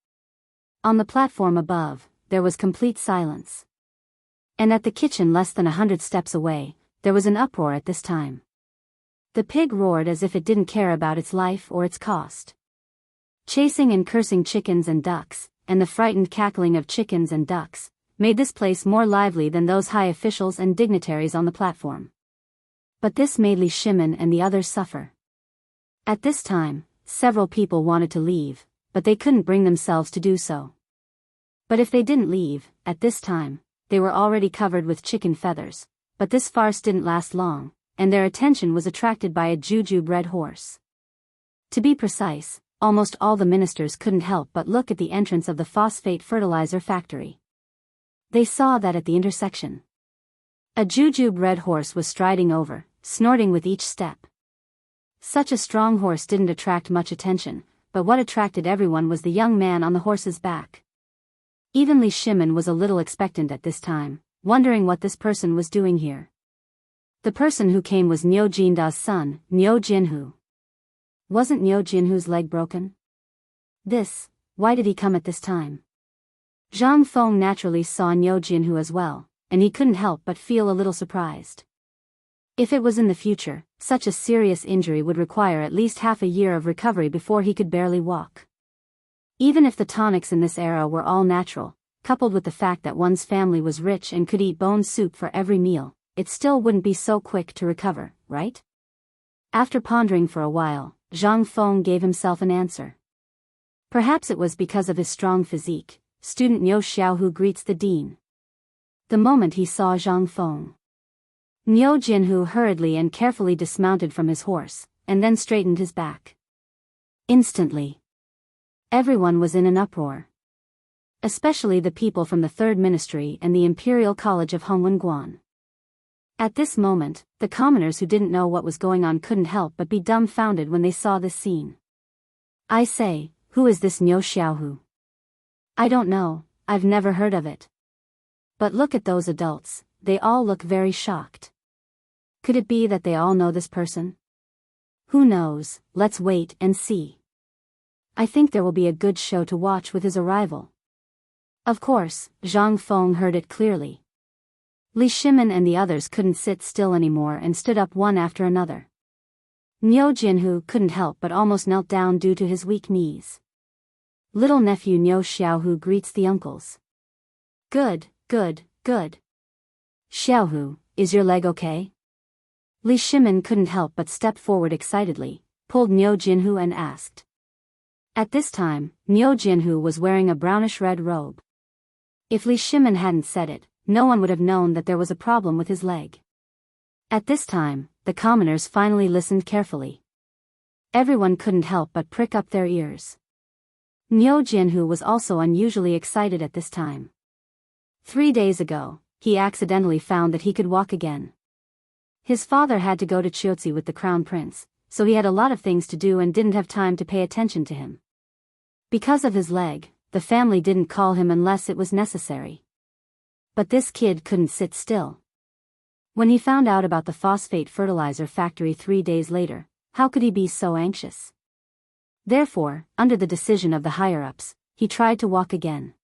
On the platform above, there was complete silence. And at the kitchen less than 100 steps away, there was an uproar at this time. The pig roared as if it didn't care about its life or its cost. Chasing and cursing chickens and ducks, and the frightened cackling of chickens and ducks, made this place more lively than those high officials and dignitaries on the platform. But this made Li Shimin and the others suffer. At this time, several people wanted to leave, but they couldn't bring themselves to do so. But if they didn't leave, at this time, they were already covered with chicken feathers, but this farce didn't last long, and their attention was attracted by a jujube red horse. To be precise, almost all the ministers couldn't help but look at the entrance of the phosphate fertilizer factory. They saw that at the intersection, a jujube red horse was striding over, snorting with each step. Such a strong horse didn't attract much attention, but what attracted everyone was the young man on the horse's back. Even Li Shimin was a little expectant at this time, wondering what this person was doing here. The person who came was Niu Jinda's son, Niu Jinhu. Wasn't Niu Jinhu's leg broken? Why did he come at this time? Zhang Feng naturally saw Niu Jinhu as well, and he couldn't help but feel a little surprised. If it was in the future, such a serious injury would require at least half a year of recovery before he could barely walk. Even if the tonics in this era were all natural, coupled with the fact that one's family was rich and could eat bone soup for every meal, it still wouldn't be so quick to recover, right? After pondering for a while, Zhang Feng gave himself an answer. Perhaps it was because of his strong physique. Student Niu Xiaohu greets the dean. The moment he saw Zhang Feng, Niu Jinhu hurriedly and carefully dismounted from his horse, and then straightened his back. Instantly, everyone was in an uproar. Especially the people from the Third Ministry and the Imperial College of Hongwenguan. At this moment, the commoners who didn't know what was going on couldn't help but be dumbfounded when they saw this scene. I say, who is this Niu Xiaohu? I don't know, I've never heard of it. But look at those adults, they all look very shocked. Could it be that they all know this person? Who knows, let's wait and see. I think there will be a good show to watch with his arrival. Of course, Zhang Feng heard it clearly. Li Shimin and the others couldn't sit still anymore and stood up one after another. Niu Jinhu couldn't help but almost knelt down due to his weak knees. Little nephew Niu Xiaohu greets the uncles. Good. Xiaohu, is your leg okay? Li Shimin couldn't help but step forward excitedly, pulled Niu Jinhu and asked. At this time, Niu Jinhu was wearing a brownish-red robe. If Li Shimin hadn't said it, no one would have known that there was a problem with his leg. At this time, the commoners finally listened carefully. Everyone couldn't help but prick up their ears. Niu Jinhu was also unusually excited at this time. 3 days ago, he accidentally found that he could walk again. His father had to go to Chiuzi with the crown prince, so he had a lot of things to do and didn't have time to pay attention to him. Because of his leg, the family didn't call him unless it was necessary. But this kid couldn't sit still. When he found out about the phosphate fertilizer factory 3 days later, how could he be so anxious? Therefore, under the decision of the higher-ups, he tried to walk again.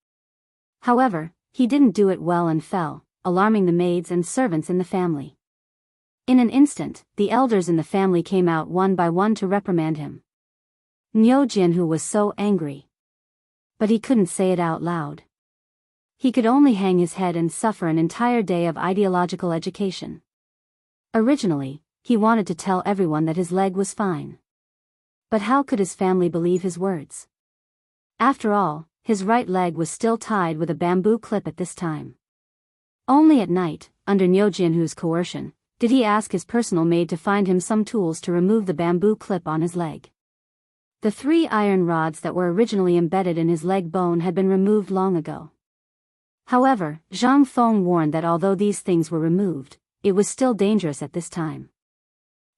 However, he didn't do it well and fell, alarming the maids and servants in the family. In an instant, the elders in the family came out one by one to reprimand him. Niu Jinhu was so angry. But he couldn't say it out loud. He could only hang his head and suffer an entire day of ideological education. Originally, he wanted to tell everyone that his leg was fine. But how could his family believe his words? After all, his right leg was still tied with a bamboo clip at this time. Only at night, under Niu Jinhu's coercion, did he ask his personal maid to find him some tools to remove the bamboo clip on his leg. The 3 iron rods that were originally embedded in his leg bone had been removed long ago. However, Zhang Feng warned that although these things were removed, it was still dangerous at this time.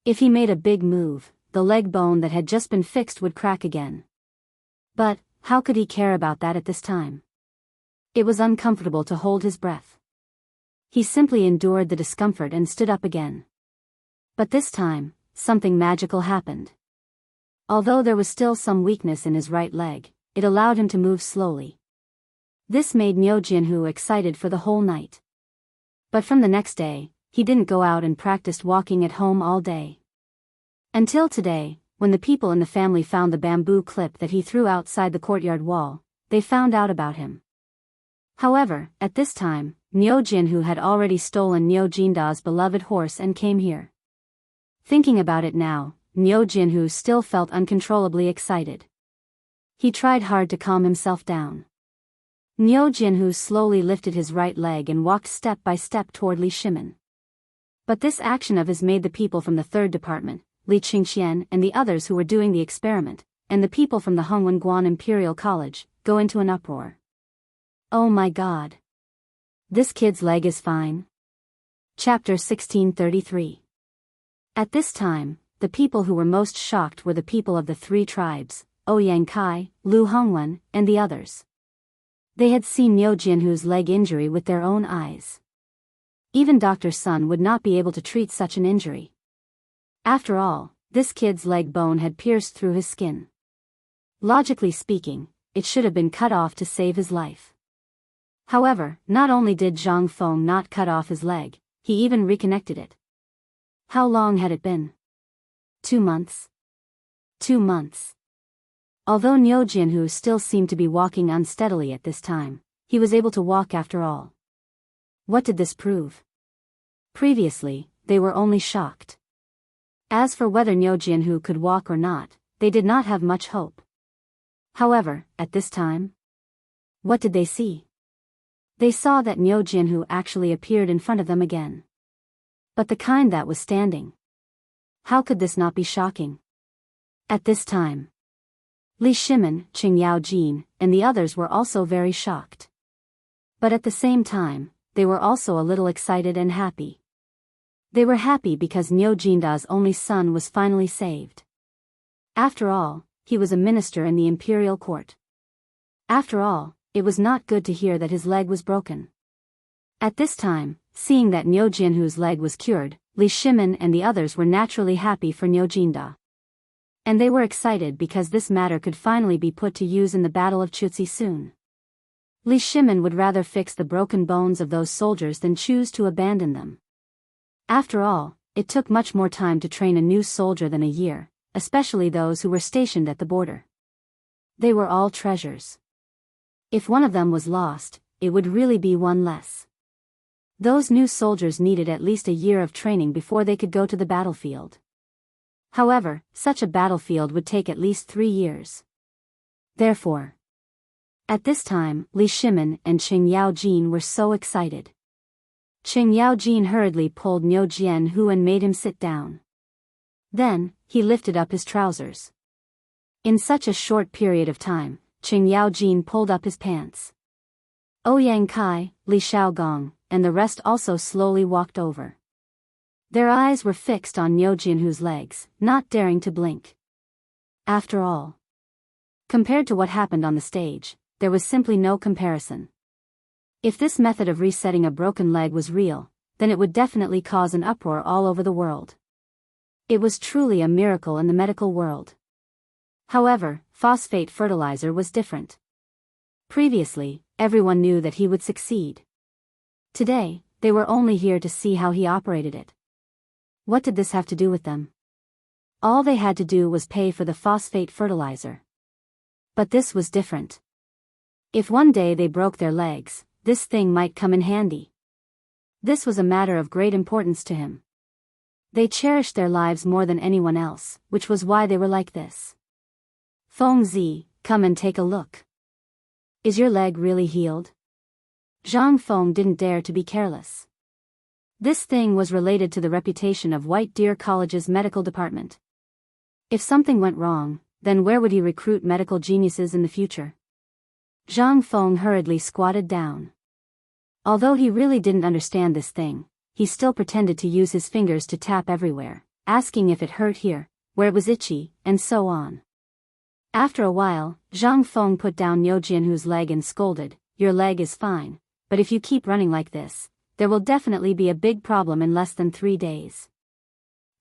If he made a big move, the leg bone that had just been fixed would crack again. But, how could he care about that at this time? It was uncomfortable to hold his breath. He simply endured the discomfort and stood up again. But this time, something magical happened. Although there was still some weakness in his right leg, it allowed him to move slowly. This made Niu Jinhu excited for the whole night. But from the next day, he didn't go out and practiced walking at home all day. Until today, when the people in the family found the bamboo clip that he threw outside the courtyard wall, they found out about him. However, at this time, Niu Jinhu had already stolen Niu Jinda's beloved horse and came here. Thinking about it now, Niu Jinhu still felt uncontrollably excited. He tried hard to calm himself down. Niu Jianhu slowly lifted his right leg and walked step by step toward Li Shimin. But this action of his made the people from the third department, Li Qingxian and the others who were doing the experiment, and the people from the Hongwen Imperial College, go into an uproar. Oh my God! This kid's leg is fine. Chapter 1633. At this time, the people who were most shocked were the people of the three tribes, Ouyang Kai, Lu Hongwen, and the others. They had seen Niu Jianhu's leg injury with their own eyes. Even Dr. Sun would not be able to treat such an injury. After all, this kid's leg bone had pierced through his skin. Logically speaking, it should have been cut off to save his life. However, not only did Zhang Feng not cut off his leg, he even reconnected it. How long had it been? 2 months. 2 months. Although Niu Jianhu still seemed to be walking unsteadily at this time, he was able to walk after all. What did this prove? Previously, they were only shocked. As for whether Niu Jianhu could walk or not, they did not have much hope. However, at this time, what did they see? They saw that Niu Jianhu actually appeared in front of them again. But the kind that was standing. How could this not be shocking? At this time, Li Shimin, Qing Yaojin, and the others were also very shocked. But at the same time, they were also a little excited and happy. They were happy because Niu Jinda's only son was finally saved. After all, he was a minister in the imperial court. After all, it was not good to hear that his leg was broken. At this time, seeing that Niu Jianhu's leg was cured, Li Shimin and the others were naturally happy for Niu Jinda. And they were excited because this matter could finally be put to use in the Battle of Chutzi soon. Li Shimin would rather fix the broken bones of those soldiers than choose to abandon them. After all, it took much more time to train a new soldier than a year, especially those who were stationed at the border. They were all treasures. If one of them was lost, it would really be one less. Those new soldiers needed at least a year of training before they could go to the battlefield. However, such a battlefield would take at least 3 years. Therefore, at this time, Li Shimin and Qing Yaojin were so excited. Qing Yaojin hurriedly pulled Niu Jianhu and made him sit down. Then, he lifted up his trousers. In such a short period of time, Qing Yaojin pulled up his pants. Ouyang Kai, Li Shaogong, and the rest also slowly walked over. Their eyes were fixed on Niu Jianhu's legs, not daring to blink. After all, compared to what happened on the stage, there was simply no comparison. If this method of resetting a broken leg was real, then it would definitely cause an uproar all over the world. It was truly a miracle in the medical world. However, phosphate fertilizer was different. Previously, everyone knew that he would succeed. Today, they were only here to see how he operated it. What did this have to do with them? All they had to do was pay for the phosphate fertilizer. But this was different. If one day they broke their legs, this thing might come in handy. This was a matter of great importance to him. They cherished their lives more than anyone else, which was why they were like this. Feng Zi, come and take a look. Is your leg really healed? Zhang Feng didn't dare to be careless. This thing was related to the reputation of White Deer College's medical department. If something went wrong, then where would he recruit medical geniuses in the future? Zhang Feng hurriedly squatted down. Although he really didn't understand this thing, he still pretended to use his fingers to tap everywhere, asking if it hurt here, where it was itchy, and so on. After a while, Zhang Feng put down Niu Jianhu's leg and scolded, "Your leg is fine, but if you keep running like this, there will definitely be a big problem in less than 3 days.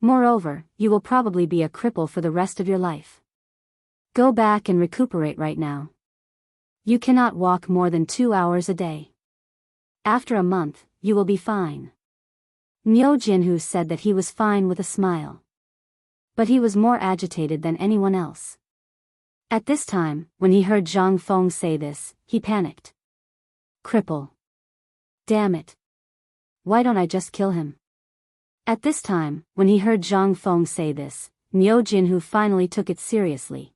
Moreover, you will probably be a cripple for the rest of your life. Go back and recuperate right now. You cannot walk more than 2 hours a day. After a month, you will be fine." Niu Jianhu said that he was fine with a smile. But he was more agitated than anyone else. At this time, when he heard Zhang Feng say this, he panicked. Cripple. Damn it. Why don't I just kill him? At this time, when he heard Zhang Feng say this, Niu Jianhu finally took it seriously.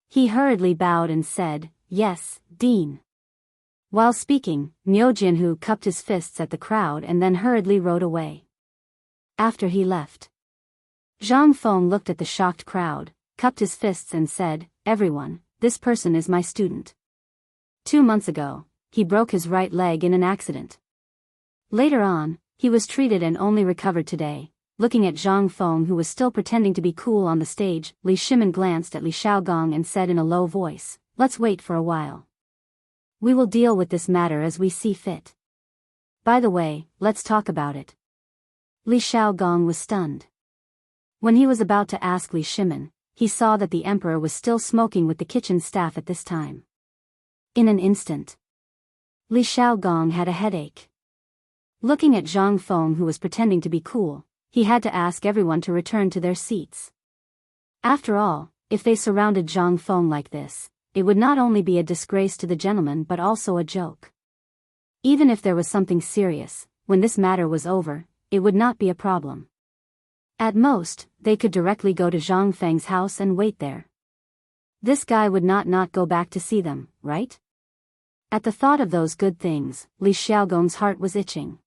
He hurriedly bowed and said, "Yes, Dean. While speaking, Niu Jianhu cupped his fists at the crowd and then hurriedly rode away. After he left, Zhang Feng looked at the shocked crowd, cupped his fists and said, "Everyone, this person is my student. 2 months ago, he broke his right leg in an accident. Later on, he was treated and only recovered today." Looking at Zhang Feng, who was still pretending to be cool on the stage, Li Shimin glanced at Li Xiaogong and said in a low voice, "Let's wait for a while. We will deal with this matter as we see fit. By the way, let's talk about it." Li Xiaogong was stunned. When he was about to ask Li Shimin, he saw that the emperor was still smoking with the kitchen staff at this time. In an instant, Li Xiaogong had a headache. Looking at Zhang Feng, who was pretending to be cool, he had to ask everyone to return to their seats. After all, if they surrounded Zhang Feng like this, it would not only be a disgrace to the gentleman but also a joke. Even if there was something serious, when this matter was over, it would not be a problem. At most, they could directly go to Zhang Feng's house and wait there. This guy would not go back to see them, right? At the thought of those good things, Li Xiaogong's heart was itching.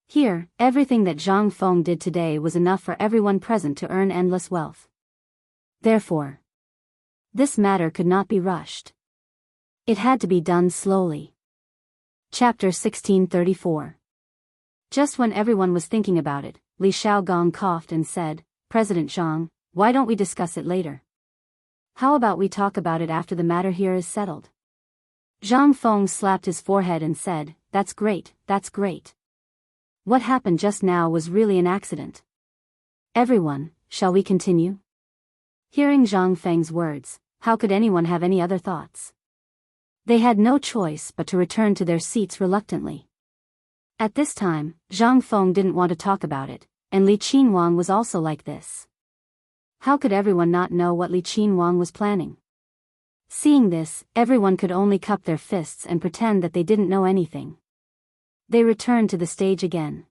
Here, everything that Zhang Feng did today was enough for everyone present to earn endless wealth. Therefore, this matter could not be rushed. It had to be done slowly. Chapter 1634. Just when everyone was thinking about it, Li Xiaogong coughed and said, "President Zhang, why don't we discuss it later? How about we talk about it after the matter here is settled?" Zhang Feng slapped his forehead and said, "That's great, that's great. What happened just now was really an accident. Everyone, shall we continue?" Hearing Zhang Feng's words, how could anyone have any other thoughts? They had no choice but to return to their seats reluctantly. At this time, Zhang Feng didn't want to talk about it, and Li Qinhuang was also like this. How could everyone not know what Li Qinhuang was planning? Seeing this, everyone could only cup their fists and pretend that they didn't know anything. They returned to the stage again.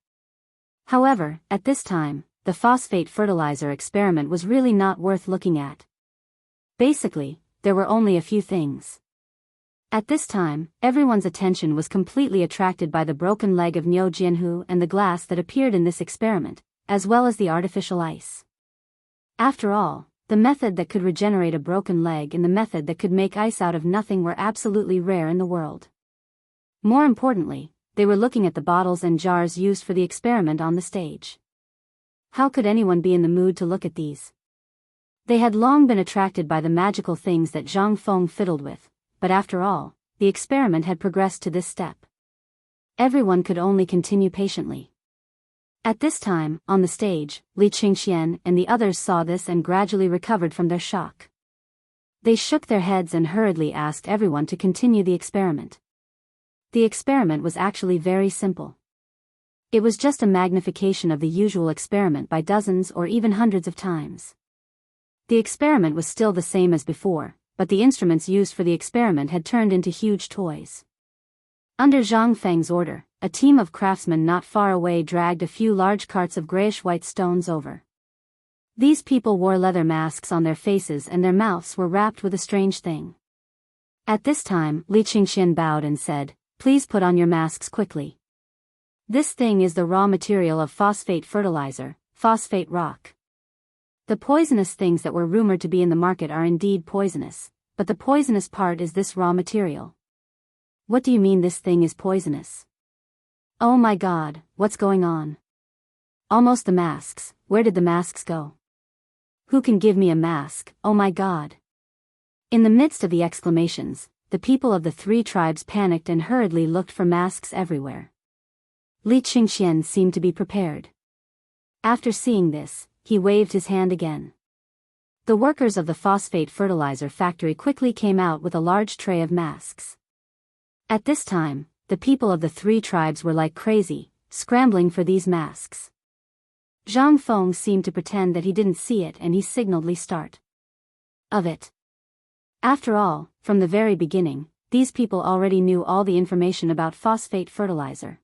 However, at this time, the phosphate fertilizer experiment was really not worth looking at. Basically, there were only a few things. At this time, everyone's attention was completely attracted by the broken leg of Niu Jianhu and the glass that appeared in this experiment, as well as the artificial ice. After all, the method that could regenerate a broken leg and the method that could make ice out of nothing were absolutely rare in the world. More importantly, they were looking at the bottles and jars used for the experiment on the stage. How could anyone be in the mood to look at these? They had long been attracted by the magical things that Zhang Feng fiddled with, but after all, the experiment had progressed to this step. Everyone could only continue patiently. At this time, on the stage, Li Qingxian and the others saw this and gradually recovered from their shock. They shook their heads and hurriedly asked everyone to continue the experiment. The experiment was actually very simple. It was just a magnification of the usual experiment by dozens or even hundreds of times. The experiment was still the same as before, but the instruments used for the experiment had turned into huge toys. Under Zhang Feng's order, a team of craftsmen not far away dragged a few large carts of grayish-white stones over. These people wore leather masks on their faces and their mouths were wrapped with a strange thing. At this time, Li Qingxian bowed and said, "Please put on your masks quickly. This thing is the raw material of phosphate fertilizer, phosphate rock. The poisonous things that were rumored to be in the market are indeed poisonous, but the poisonous part is this raw material." "What do you mean this thing is poisonous? Oh my God, what's going on? Almost the masks, where did the masks go? Who can give me a mask, oh my God?" In the midst of the exclamations, the people of the 3 tribes panicked and hurriedly looked for masks everywhere. Li Qingxian seemed to be prepared. After seeing this, he waved his hand again. The workers of the phosphate fertilizer factory quickly came out with a large tray of masks. At this time, the people of the 3 tribes were like crazy, scrambling for these masks. Zhang Feng seemed to pretend that he didn't see it and he signaled Li start of it. After all, from the very beginning, these people already knew all the information about phosphate fertilizer.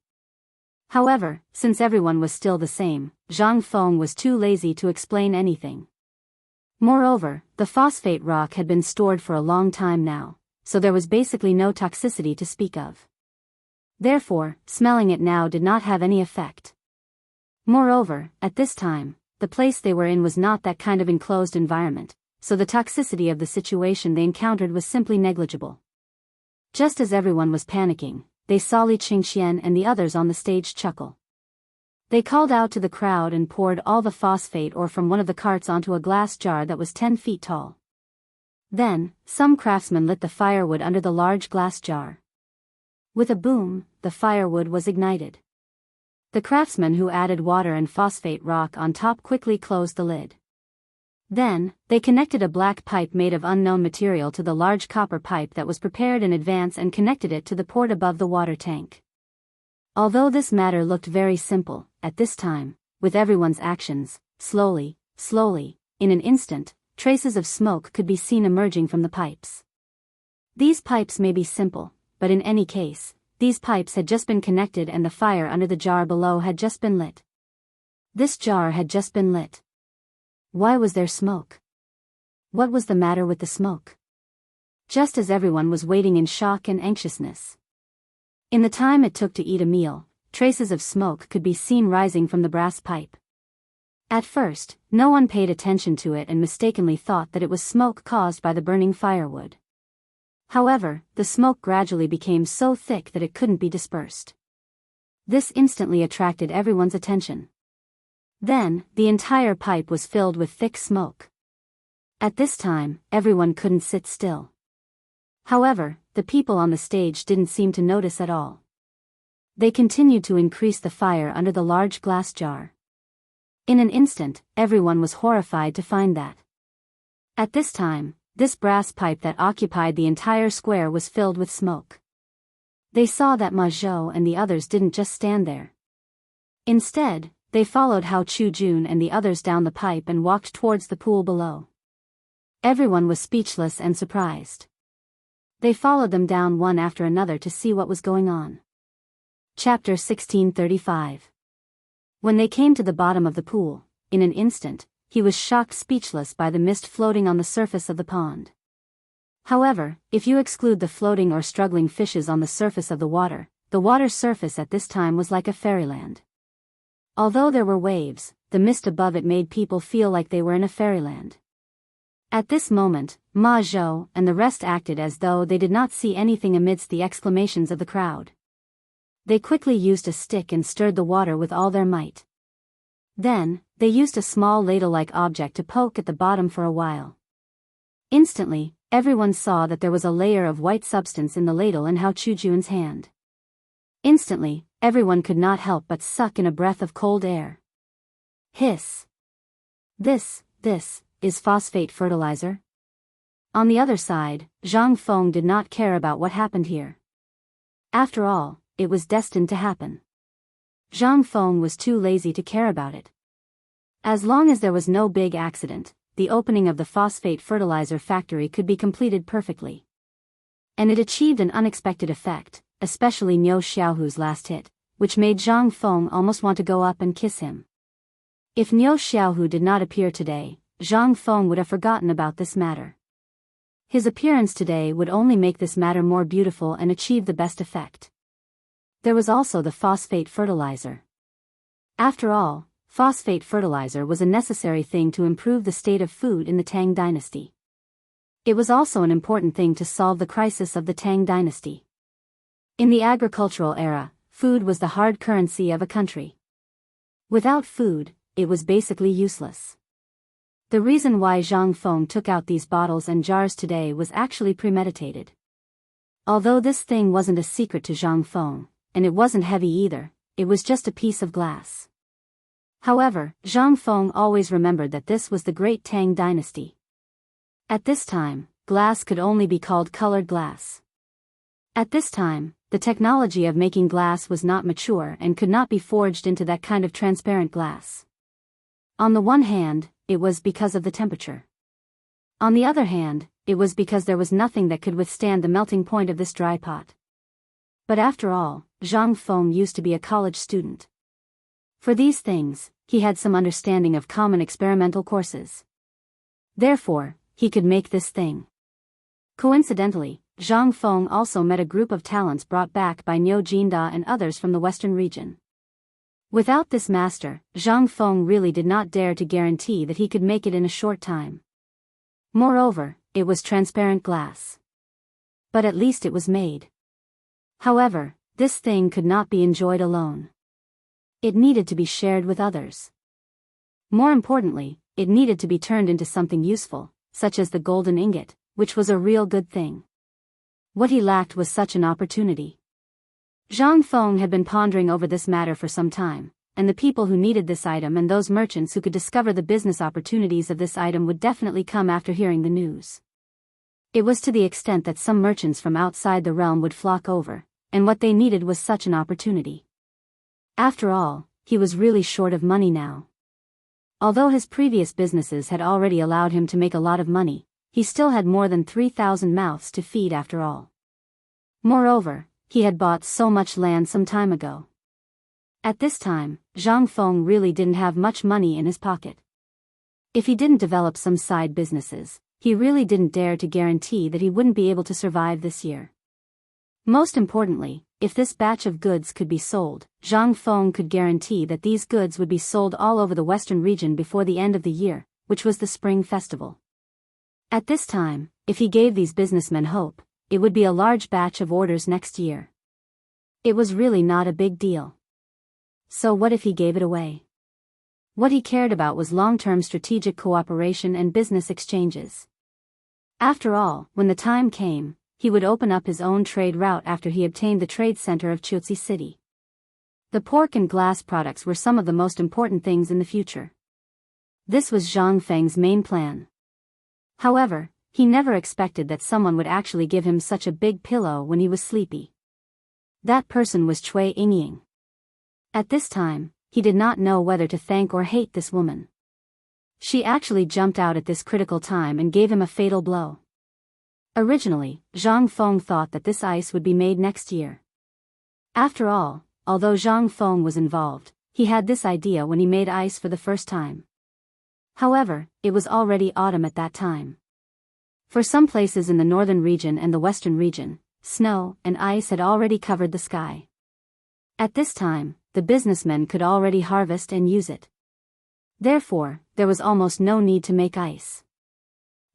However, since everyone was still the same, Zhang Feng was too lazy to explain anything. Moreover, the phosphate rock had been stored for a long time now, so there was basically no toxicity to speak of. Therefore, smelling it now did not have any effect. Moreover, at this time, the place they were in was not that kind of enclosed environment, so the toxicity of the situation they encountered was simply negligible. Just as everyone was panicking, they saw Li Qingxian and the others on the stage chuckle. They called out to the crowd and poured all the phosphate ore from one of the carts onto a glass jar that was 10 feet tall. Then, some craftsmen lit the firewood under the large glass jar. With a boom, the firewood was ignited. The craftsman who added water and phosphate rock on top quickly closed the lid. Then, they connected a black pipe made of unknown material to the large copper pipe that was prepared in advance and connected it to the port above the water tank. Although this matter looked very simple, at this time, with everyone's actions, slowly, in an instant, traces of smoke could be seen emerging from the pipes. These pipes may be simple, but in any case, these pipes had just been connected and the fire under the jar below had just been lit. This jar had just been lit. Why was there smoke? What was the matter with the smoke? Just as everyone was waiting in shock and anxiousness. In the time it took to eat a meal, traces of smoke could be seen rising from the brass pipe. At first, no one paid attention to it and mistakenly thought that it was smoke caused by the burning firewood. However, the smoke gradually became so thick that it couldn't be dispersed. This instantly attracted everyone's attention. Then, the entire pipe was filled with thick smoke. At this time, everyone couldn't sit still. However, the people on the stage didn't seem to notice at all. They continued to increase the fire under the large glass jar. In an instant, everyone was horrified to find that. At this time, this brass pipe that occupied the entire square was filled with smoke. They saw that Ma Zhou and the others didn't just stand there. Instead, they followed Hao Chu-jun and the others down the pipe and walked towards the pool below. Everyone was speechless and surprised. They followed them down one after another to see what was going on. Chapter 1635. When they came to the bottom of the pool, in an instant, he was shocked speechless by the mist floating on the surface of the pond. However, if you exclude the floating or struggling fishes on the surface of the water surface at this time was like a fairyland. Although there were waves, the mist above it made people feel like they were in a fairyland. At this moment, Ma Zhou and the rest acted as though they did not see anything amidst the exclamations of the crowd. They quickly used a stick and stirred the water with all their might. Then, they used a small ladle-like object to poke at the bottom for a while. Instantly, everyone saw that there was a layer of white substance in the ladle in Hao Chu-jun's hand. Instantly, everyone could not help but suck in a breath of cold air. Hiss. This is phosphate fertilizer? On the other side, Zhang Feng did not care about what happened here. After all, it was destined to happen. Zhang Feng was too lazy to care about it. As long as there was no big accident, the opening of the phosphate fertilizer factory could be completed perfectly. And it achieved an unexpected effect, especially Niu Xiaohu's last hit, which made Zhang Feng almost want to go up and kiss him. If Niu Xiaohu did not appear today, Zhang Feng would have forgotten about this matter. His appearance today would only make this matter more beautiful and achieve the best effect. There was also the phosphate fertilizer. After all, phosphate fertilizer was a necessary thing to improve the state of food in the Tang dynasty. It was also an important thing to solve the crisis of the Tang dynasty. In the agricultural era, food was the hard currency of a country. Without food, it was basically useless. The reason why Zhang Feng took out these bottles and jars today was actually premeditated. Although this thing wasn't a secret to Zhang Feng, and it wasn't heavy either, it was just a piece of glass. However, Zhang Feng always remembered that this was the great Tang dynasty. At this time, glass could only be called colored glass. At this time, the technology of making glass was not mature and could not be forged into that kind of transparent glass. On the one hand, it was because of the temperature. On the other hand, it was because there was nothing that could withstand the melting point of this dry pot. But after all, Zhang Feng used to be a college student. For these things, he had some understanding of common experimental courses. Therefore, he could make this thing. Coincidentally, Zhang Feng also met a group of talents brought back by Niu Jinda and others from the western region. Without this master, Zhang Feng really did not dare to guarantee that he could make it in a short time. Moreover, it was transparent glass. But at least it was made. However, this thing could not be enjoyed alone. It needed to be shared with others. More importantly, it needed to be turned into something useful, such as the golden ingot, which was a real good thing. What he lacked was such an opportunity. Zhang Feng had been pondering over this matter for some time, and the people who needed this item and those merchants who could discover the business opportunities of this item would definitely come after hearing the news. It was to the extent that some merchants from outside the realm would flock over, and what they needed was such an opportunity. After all, he was really short of money now. Although his previous businesses had already allowed him to make a lot of money, he still had more than 3,000 mouths to feed after all. Moreover, he had bought so much land some time ago. At this time, Zhang Feng really didn't have much money in his pocket. If he didn't develop some side businesses, he really didn't dare to guarantee that he wouldn't be able to survive this year. Most importantly, if this batch of goods could be sold, Zhang Feng could guarantee that these goods would be sold all over the western region before the end of the year, which was the Spring Festival. At this time, if he gave these businessmen hope, it would be a large batch of orders next year. It was really not a big deal. So what if he gave it away? What he cared about was long-term strategic cooperation and business exchanges. After all, when the time came, he would open up his own trade route after he obtained the trade center of Chutzi City. The pork and glass products were some of the most important things in the future. This was Zhang Feng's main plan. However, he never expected that someone would actually give him such a big pillow when he was sleepy. That person was Cui Yingying. At this time, he did not know whether to thank or hate this woman. She actually jumped out at this critical time and gave him a fatal blow. Originally, Zhang Feng thought that this ice would be made next year. After all, although Zhang Feng was involved, he had this idea when he made ice for the first time. However, it was already autumn at that time. For some places in the northern region and the western region, snow and ice had already covered the sky. At this time, the businessmen could already harvest and use it. Therefore, there was almost no need to make ice.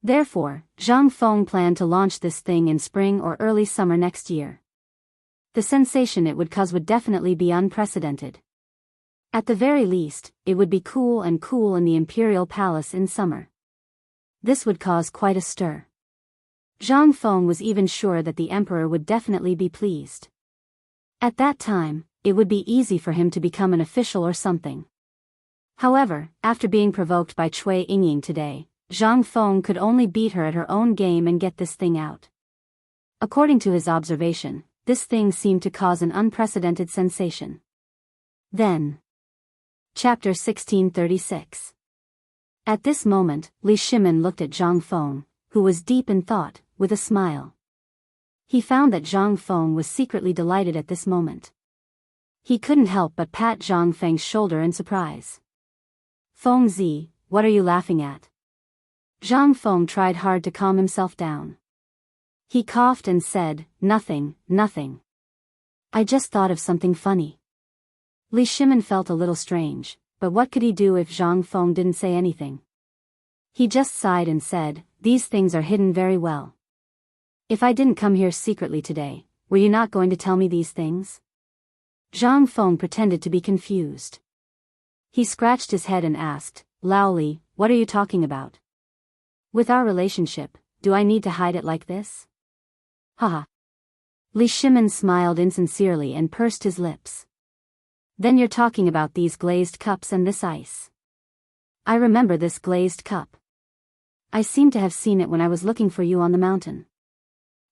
Therefore, Zhang Feng planned to launch this thing in spring or early summer next year. The sensation it would cause would definitely be unprecedented. At the very least, it would be cool in the imperial palace in summer. This would cause quite a stir. Zhang Feng was even sure that the emperor would definitely be pleased. At that time, it would be easy for him to become an official or something. However, after being provoked by Cui Yingying today, Zhang Feng could only beat her at her own game and get this thing out. According to his observation, this thing seemed to cause an unprecedented sensation. Then. Chapter 1636. At this moment, Li Shimin looked at Zhang Feng, who was deep in thought, with a smile. He found that Zhang Feng was secretly delighted at this moment. He couldn't help but pat Zhang Feng's shoulder in surprise. Feng Zi, what are you laughing at? Zhang Feng tried hard to calm himself down. He coughed and said, nothing. I just thought of something funny. Li Shimin felt a little strange, but what could he do if Zhang Feng didn't say anything? He just sighed and said, these things are hidden very well. If I didn't come here secretly today, were you not going to tell me these things? Zhang Feng pretended to be confused. He scratched his head and asked, Lao Li, what are you talking about? With our relationship, do I need to hide it like this? Haha. Li Shimin smiled insincerely and pursed his lips. Then you're talking about these glazed cups and this ice. I remember this glazed cup. I seem to have seen it when I was looking for you on the mountain.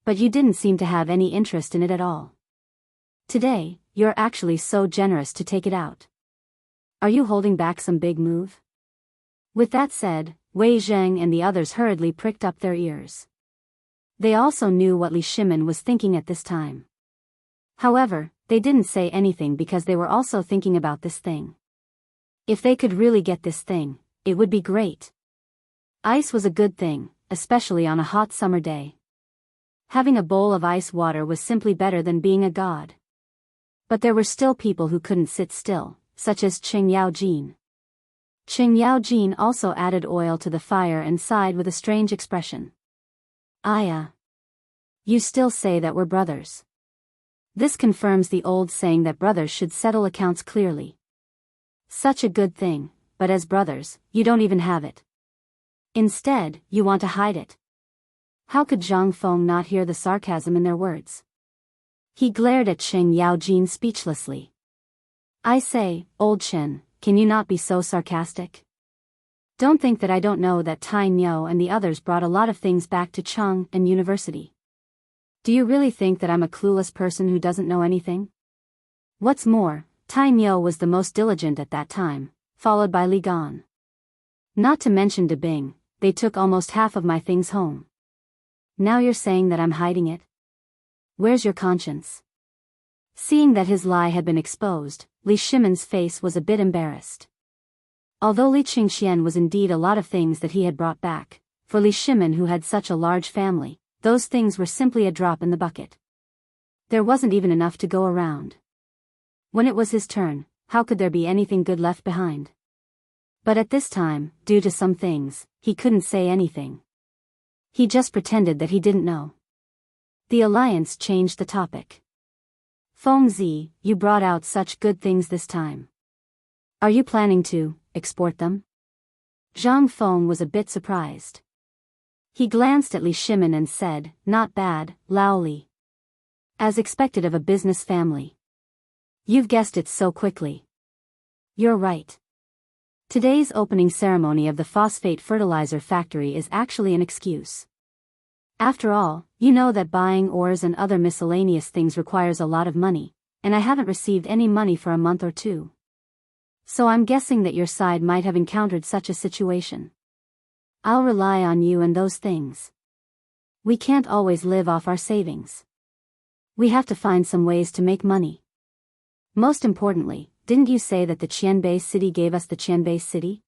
But you didn't seem to have any interest in it at all. Today, you're actually so generous to take it out. Are you holding back some big move? With that said, Wei Zheng and the others hurriedly pricked up their ears. They also knew what Li Shimin was thinking at this time. However, they didn't say anything because they were also thinking about this thing. If they could really get this thing, it would be great. Ice was a good thing, especially on a hot summer day. Having a bowl of ice water was simply better than being a god. But there were still people who couldn't sit still, such as Qing Yaojin. Qing Yaojin also added oil to the fire and sighed with a strange expression. Aya. You still say that we're brothers. This confirms the old saying that brothers should settle accounts clearly. Such a good thing, but as brothers, you don't even have it. Instead, you want to hide it. How could Zhang Feng not hear the sarcasm in their words? He glared at Qing Yaojin speechlessly. I say, old Chen, can you not be so sarcastic? Don't think that I don't know that Tai Niu and the others brought a lot of things back to Cheng and University. Do you really think that I'm a clueless person who doesn't know anything? What's more, Tai Niu was the most diligent at that time, followed by Li Gan. Not to mention De Bing, they took almost half of my things home. Now you're saying that I'm hiding it? Where's your conscience? Seeing that his lie had been exposed, Li Shimon's face was a bit embarrassed. Although Li Qingxian was indeed a lot of things that he had brought back, for Li Shimon who had such a large family, those things were simply a drop in the bucket. There wasn't even enough to go around. When it was his turn, how could there be anything good left behind? But at this time, due to some things, he couldn't say anything. He just pretended that he didn't know. The alliance changed the topic. Feng Zi, you brought out such good things this time. Are you planning to export them? Zhang Feng was a bit surprised. He glanced at Li Shimon and said, not bad, Lao Li. As expected of a business family. You've guessed it so quickly. You're right. Today's opening ceremony of the phosphate fertilizer factory is actually an excuse. After all, you know that buying ores and other miscellaneous things requires a lot of money, and I haven't received any money for a month or two. So I'm guessing that your side might have encountered such a situation. I'll rely on you and those things. We can't always live off our savings. We have to find some ways to make money. Most importantly, didn't you say that the Qianbei city gave us the Qianbei city?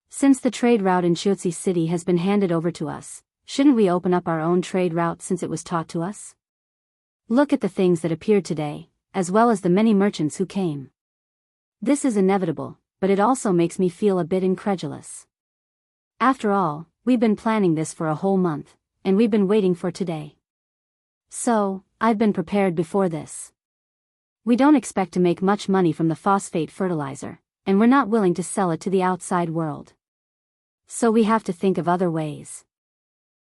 Since the trade route in Shuozi city has been handed over to us, shouldn't we open up our own trade route since it was taught to us? Look at the things that appeared today, as well as the many merchants who came. This is inevitable, but it also makes me feel a bit incredulous. After all, we've been planning this for a whole month, and we've been waiting for today. So, I've been prepared before this. We don't expect to make much money from the phosphate fertilizer, and we're not willing to sell it to the outside world. So we have to think of other ways.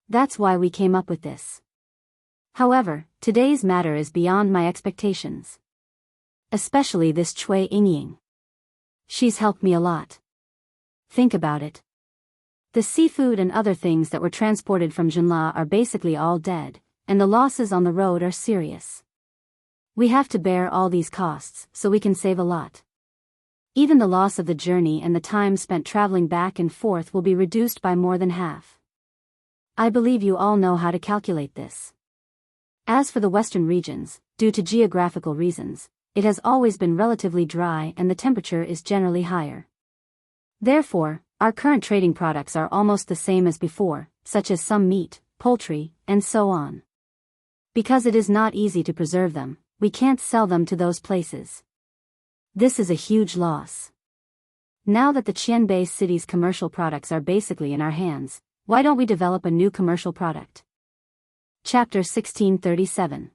That's why we came up with this. However, today's matter is beyond my expectations. Especially this Cui Yingying. She's helped me a lot. Think about it. The seafood and other things that were transported from Jinla are basically all dead, and the losses on the road are serious. We have to bear all these costs, so we can save a lot. Even the loss of the journey and the time spent traveling back and forth will be reduced by more than half. I believe you all know how to calculate this. As for the western regions, due to geographical reasons, it has always been relatively dry and the temperature is generally higher. Therefore, our current trading products are almost the same as before, such as some meat, poultry, and so on. Because it is not easy to preserve them, we can't sell them to those places. This is a huge loss. Now that the Qianbei city's commercial products are basically in our hands, why don't we develop a new commercial product? Chapter 1637.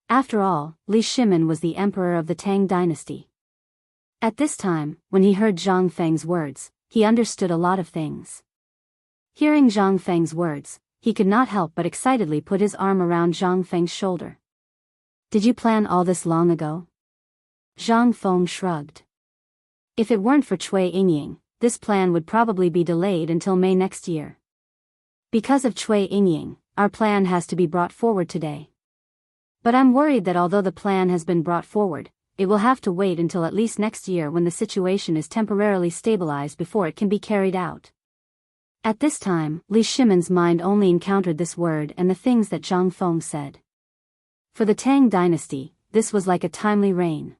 After all, Li Shimon was the emperor of the Tang dynasty. At this time, when he heard Zhang Feng's words, he understood a lot of things. Hearing Zhang Feng's words, he could not help but excitedly put his arm around Zhang Feng's shoulder. Did you plan all this long ago? Zhang Feng shrugged. If it weren't for Cui Yingying, this plan would probably be delayed until May next year. Because of Cui Yingying, our plan has to be brought forward today. But I'm worried that although the plan has been brought forward, it will have to wait until at least next year when the situation is temporarily stabilized before it can be carried out. At this time, Li Shimon's mind only encountered this word and the things that Zhang Feng said. For the Tang dynasty, this was like a timely rain.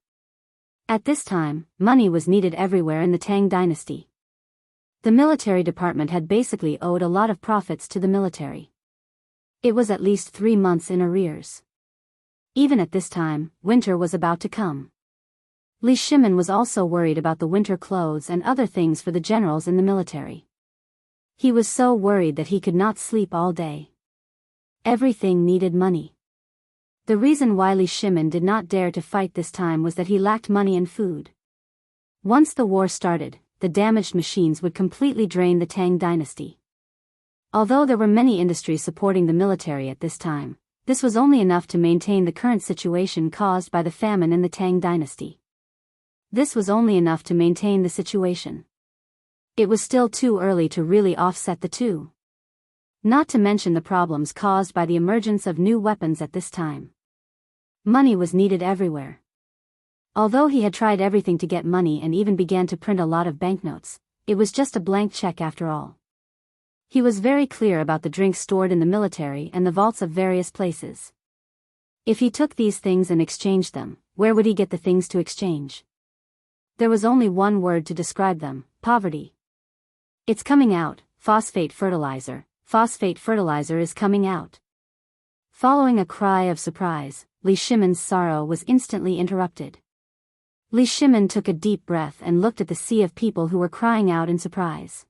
At this time, money was needed everywhere in the Tang dynasty. The military department had basically owed a lot of profits to the military. It was at least 3 months in arrears. Even at this time, winter was about to come. Li Shimin was also worried about the winter clothes and other things for the generals in the military. He was so worried that he could not sleep all day. Everything needed money. The reason why Li Shimin did not dare to fight this time was that he lacked money and food. Once the war started, the damaged machines would completely drain the Tang dynasty. Although there were many industries supporting the military at this time, this was only enough to maintain the current situation caused by the famine in the Tang dynasty. This was only enough to maintain the situation. It was still too early to really offset the two. Not to mention the problems caused by the emergence of new weapons at this time. Money was needed everywhere. Although he had tried everything to get money and even began to print a lot of banknotes, it was just a blank check after all. He was very clear about the drinks stored in the military and the vaults of various places. If he took these things and exchanged them, where would he get the things to exchange? There was only one word to describe them: poverty. It's coming out, phosphate fertilizer is coming out. Following a cry of surprise, Li Shimin's sorrow was instantly interrupted. Li Shimin took a deep breath and looked at the sea of people who were crying out in surprise.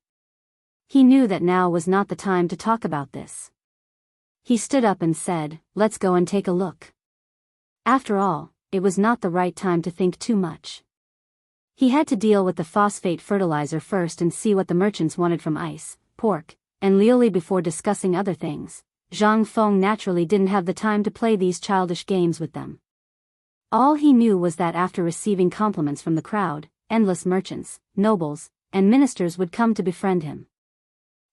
He knew that now was not the time to talk about this. He stood up and said, "Let's go and take a look." After all, it was not the right time to think too much. He had to deal with the phosphate fertilizer first and see what the merchants wanted from ice, pork, and lioli before discussing other things. Zhang Feng naturally didn't have the time to play these childish games with them. All he knew was that after receiving compliments from the crowd, endless merchants, nobles, and ministers would come to befriend him.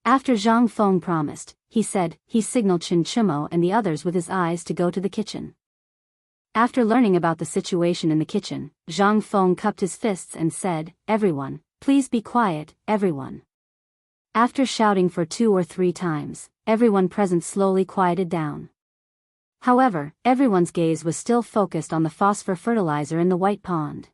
After Zhang Feng promised, he signaled Chen Chumo and the others with his eyes to go to the kitchen. After learning about the situation in the kitchen, Zhang Feng cupped his fists and said, "Everyone, please be quiet, everyone." After shouting for 2 or 3 times, everyone present slowly quieted down. However, everyone's gaze was still focused on the phosphor fertilizer in the white pond.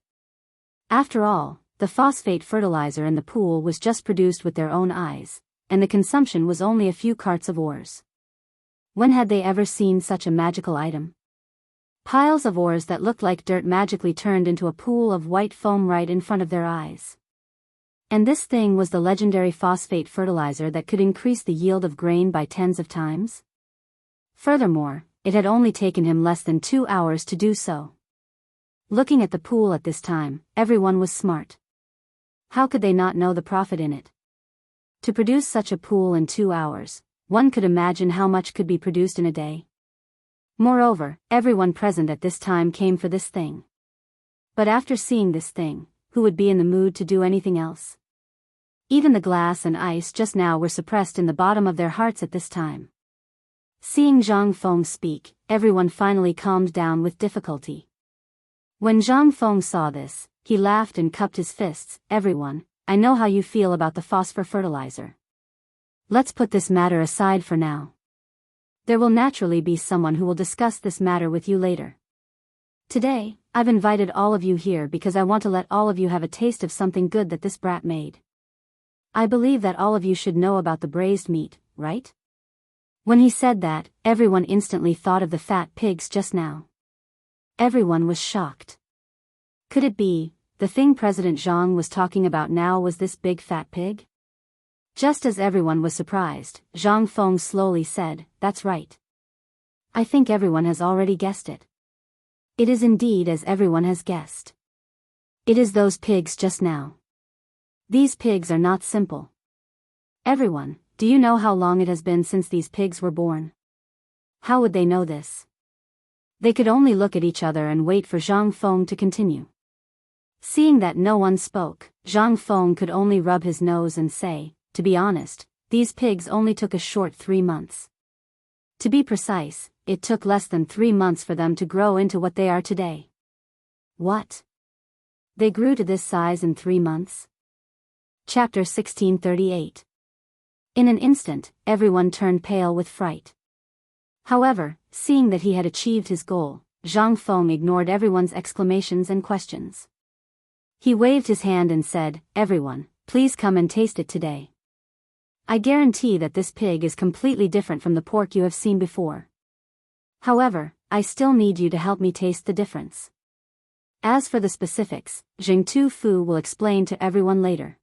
After all, the phosphate fertilizer in the pool was just produced with their own eyes, and the consumption was only a few carts of ores. When had they ever seen such a magical item? Piles of ores that looked like dirt magically turned into a pool of white foam right in front of their eyes. And this thing was the legendary phosphate fertilizer that could increase the yield of grain by tens of times? Furthermore, it had only taken him less than 2 hours to do so. Looking at the pool at this time, everyone was smart. How could they not know the profit in it? To produce such a pool in 2 hours, one could imagine how much could be produced in a day. Moreover, everyone present at this time came for this thing. But after seeing this thing, who would be in the mood to do anything else? Even the glass and ice just now were suppressed in the bottom of their hearts at this time. Seeing Zhang Feng speak, everyone finally calmed down with difficulty. When Zhang Feng saw this, he laughed and cupped his fists. "Everyone, I know how you feel about the phosphor fertilizer. Let's put this matter aside for now. There will naturally be someone who will discuss this matter with you later. Today, I've invited all of you here because I want to let all of you have a taste of something good that this brat made. I believe that all of you should know about the braised meat, right?" When he said that, everyone instantly thought of the fat pigs just now. Everyone was shocked. Could it be, the thing President Zhang was talking about now was this big fat pig? Just as everyone was surprised, Zhang Feng slowly said, "That's right. I think everyone has already guessed it. It is indeed as everyone has guessed. It is those pigs just now. These pigs are not simple. Everyone, do you know how long it has been since these pigs were born?" How would they know this? They could only look at each other and wait for Zhang Feng to continue. Seeing that no one spoke, Zhang Feng could only rub his nose and say, "To be honest, these pigs only took a short 3 months. To be precise, it took less than 3 months for them to grow into what they are today." What? They grew to this size in 3 months? Chapter 1638. In an instant, everyone turned pale with fright. However, seeing that he had achieved his goal, Zhang Feng ignored everyone's exclamations and questions. He waved his hand and said, "Everyone, please come and taste it today." I guarantee that this pig is completely different from the pork you have seen before. However, I still need you to help me taste the difference. As for the specifics, Jing Tu Fu will explain to everyone later.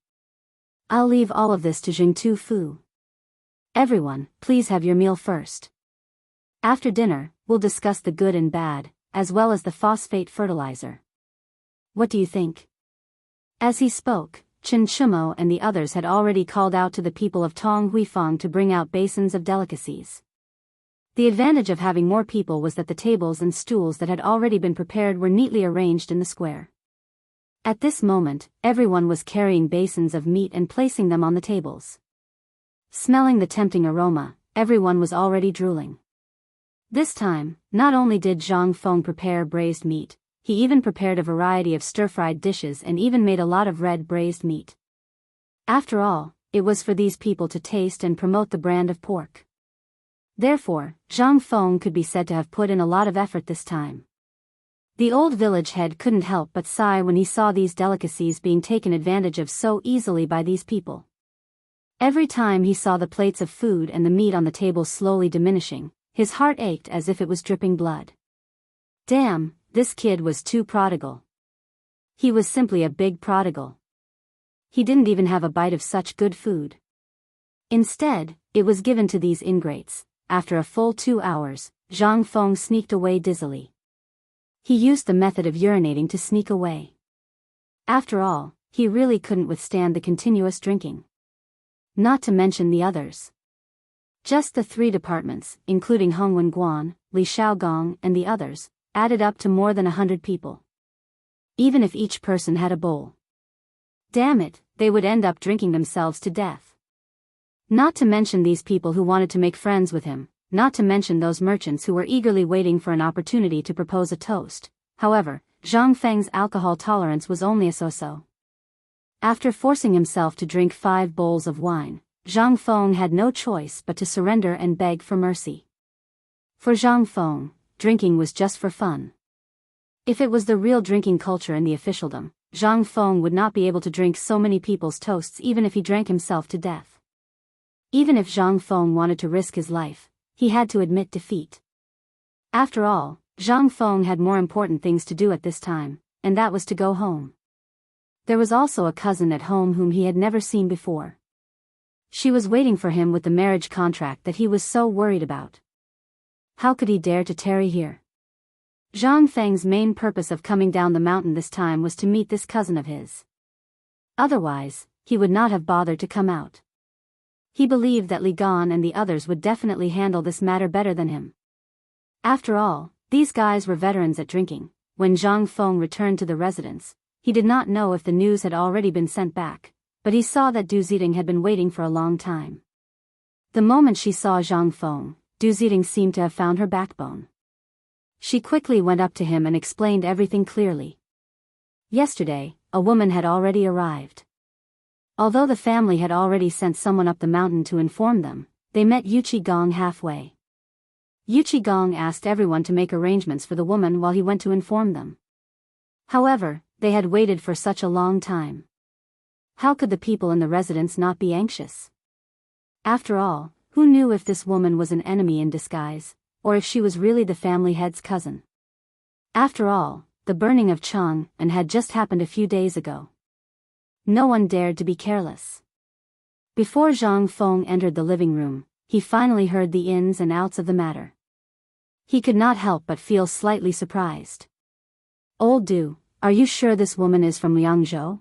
I'll leave all of this to Jing Tu Fu. Everyone, please have your meal first. After dinner, we'll discuss the good and bad, as well as the phosphate fertilizer. What do you think? As he spoke, Chen Chumo and the others had already called out to the people of Tong Huifang to bring out basins of delicacies. The advantage of having more people was that the tables and stools that had already been prepared were neatly arranged in the square. At this moment, everyone was carrying basins of meat and placing them on the tables. Smelling the tempting aroma, everyone was already drooling. This time, not only did Zhang Feng prepare braised meat, he even prepared a variety of stir-fried dishes and even made a lot of red braised meat. After all, it was for these people to taste and promote the brand of pork. Therefore, Zhang Feng could be said to have put in a lot of effort this time. The old village head couldn't help but sigh when he saw these delicacies being taken advantage of so easily by these people. Every time he saw the plates of food and the meat on the table slowly diminishing, his heart ached as if it was dripping blood. Damn, this kid was too prodigal. He was simply a big prodigal. He didn't even have a bite of such good food. Instead, it was given to these ingrates. After a full 2 hours, Zhang Feng sneaked away dizzily. He used the method of urinating to sneak away. After all, he really couldn't withstand the continuous drinking. Not to mention the others. Just the 3 departments, including Hongwen Guan, Li Shaogong and the others, added up to more than 100 people. Even if each person had a bowl. Damn it, they would end up drinking themselves to death. Not to mention these people who wanted to make friends with him, not to mention those merchants who were eagerly waiting for an opportunity to propose a toast. However, Zhang Feng's alcohol tolerance was only a so-so. After forcing himself to drink 5 bowls of wine, Zhang Feng had no choice but to surrender and beg for mercy. For Zhang Feng, drinking was just for fun. If it was the real drinking culture in the officialdom, Zhang Feng would not be able to drink so many people's toasts even if he drank himself to death. Even if Zhang Feng wanted to risk his life, he had to admit defeat. After all, Zhang Feng had more important things to do at this time, and that was to go home. There was also a cousin at home whom he had never seen before. She was waiting for him with the marriage contract that he was so worried about. How could he dare to tarry here? Zhang Feng's main purpose of coming down the mountain this time was to meet this cousin of his. Otherwise, he would not have bothered to come out. He believed that Li Gan and the others would definitely handle this matter better than him. After all, these guys were veterans at drinking. When Zhang Feng returned to the residence, he did not know if the news had already been sent back, but he saw that Du Ziding had been waiting for a long time. The moment she saw Zhang Feng, Du Ziding seemed to have found her backbone. She quickly went up to him and explained everything clearly. Yesterday, a woman had already arrived. Although the family had already sent someone up the mountain to inform them, they met Yuchi Gong halfway. Yuchi Gong asked everyone to make arrangements for the woman while he went to inform them. However, they had waited for such a long time. How could the people in the residence not be anxious? After all, who knew if this woman was an enemy in disguise, or if she was really the family head's cousin? After all, the burning of Chang'an had just happened a few days ago. No one dared to be careless. Before Zhang Feng entered the living room, he finally heard the ins and outs of the matter. He could not help but feel slightly surprised. Old Du, are you sure this woman is from Liangzhou?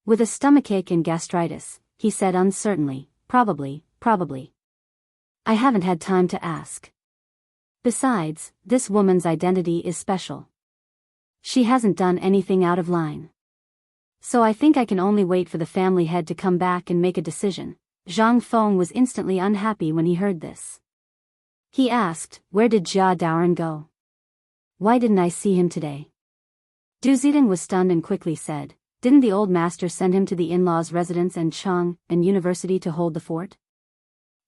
With a stomachache and gastritis, he said uncertainly, probably. I haven't had time to ask. Besides, this woman's identity is special. She hasn't done anything out of line. So I think I can only wait for the family head to come back and make a decision. Zhang Feng was instantly unhappy when he heard this. He asked, where did Jia Daoren go? Why didn't I see him today? Du Ziding was stunned and quickly said, didn't the old master send him to the in-laws' residence and Chang'an University to hold the fort?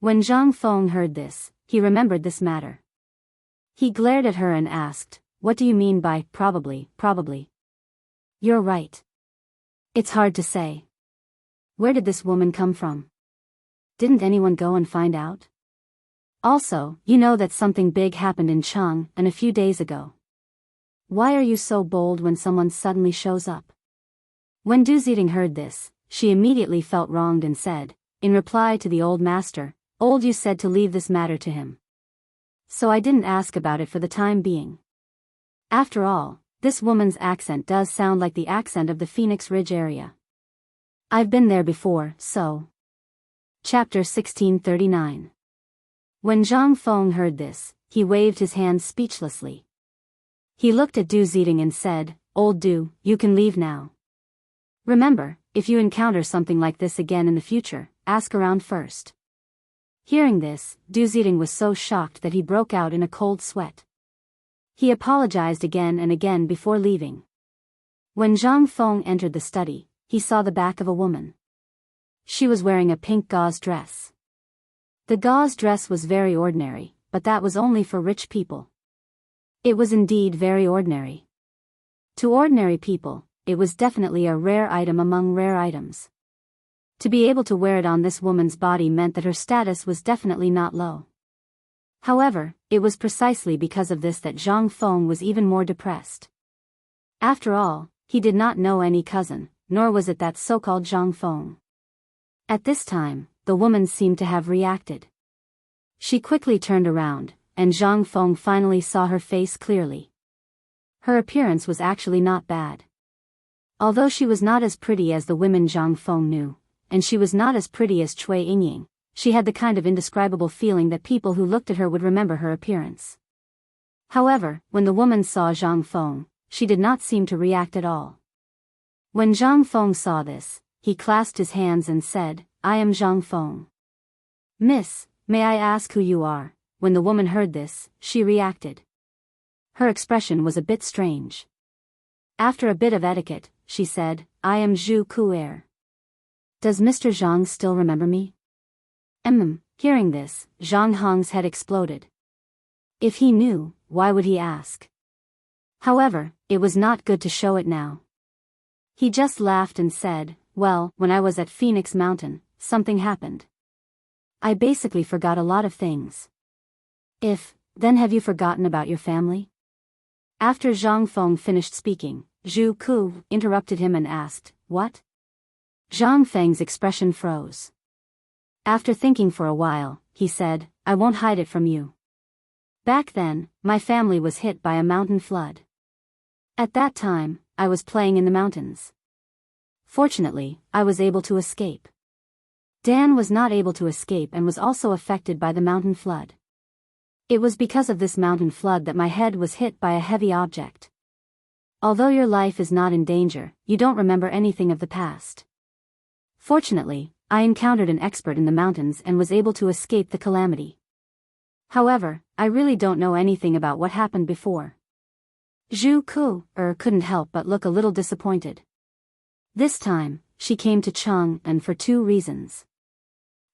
When Zhang Feng heard this, he remembered this matter. He glared at her and asked, what do you mean by probably? You're right. It's hard to say. Where did this woman come from? didn't anyone go and find out? Also, you know that something big happened in Chung and a few days ago. Why are you so bold when someone suddenly shows up? When Du Ziding heard this, she immediately felt wronged and said, in reply to the old master, Old you said to leave this matter to him. So I didn't ask about it for the time being. After all, this woman's accent does sound like the accent of the Phoenix Ridge area. I've been there before, so. Chapter 1639. When Zhang Feng heard this, he waved his hands speechlessly. He looked at Du Ziding and said, Old Du, you can leave now. Remember, if you encounter something like this again in the future, ask around first. Hearing this, Du Ziding was so shocked that he broke out in a cold sweat. He apologized again and again before leaving. When Zhang Feng entered the study, he saw the back of a woman. She was wearing a pink gauze dress. The gauze dress was very ordinary, but that was only for rich people. It was indeed very ordinary. To ordinary people, it was definitely a rare item among rare items. To be able to wear it on this woman's body meant that her status was definitely not low. However, it was precisely because of this that Zhang Feng was even more depressed. After all, he did not know any cousin, nor was it that so-called Zhang Feng. At this time, the woman seemed to have reacted. She quickly turned around, and Zhang Feng finally saw her face clearly. Her appearance was actually not bad. Although she was not as pretty as the women Zhang Feng knew, and she was not as pretty as Cui Yingying, she had the kind of indescribable feeling that people who looked at her would remember her appearance. However, when the woman saw Zhang Feng, she did not seem to react at all. When Zhang Feng saw this, he clasped his hands and said, I am Zhang Feng. Miss, may I ask who you are? When the woman heard this, she reacted. Her expression was a bit strange. After a bit of etiquette, she said, I am Zhu Ku'er. Does Mr. Zhang still remember me? Hearing this, Zhang Hong's head exploded. If he knew, why would he ask? However, it was not good to show it now. He just laughed and said, well, when I was at Phoenix Mountain, something happened. I basically forgot a lot of things. Then have you forgotten about your family? After Zhang Feng finished speaking, Zhu Ku interrupted him and asked, what? Zhang Feng's expression froze. After thinking for a while, he said, I won't hide it from you. Back then, my family was hit by a mountain flood. At that time, I was playing in the mountains. Fortunately, I was able to escape. Dan was not able to escape and was also affected by the mountain flood. It was because of this mountain flood that my head was hit by a heavy object. Although your life is not in danger, you don't remember anything of the past. Fortunately, I encountered an expert in the mountains and was able to escape the calamity. However, I really don't know anything about what happened before. Zhu Ku couldn't help but look a little disappointed. This time, she came to Chung and for two reasons.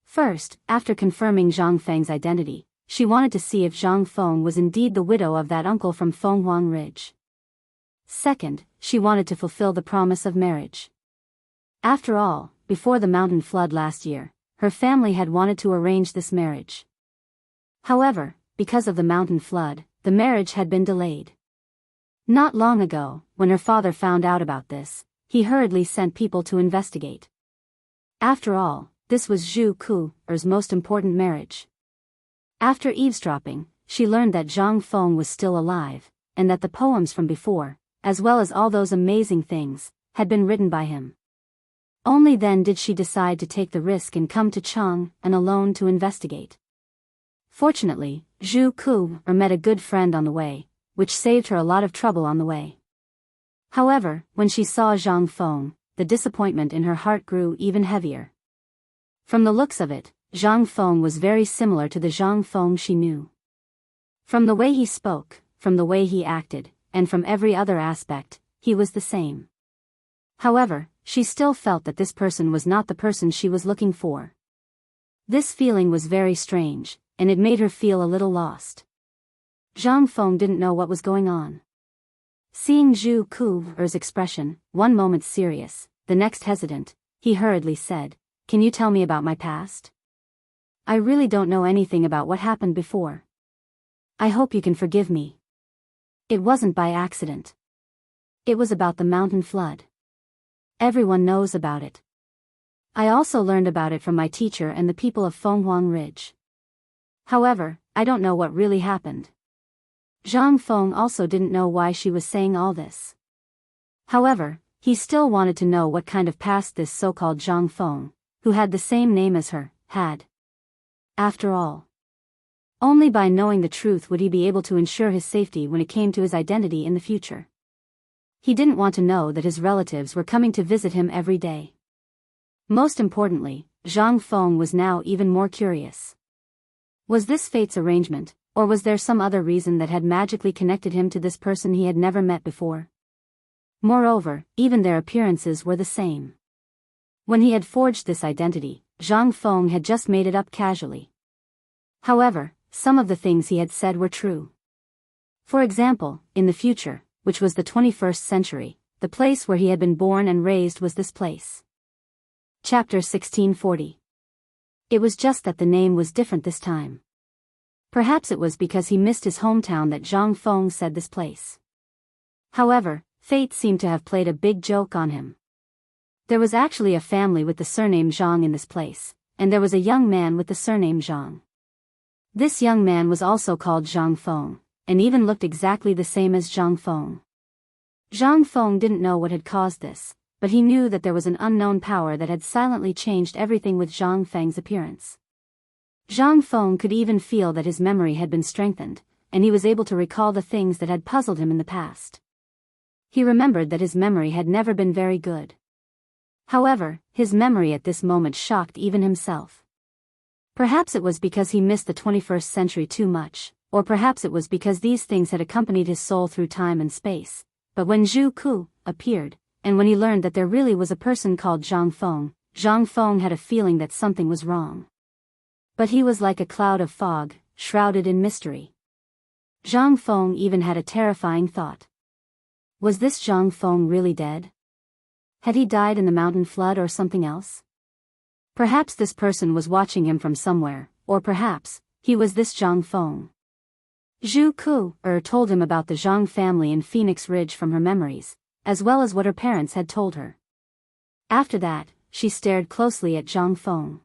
First, after confirming Zhang Feng's identity, she wanted to see if Zhang Feng was indeed the widow of that uncle from Fenghuang Ridge. Second, she wanted to fulfill the promise of marriage. After all, before the mountain flood last year, her family had wanted to arrange this marriage. However, because of the mountain flood, the marriage had been delayed. Not long ago, when her father found out about this, he hurriedly sent people to investigate. After all, this was Zhu Ku's most important marriage. After eavesdropping, she learned that Zhang Feng was still alive, and that the poems from before, as well as all those amazing things, had been written by him. Only then did she decide to take the risk and come to Chang and alone to investigate. Fortunately, Zhu Ku met a good friend on the way, which saved her a lot of trouble on the way. However, when she saw Zhang Feng, the disappointment in her heart grew even heavier. From the looks of it, Zhang Feng was very similar to the Zhang Feng she knew. From the way he spoke, from the way he acted, and from every other aspect, he was the same. However, she still felt that this person was not the person she was looking for. This feeling was very strange, and it made her feel a little lost. Zhang Feng didn't know what was going on. Seeing Zhu Ku's expression, one moment serious, the next hesitant, he hurriedly said, Can you tell me about my past? I really don't know anything about what happened before. I hope you can forgive me. It wasn't by accident. It was about the mountain flood. Everyone knows about it. I also learned about it from my teacher and the people of Fenghuang Ridge. However, I don't know what really happened. Zhang Feng also didn't know why she was saying all this. However, he still wanted to know what kind of past this so-called Zhang Feng, who had the same name as her, had. After all, only by knowing the truth would he be able to ensure his safety when it came to his identity in the future. He didn't want to know that his relatives were coming to visit him every day. Most importantly, Zhang Feng was now even more curious. Was this fate's arrangement, or was there some other reason that had magically connected him to this person he had never met before? Moreover, even their appearances were the same. When he had forged this identity, Zhang Feng had just made it up casually. However, some of the things he had said were true. For example, in the future, which was the 21st century, the place where he had been born and raised was this place. Chapter 1640. It was just that the name was different this time. Perhaps it was because he missed his hometown that Zhang Feng said this place. However, fate seemed to have played a big joke on him. There was actually a family with the surname Zhang in this place, and there was a young man with the surname Zhang. This young man was also called Zhang Feng, and even looked exactly the same as Zhang Feng. Zhang Feng didn't know what had caused this, but he knew that there was an unknown power that had silently changed everything with Zhang Feng's appearance. Zhang Feng could even feel that his memory had been strengthened, and he was able to recall the things that had puzzled him in the past. He remembered that his memory had never been very good. However, his memory at this moment shocked even himself. Perhaps it was because he missed the 21st century too much, or perhaps it was because these things had accompanied his soul through time and space. But when Zhu Ku appeared, and when he learned that there really was a person called Zhang Feng had a feeling that something was wrong. But he was like a cloud of fog, shrouded in mystery. Zhang Feng even had a terrifying thought. Was this Zhang Feng really dead? Had he died in the mountain flood or something else? Perhaps this person was watching him from somewhere, or perhaps he was this Zhang Feng. Zhu Ku told him about the Zhang family in Phoenix Ridge from her memories, as well as what her parents had told her. After that, she stared closely at Zhang Feng.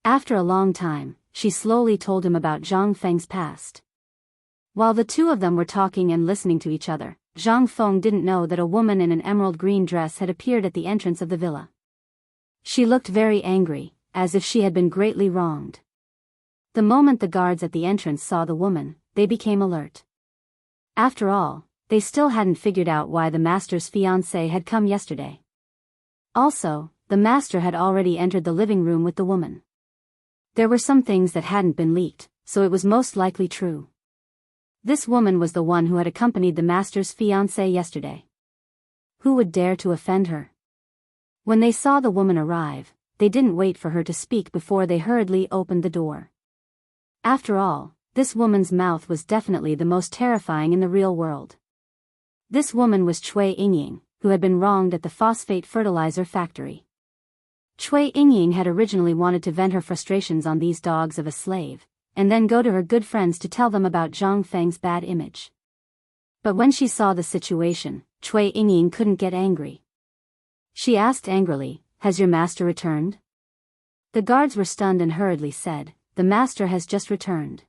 After a long time, she slowly told him about Zhang Feng's past. While the two of them were talking and listening to each other, Zhang Feng didn't know that a woman in an emerald green dress had appeared at the entrance of the villa. She looked very angry, as if she had been greatly wronged. The moment the guards at the entrance saw the woman, they became alert. After all, they still hadn't figured out why the master's fiancé had come yesterday. Also, the master had already entered the living room with the woman. There were some things that hadn't been leaked, so it was most likely true. This woman was the one who had accompanied the master's fiancé yesterday. Who would dare to offend her? When they saw the woman arrive, they didn't wait for her to speak before they hurriedly opened the door. After all, this woman's mouth was definitely the most terrifying in the real world. This woman was Cui Yingying, who had been wronged at the phosphate fertilizer factory. Cui Yingying had originally wanted to vent her frustrations on these dogs of a slave, and then go to her good friends to tell them about Zhang Feng's bad image. But when she saw the situation, Cui Yingying couldn't get angry. She asked angrily, "Has your master returned?" The guards were stunned and hurriedly said, "The master has just returned."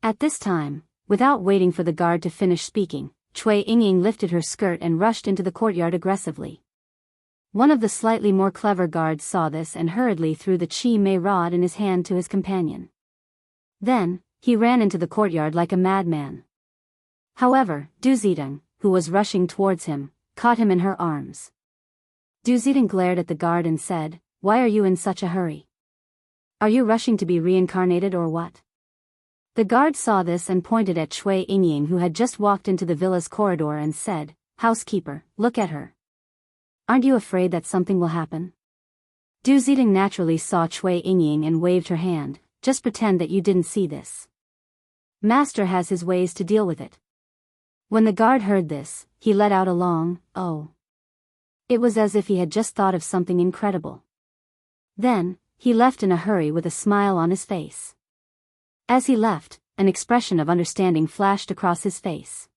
At this time, without waiting for the guard to finish speaking, Cui Yingying lifted her skirt and rushed into the courtyard aggressively. One of the slightly more clever guards saw this and hurriedly threw the Chi Mei rod in his hand to his companion. Then, he ran into the courtyard like a madman. However, Du Zidong, who was rushing towards him, caught him in her arms. Du Zidong glared at the guard and said, "Why are you in such a hurry? Are you rushing to be reincarnated or what?" The guard saw this and pointed at Cui Yingying, who had just walked into the villa's corridor, and said, "Housekeeper, look at her. Aren't you afraid that something will happen?" Du Zidong naturally saw Cui Yingying and waved her hand. "Just pretend that you didn't see this. Master has his ways to deal with it." When the guard heard this, he let out a long, "Oh." It was as if he had just thought of something incredible. Then, he left in a hurry with a smile on his face. As he left, an expression of understanding flashed across his face.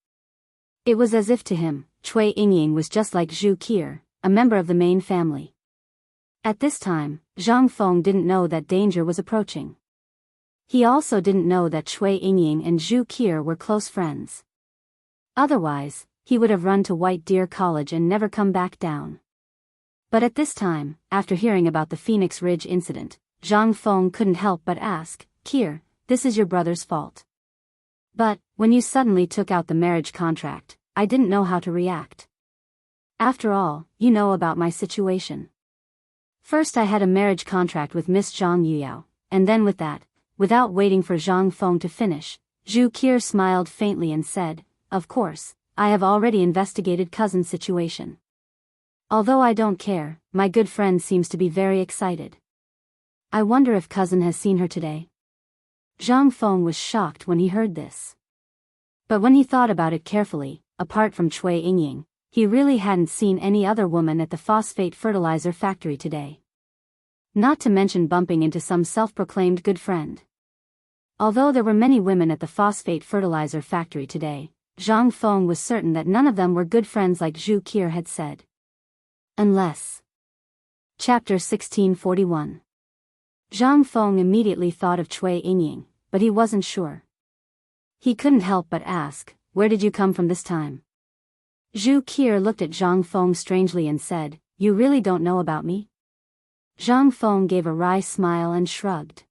It was as if to him, Cui Yingying was just like Zhu Qi'er, a member of the main family. At this time, Zhang Feng didn't know that danger was approaching. He also didn't know that Cui Yingying and Zhu Qi'er were close friends. Otherwise, he would have run to White Deer College and never come back down. But at this time, after hearing about the Phoenix Ridge incident, Zhang Feng couldn't help but ask, "Qi'er, this is your brother's fault. But, when you suddenly took out the marriage contract, I didn't know how to react. After all, you know about my situation. First I had a marriage contract with Miss Zhang Yuyao, and then with that, without waiting for Zhang Feng to finish, Zhu Qi'er smiled faintly and said, "Of course, I have already investigated cousin's situation. Although I don't care, my good friend seems to be very excited. I wonder if cousin has seen her today." Zhang Feng was shocked when he heard this. But when he thought about it carefully, apart from Cui Yingying, he really hadn't seen any other woman at the phosphate fertilizer factory today. Not to mention bumping into some self-proclaimed good friend. Although there were many women at the phosphate fertilizer factory today, Zhang Feng was certain that none of them were good friends like Zhu Qi'er had said. Unless. Chapter 1641. Zhang Feng immediately thought of Cui Yingying, but he wasn't sure. He couldn't help but ask, "Where did you come from this time?" Zhu Qi'er looked at Zhang Feng strangely and said, "You really don't know about me?" Zhang Feng gave a wry smile and shrugged.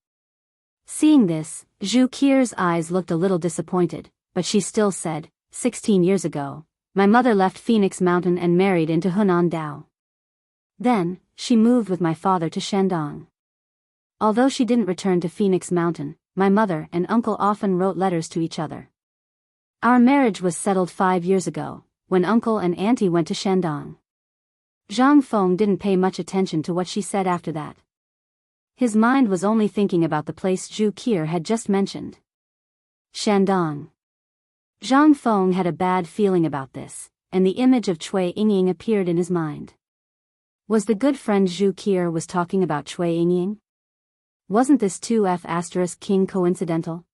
Seeing this, Zhu Qi'er's eyes looked a little disappointed, but she still said, 16 years ago, my mother left Phoenix Mountain and married into Hunan Dao. Then, she moved with my father to Shandong. Although she didn't return to Phoenix Mountain, my mother and uncle often wrote letters to each other. Our marriage was settled 5 years ago, when uncle and auntie went to Shandong." Zhang Feng didn't pay much attention to what she said after that. His mind was only thinking about the place Zhu Qi'er had just mentioned. Shandong. Zhang Feng had a bad feeling about this, and the image of Cui Yingying appeared in his mind. Was the good friend Zhu Qi'er was talking about Cui Yingying? Wasn't this 2F** king coincidental?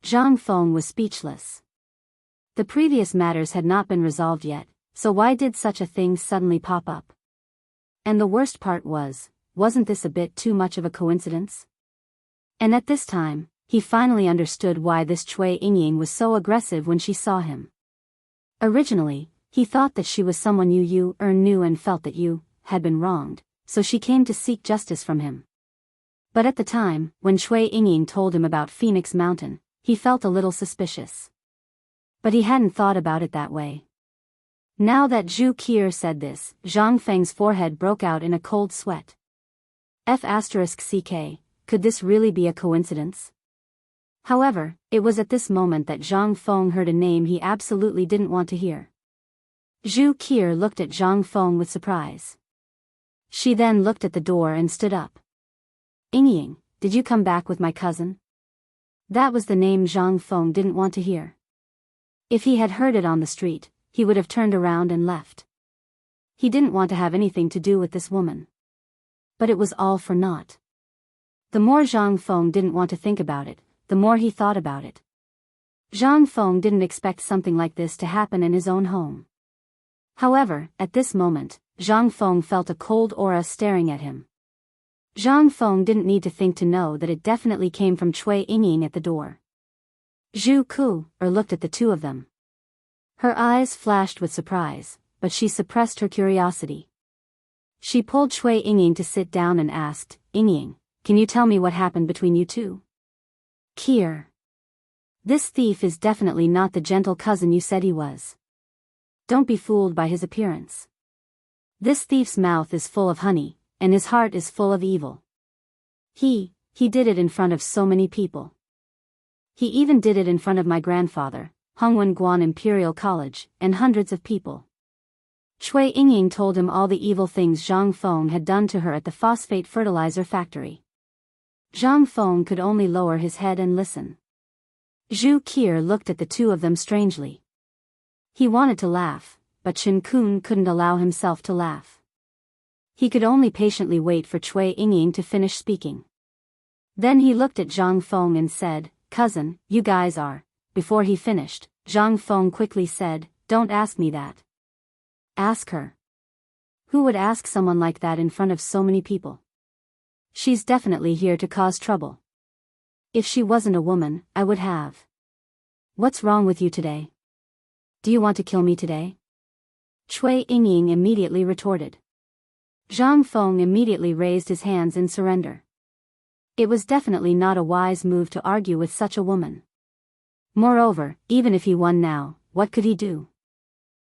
Zhang Feng was speechless. The previous matters had not been resolved yet, so why did such a thing suddenly pop up? And the worst part was, wasn't this a bit too much of a coincidence? And at this time, he finally understood why this Cui Yingying was so aggressive when she saw him. Originally, he thought that she was someone Yu knew and felt that Yu had been wronged, so she came to seek justice from him. But at the time, when Cui Yingying told him about Phoenix Mountain, he felt a little suspicious. But he hadn't thought about it that way. Now that Zhu Qi'er said this, Zhang Feng's forehead broke out in a cold sweat. F***ck, could this really be a coincidence? However, it was at this moment that Zhang Feng heard a name he absolutely didn't want to hear. Zhu Qi'er looked at Zhang Feng with surprise. She then looked at the door and stood up. "Yingying, did you come back with my cousin?" That was the name Zhang Feng didn't want to hear. If he had heard it on the street, he would have turned around and left. He didn't want to have anything to do with this woman. But it was all for naught. The more Zhang Feng didn't want to think about it, the more he thought about it. Zhang Feng didn't expect something like this to happen in his own home. However, at this moment, Zhang Feng felt a cold aura staring at him. Zhang Feng didn't need to think to know that it definitely came from Cui Yingying at the door. Zhu Qi'er looked at the two of them. Her eyes flashed with surprise, but she suppressed her curiosity. She pulled Cui Yingying to sit down and asked, "Yingying, can you tell me what happened between you two?" "Qi'er. This thief is definitely not the gentle cousin you said he was. Don't be fooled by his appearance. This thief's mouth is full of honey, and his heart is full of evil. He did it in front of so many people. He even did it in front of my grandfather, Hongwen Guan Imperial College, and hundreds of people." Cui Yingying told him all the evil things Zhang Feng had done to her at the phosphate fertilizer factory. Zhang Feng could only lower his head and listen. Zhu Qi'er looked at the two of them strangely. He wanted to laugh, but Chen Kun couldn't allow himself to laugh. He could only patiently wait for Cui Yingying to finish speaking. Then he looked at Zhang Feng and said, "Cousin, you guys are." Before he finished, Zhang Feng quickly said, "Don't ask me that. Ask her." Who would ask someone like that in front of so many people? She's definitely here to cause trouble. If she wasn't a woman, I would have. What's wrong with you today? Do you want to kill me today? Cui Yingying immediately retorted. Zhang Feng immediately raised his hands in surrender. It was definitely not a wise move to argue with such a woman. Moreover, even if he won now, what could he do?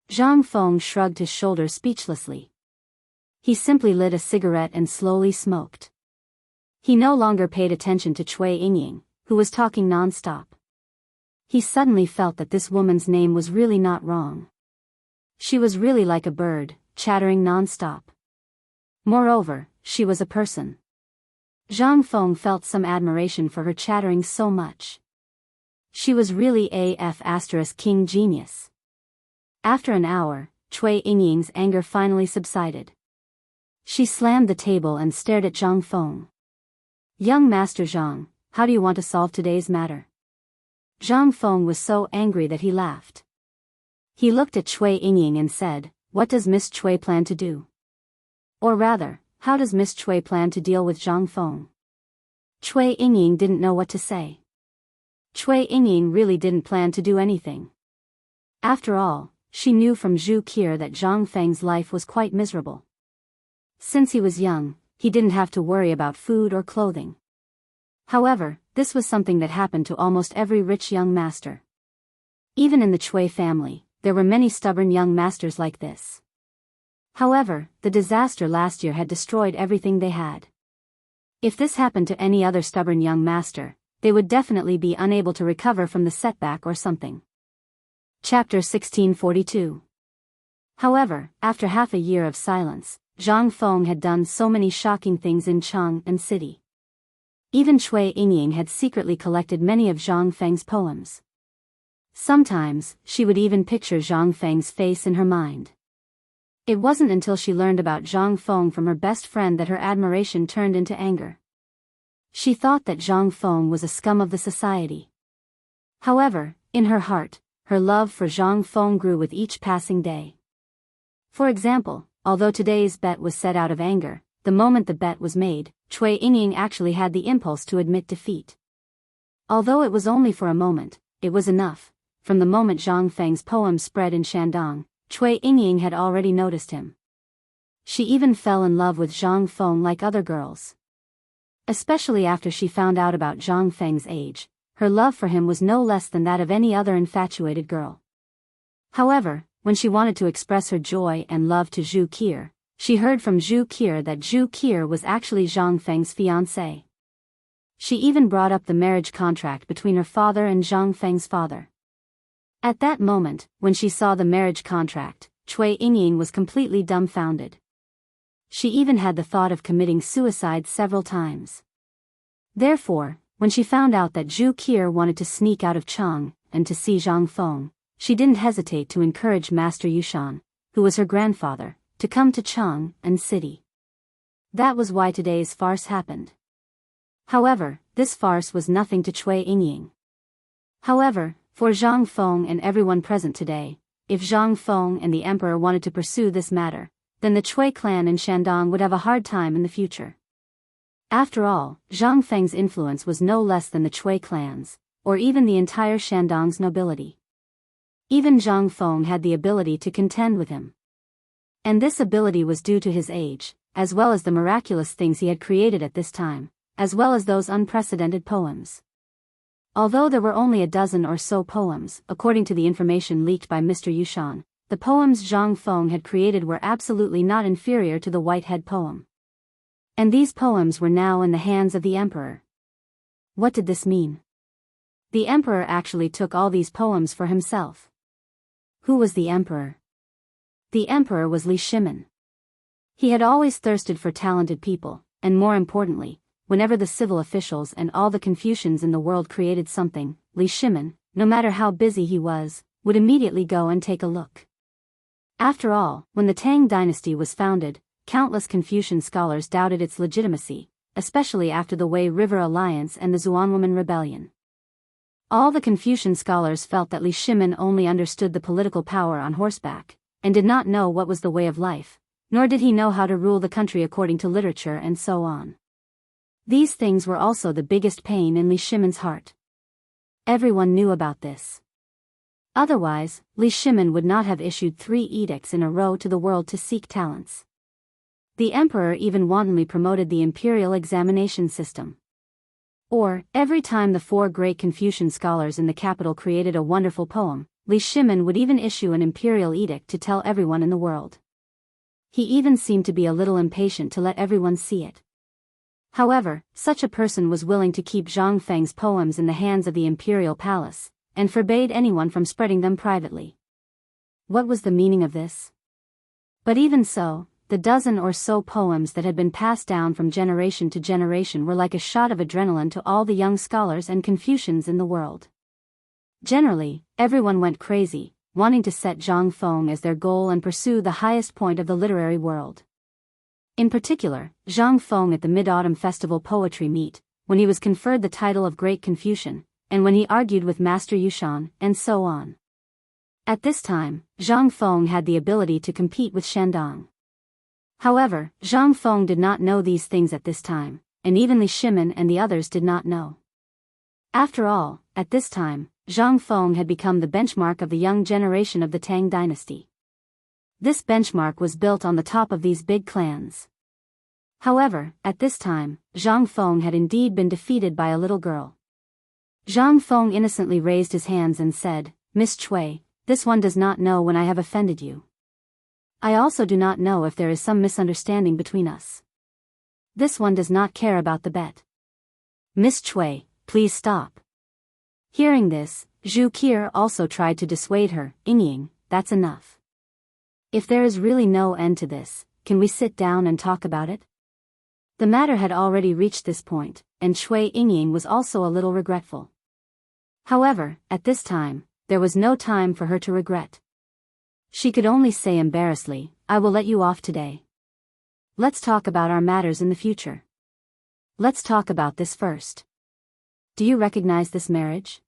Zhang Feng shrugged his shoulders speechlessly. He simply lit a cigarette and slowly smoked. He no longer paid attention to Cui Yingying, who was talking non-stop. He suddenly felt that this woman's name was really not wrong. She was really like a bird, chattering non-stop. Moreover, she was a person. Zhang Feng felt some admiration for her chattering so much. She was really king genius. After an hour, Cui Yingying's anger finally subsided. She slammed the table and stared at Zhang Feng. "Young Master Zhang, how do you want to solve today's matter?" Zhang Feng was so angry that he laughed. He looked at Cui Yingying and said, "What does Miss Cui plan to do? Or rather, how does Miss Cui plan to deal with Zhang Feng?" Cui Yingying didn't know what to say. Cui Yingying really didn't plan to do anything. After all, she knew from Zhu Qi that Zhang Feng's life was quite miserable. Since he was young, he didn't have to worry about food or clothing. However, this was something that happened to almost every rich young master. Even in the Cui family, there were many stubborn young masters like this. However, the disaster last year had destroyed everything they had. If this happened to any other stubborn young master, they would definitely be unable to recover from the setback or something. Chapter 1642. However, after half a year of silence, Zhang Feng had done so many shocking things in Chang'an City. Even Cui Yingying had secretly collected many of Zhang Feng's poems. Sometimes, she would even picture Zhang Feng's face in her mind. It wasn't until she learned about Zhang Feng from her best friend that her admiration turned into anger. She thought that Zhang Feng was a scum of the society. However, in her heart, her love for Zhang Feng grew with each passing day. For example, although today's bet was set out of anger, the moment the bet was made, Cui Yingying actually had the impulse to admit defeat. Although it was only for a moment, it was enough. From the moment Zhang Feng's poem spread in Shandong, Cui Yingying had already noticed him. She even fell in love with Zhang Feng like other girls. Especially after she found out about Zhang Feng's age, her love for him was no less than that of any other infatuated girl. However, when she wanted to express her joy and love to Zhu Qi, she heard from Zhu Qi that Zhu Qi was actually Zhang Feng's fiancé. She even brought up the marriage contract between her father and Zhang Feng's father. At that moment, when she saw the marriage contract, Cui Yingying was completely dumbfounded. She even had the thought of committing suicide several times. Therefore, when she found out that Zhu Qi wanted to sneak out of Chang'an and to see Zhang Feng, she didn't hesitate to encourage Master Yushan, who was her grandfather, to come to Chang'an City. That was why today's farce happened. However, this farce was nothing to Cui Yingying. However, for Zhang Feng and everyone present today, if Zhang Feng and the emperor wanted to pursue this matter, then the Cui clan in Shandong would have a hard time in the future. After all, Zhang Feng's influence was no less than the Cui clans, or even the entire Shandong's nobility. Even Zhang Feng had the ability to contend with him. And this ability was due to his age, as well as the miraculous things he had created at this time, as well as those unprecedented poems. Although there were only a dozen or so poems, according to the information leaked by Mr. Yushan, the poems Zhang Feng had created were absolutely not inferior to the Whitehead poem. And these poems were now in the hands of the emperor. What did this mean? The emperor actually took all these poems for himself. Who was the emperor? The emperor was Li Shimin. He had always thirsted for talented people, and more importantly, whenever the civil officials and all the Confucians in the world created something, Li Shimin, no matter how busy he was, would immediately go and take a look. After all, when the Tang dynasty was founded, countless Confucian scholars doubted its legitimacy, especially after the Wei River Alliance and the Xuanwoman Rebellion. All the Confucian scholars felt that Li Shimin only understood the political power on horseback, and did not know what was the way of life, nor did he know how to rule the country according to literature and so on. These things were also the biggest pain in Li Shimin's heart. Everyone knew about this. Otherwise, Li Shimin would not have issued 3 edicts in a row to the world to seek talents. The emperor even wantonly promoted the imperial examination system. Or, every time the 4 great Confucian scholars in the capital created a wonderful poem, Li Shimin would even issue an imperial edict to tell everyone in the world. He even seemed to be a little impatient to let everyone see it. However, such a person was willing to keep Zhang Feng's poems in the hands of the imperial palace, and forbade anyone from spreading them privately. What was the meaning of this? But even so, the dozen or so poems that had been passed down from generation to generation were like a shot of adrenaline to all the young scholars and Confucians in the world. Generally, everyone went crazy, wanting to set Zhang Feng as their goal and pursue the highest point of the literary world. In particular, Zhang Feng at the Mid-Autumn Festival Poetry Meet, when he was conferred the title of Great Confucian, and when he argued with Master Yushan, and so on. At this time, Zhang Feng had the ability to compete with Shandong. However, Zhang Feng did not know these things at this time, and even Li Shimin and the others did not know. After all, at this time, Zhang Feng had become the benchmark of the young generation of the Tang dynasty. This benchmark was built on the top of these big clans. However, at this time, Zhang Feng had indeed been defeated by a little girl. Zhang Feng innocently raised his hands and said, "Miss Cui, this one does not know when I have offended you. I also do not know if there is some misunderstanding between us. This one does not care about the bet. Miss Cui, please stop." Hearing this, Zhu Qier also tried to dissuade her. "Yingying, that's enough. If there is really no end to this, can we sit down and talk about it?" The matter had already reached this point, and Cui Yingying was also a little regretful. However, at this time, there was no time for her to regret. She could only say embarrassedly, "I will let you off today. Let's talk about our matters in the future. Let's talk about this first. Do you recognize this marriage?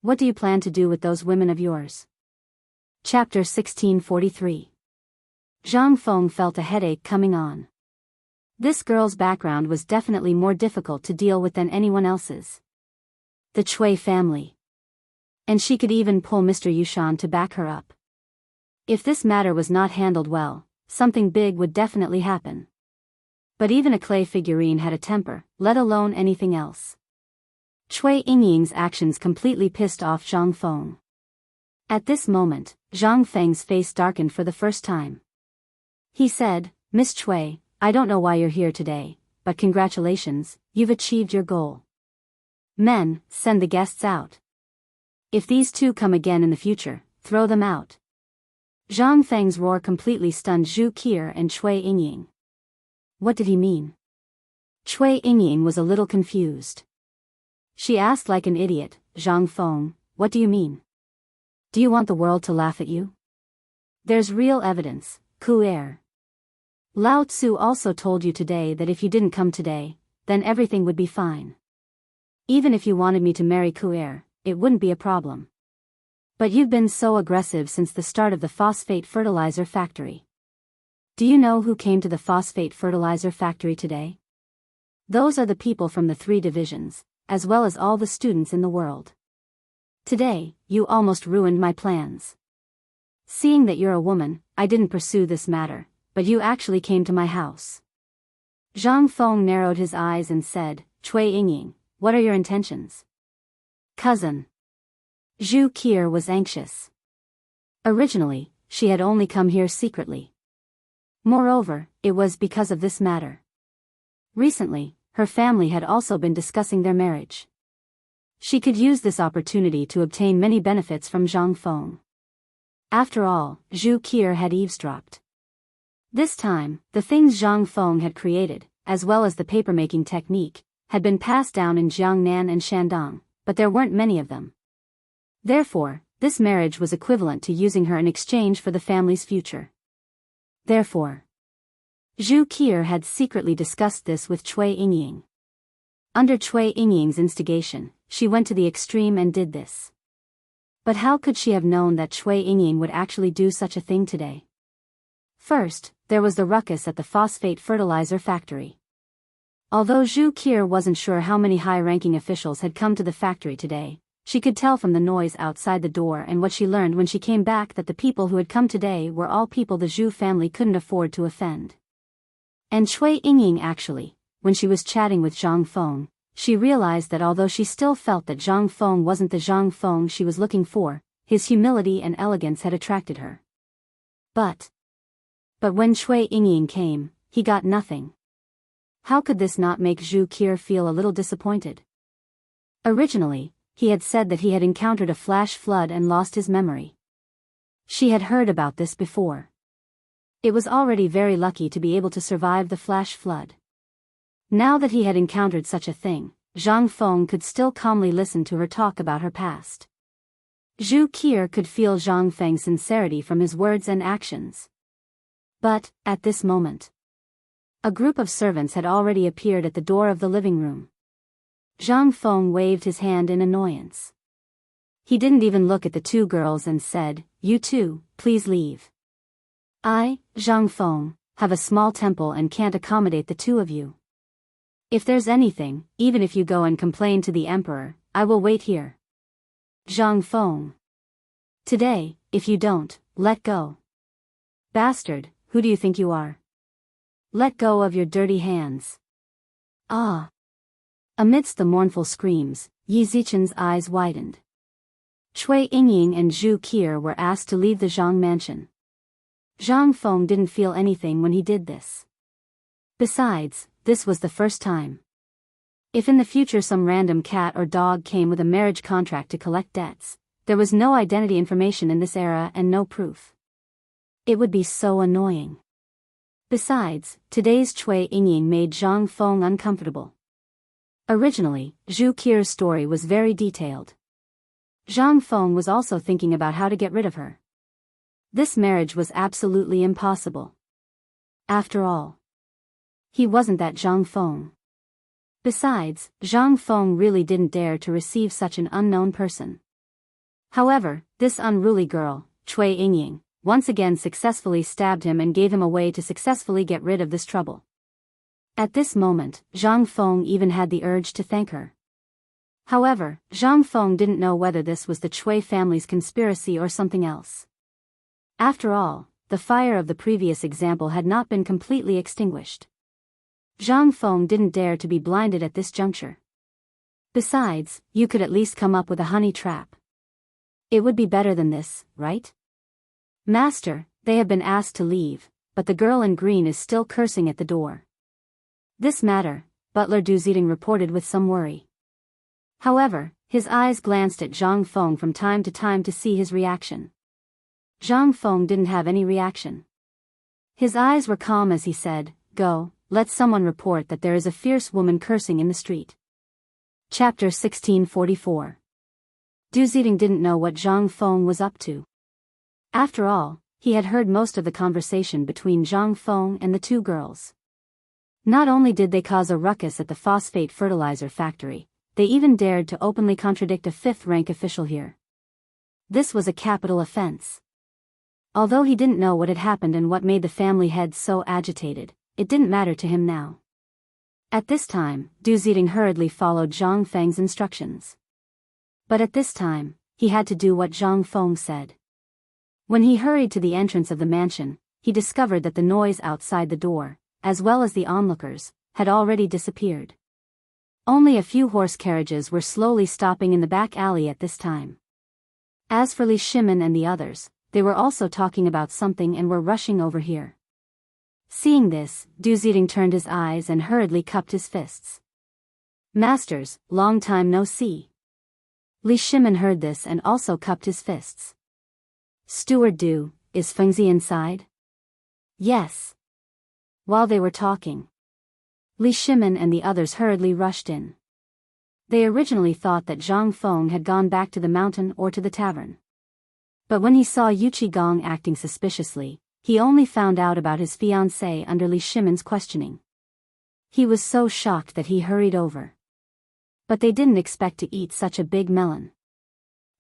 What do you plan to do with those women of yours?" Chapter 1643. Zhang Feng felt a headache coming on. This girl's background was definitely more difficult to deal with than anyone else's. The Cui family. And she could even pull Mr. Yushan to back her up. If this matter was not handled well, something big would definitely happen. But even a clay figurine had a temper, let alone anything else. Cui Yingying's actions completely pissed off Zhang Feng. At this moment, Zhang Feng's face darkened for the first time. He said, "Miss Cui, I don't know why you're here today, but congratulations, you've achieved your goal. Men, send the guests out. If these 2 come again in the future, throw them out." Zhang Feng's roar completely stunned Zhu Qier and Cui Yingying. What did he mean? Cui Yingying was a little confused. She asked like an idiot, "Zhang Feng, what do you mean? Do you want the world to laugh at you? There's real evidence, Ku'er. Lao Tzu also told you today that if you didn't come today, then everything would be fine. Even if you wanted me to marry Ku'er, it wouldn't be a problem. But you've been so aggressive since the start of the phosphate fertilizer factory. Do you know who came to the phosphate fertilizer factory today? Those are the people from the 3 divisions, as well as all the students in the world. Today, you almost ruined my plans. Seeing that you're a woman, I didn't pursue this matter, but you actually came to my house." Zhang Feng narrowed his eyes and said, "Cui Yingying, what are your intentions?" "Cousin." Zhu Qier was anxious. Originally, she had only come here secretly. Moreover, it was because of this matter. Recently, her family had also been discussing their marriage. She could use this opportunity to obtain many benefits from Zhang Feng. After all, Zhu Qier had eavesdropped. This time, the things Zhang Feng had created, as well as the papermaking technique, had been passed down in Jiangnan and Shandong, but there weren't many of them. Therefore, this marriage was equivalent to using her in exchange for the family's future. Therefore, Zhu Qier had secretly discussed this with Cui Yingying. Under Cui Yingying's instigation, she went to the extreme and did this. But how could she have known that Cui Yingying would actually do such a thing today? First, there was the ruckus at the phosphate fertilizer factory. Although Zhu Qier wasn't sure how many high-ranking officials had come to the factory today, she could tell from the noise outside the door and what she learned when she came back that the people who had come today were all people the Zhu family couldn't afford to offend. And Cui Yingying actually, when she was chatting with Zhang Feng, she realized that although she still felt that Zhang Feng wasn't the Zhang Feng she was looking for, his humility and elegance had attracted her. But when Cui Yingying came, he got nothing. How could this not make Zhu Qier feel a little disappointed? Originally, he had said that he had encountered a flash flood and lost his memory. She had heard about this before. It was already very lucky to be able to survive the flash flood. Now that he had encountered such a thing, Zhang Feng could still calmly listen to her talk about her past. Zhu Qier could feel Zhang Feng's sincerity from his words and actions. But, at this moment, a group of servants had already appeared at the door of the living room. Zhang Feng waved his hand in annoyance. He didn't even look at the two girls and said, "You two, please leave. I, Zhang Feng, have a small temple and can't accommodate the two of you. If there's anything, even if you go and complain to the emperor, I will wait here." Zhang Feng. "Today, if you don't, let go. Bastard, who do you think you are? Let go of your dirty hands." Ah! Amidst the mournful screams, Yi Zichen's eyes widened. Cui Yingying and Zhu Qier were asked to leave the Zhang mansion. Zhang Feng didn't feel anything when he did this. Besides, this was the first time. If in the future some random cat or dog came with a marriage contract to collect debts, there was no identity information in this era and no proof. It would be so annoying. Besides, today's Cui Yingying made Zhang Feng uncomfortable. Originally, Zhu Qier's story was very detailed. Zhang Feng was also thinking about how to get rid of her. This marriage was absolutely impossible. After all, he wasn't that Zhang Feng. Besides, Zhang Feng really didn't dare to receive such an unknown person. However, this unruly girl, Cui Yingying, once again successfully stabbed him and gave him a way to successfully get rid of this trouble. At this moment, Zhang Feng even had the urge to thank her. However, Zhang Feng didn't know whether this was the Cui family's conspiracy or something else. After all, the fire of the previous example had not been completely extinguished. Zhang Feng didn't dare to be blinded at this juncture. Besides, you could at least come up with a honey trap. It would be better than this, right? "Master, they have been asked to leave, but the girl in green is still cursing at the door." This matter, Butler Du Ziding reported with some worry. However, his eyes glanced at Zhang Feng from time to time to see his reaction. Zhang Feng didn't have any reaction. His eyes were calm as he said, "Go, let someone report that there is a fierce woman cursing in the street." Chapter 1644. Du Ziding didn't know what Zhang Feng was up to. After all, he had heard most of the conversation between Zhang Feng and the two girls. Not only did they cause a ruckus at the phosphate fertilizer factory, they even dared to openly contradict a fifth-rank official here. This was a capital offense. Although he didn't know what had happened and what made the family head so agitated, it didn't matter to him now. At this time, Du Ziding hurriedly followed Zhang Feng's instructions. But at this time, he had to do what Zhang Feng said. When he hurried to the entrance of the mansion, he discovered that the noise outside the door, as well as the onlookers, had already disappeared. Only a few horse carriages were slowly stopping in the back alley at this time. As for Li Shimin and the others, they were also talking about something and were rushing over here. Seeing this, Du Ziding turned his eyes and hurriedly cupped his fists. "Masters, long time no see." Li Shimin heard this and also cupped his fists. "Steward Du, is Fengzi inside?" "Yes." While they were talking, Li Shimin and the others hurriedly rushed in. They originally thought that Zhang Feng had gone back to the mountain or to the tavern. But when he saw Yu Qigong acting suspiciously, he only found out about his fiancée under Li Shimon's questioning. He was so shocked that he hurried over. But they didn't expect to eat such a big melon.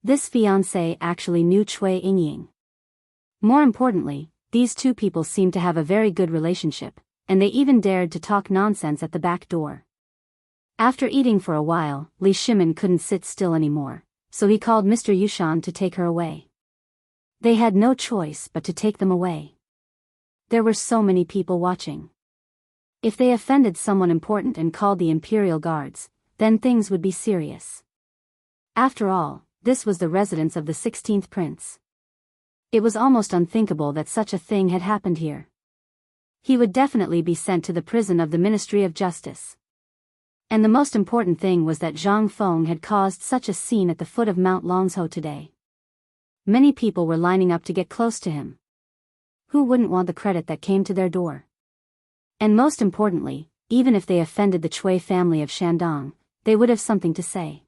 This fiancé actually knew Cui Yingying. More importantly, these two people seemed to have a very good relationship, and they even dared to talk nonsense at the back door. After eating for a while, Li Shimon couldn't sit still anymore, so he called Mr. Yushan to take her away. They had no choice but to take them away. There were so many people watching. If they offended someone important and called the Imperial Guards, then things would be serious. After all, this was the residence of the 16th prince. It was almost unthinkable that such a thing had happened here. He would definitely be sent to the prison of the Ministry of Justice. And the most important thing was that Zhang Feng had caused such a scene at the foot of Mount Longsho today. Many people were lining up to get close to him. Who wouldn't want the credit that came to their door? And most importantly, even if they offended the Cui family of Shandong, they would have something to say.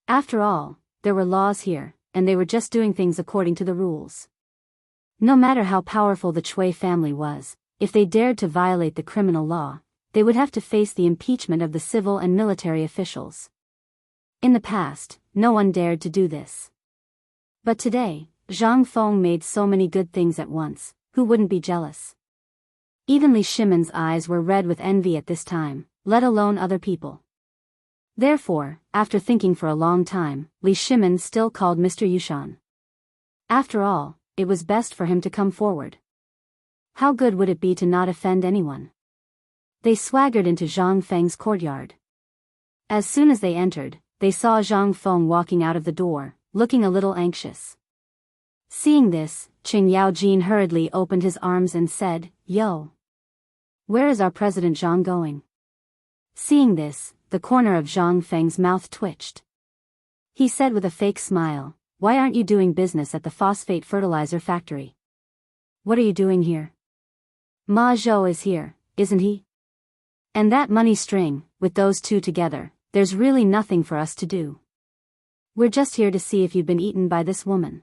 After all, there were laws here, and they were just doing things according to the rules. No matter how powerful the Cui family was, if they dared to violate the criminal law, they would have to face the impeachment of the civil and military officials. In the past, no one dared to do this. But today, Zhang Feng made so many good things at once, who wouldn't be jealous? Even Li Shimon's eyes were red with envy at this time, let alone other people. Therefore, after thinking for a long time, Li Shimon still called Mr. Yushan. After all, it was best for him to come forward. How good would it be to not offend anyone? They swaggered into Zhang Feng's courtyard. As soon as they entered, they saw Zhang Feng walking out of the door, looking a little anxious. Seeing this, Qing Yaojin hurriedly opened his arms and said, "Yo! Where is our President Zhang going?" Seeing this, the corner of Zhang Feng's mouth twitched. He said with a fake smile, "Why aren't you doing business at the phosphate fertilizer factory? What are you doing here? Ma Zhou is here, isn't he? And that money string, with those two together, there's really nothing for us to do. We're just here to see if you've been eaten by this woman."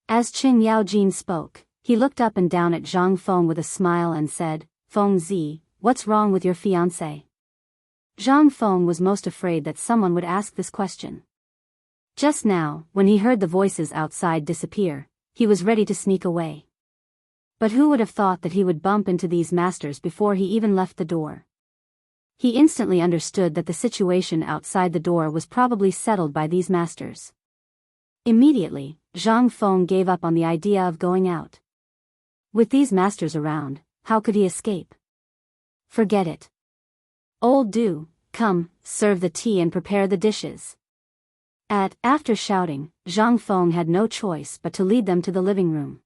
As Qing Yaojin spoke, he looked up and down at Zhang Feng with a smile and said, "Feng Zi, what's wrong with your fiancé?" Zhang Feng was most afraid that someone would ask this question. Just now, when he heard the voices outside disappear, he was ready to sneak away. But who would have thought that he would bump into these masters before he even left the door? He instantly understood that the situation outside the door was probably settled by these masters. Immediately, Zhang Feng gave up on the idea of going out. With these masters around, how could he escape? Forget it. Old Du, come, serve the tea and prepare the dishes. After shouting, Zhang Feng had no choice but to lead them to the living room.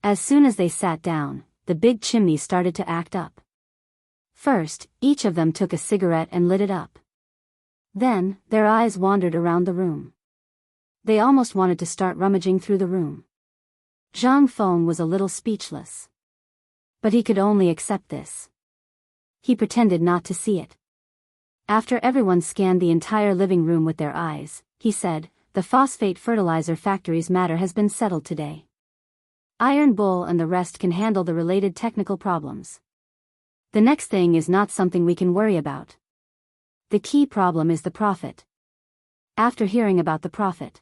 As soon as they sat down, the big chimney started to act up. First, each of them took a cigarette and lit it up. Then, their eyes wandered around the room. They almost wanted to start rummaging through the room. Zhang Feng was a little speechless. But he could only accept this. He pretended not to see it. After everyone scanned the entire living room with their eyes, he said, "The phosphate fertilizer factory's matter has been settled today. Iron Bull and the rest can handle the related technical problems. The next thing is not something we can worry about. The key problem is the profit." After hearing about the profit,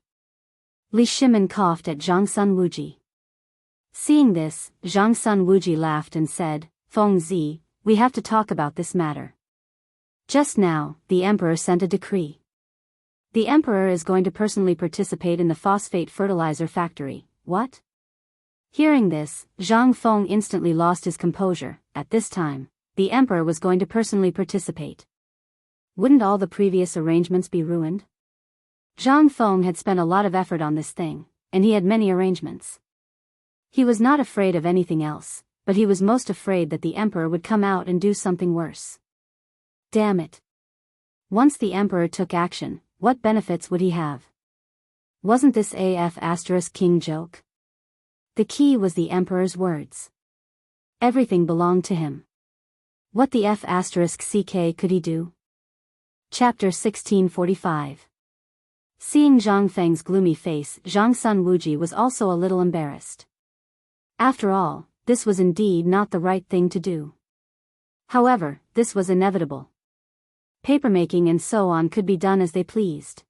Li Shimon coughed at Zhang Sun Wuji. Seeing this, Zhang Sun Wuji laughed and said, "Feng Zi, we have to talk about this matter. Just now, the emperor sent a decree. The emperor is going to personally participate in the phosphate fertilizer factory." What? Hearing this, Zhang Feng instantly lost his composure. At this time, the emperor was going to personally participate. Wouldn't all the previous arrangements be ruined? Zhang Feng had spent a lot of effort on this thing, and he had many arrangements. He was not afraid of anything else, but he was most afraid that the emperor would come out and do something worse. Damn it. Once the emperor took action, what benefits would he have? Wasn't this king joke? The key was the emperor's words. Everything belonged to him. What the *ck could he do? Chapter 1645. Seeing Zhang Feng's gloomy face, Zhang Sun Wuji was also a little embarrassed. After all, this was indeed not the right thing to do. However, this was inevitable. Papermaking and so on could be done as they pleased.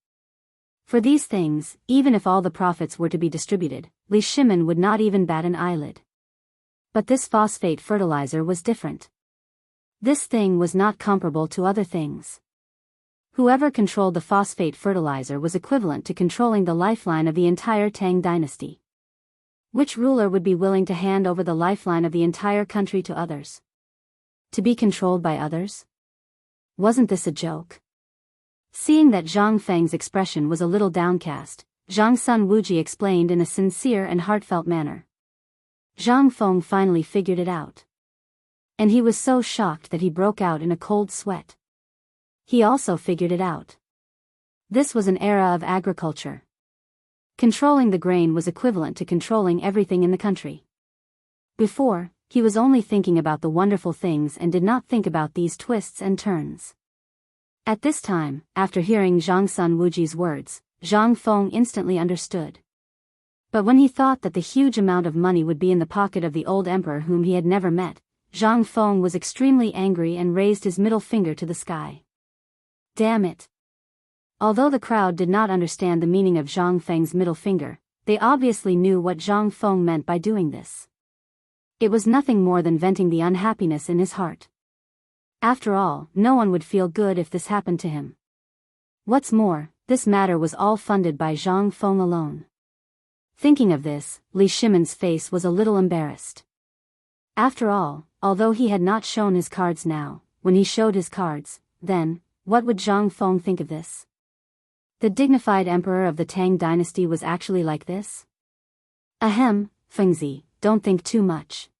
For these things, even if all the profits were to be distributed, Li Shimin would not even bat an eyelid. But this phosphate fertilizer was different. This thing was not comparable to other things. Whoever controlled the phosphate fertilizer was equivalent to controlling the lifeline of the entire Tang dynasty. Which ruler would be willing to hand over the lifeline of the entire country to others? To be controlled by others? Wasn't this a joke? Seeing that Zhang Feng's expression was a little downcast, Zhang Sun Wuji explained in a sincere and heartfelt manner. Zhang Feng finally figured it out. And he was so shocked that he broke out in a cold sweat. He also figured it out. This was an era of agriculture. Controlling the grain was equivalent to controlling everything in the country. Before, he was only thinking about the wonderful things and did not think about these twists and turns. At this time, after hearing Zhang Sun Wuji's words, Zhang Feng instantly understood. But when he thought that the huge amount of money would be in the pocket of the old emperor whom he had never met, Zhang Feng was extremely angry and raised his middle finger to the sky. Damn it! Although the crowd did not understand the meaning of Zhang Feng's middle finger, they obviously knew what Zhang Feng meant by doing this. It was nothing more than venting the unhappiness in his heart. After all, no one would feel good if this happened to him. What's more, this matter was all funded by Zhang Feng alone. Thinking of this, Li Shimin's face was a little embarrassed. After all, although he had not shown his cards now, when he showed his cards, then, what would Zhang Feng think of this? The dignified emperor of the Tang dynasty was actually like this? Ahem, Fengzi, don't think too much.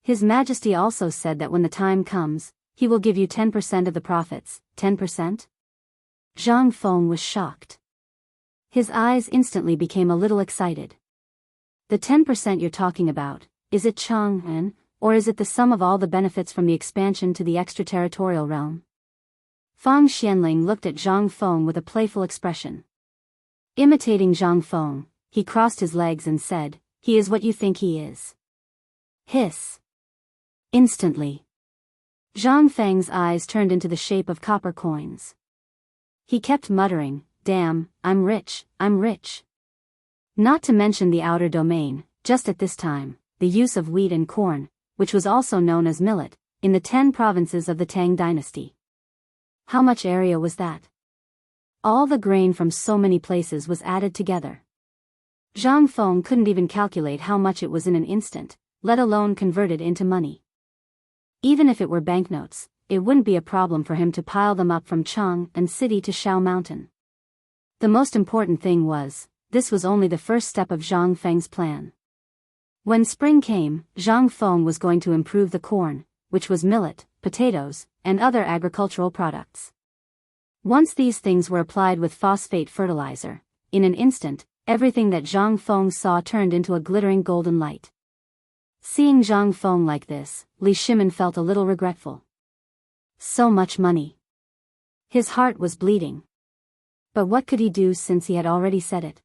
His Majesty also said that when the time comes, he will give you 10% of the profits. 10%? Zhang Feng was shocked. His eyes instantly became a little excited. The 10% you're talking about, is it Chang'an, or is it the sum of all the benefits from the expansion to the extraterritorial realm? Fang Xianling looked at Zhang Feng with a playful expression. Imitating Zhang Feng, he crossed his legs and said, "He is what you think he is." Hiss. Instantly, Zhang Feng's eyes turned into the shape of copper coins. He kept muttering, "Damn, I'm rich, I'm rich." Not to mention the outer domain, just at this time, the use of wheat and corn, which was also known as millet, in the 10 provinces of the Tang dynasty. How much area was that? All the grain from so many places was added together. Zhang Feng couldn't even calculate how much it was in an instant, let alone convert it into money. Even if it were banknotes, it wouldn't be a problem for him to pile them up from Chang'an City to Shao Mountain. The most important thing was, this was only the first step of Zhang Feng's plan. When spring came, Zhang Feng was going to improve the corn, which was millet, potatoes, and other agricultural products. Once these things were applied with phosphate fertilizer, in an instant, everything that Zhang Feng saw turned into a glittering golden light. Seeing Zhang Feng like this, Li Shimin felt a little regretful. So much money. His heart was bleeding. But what could he do since he had already said it?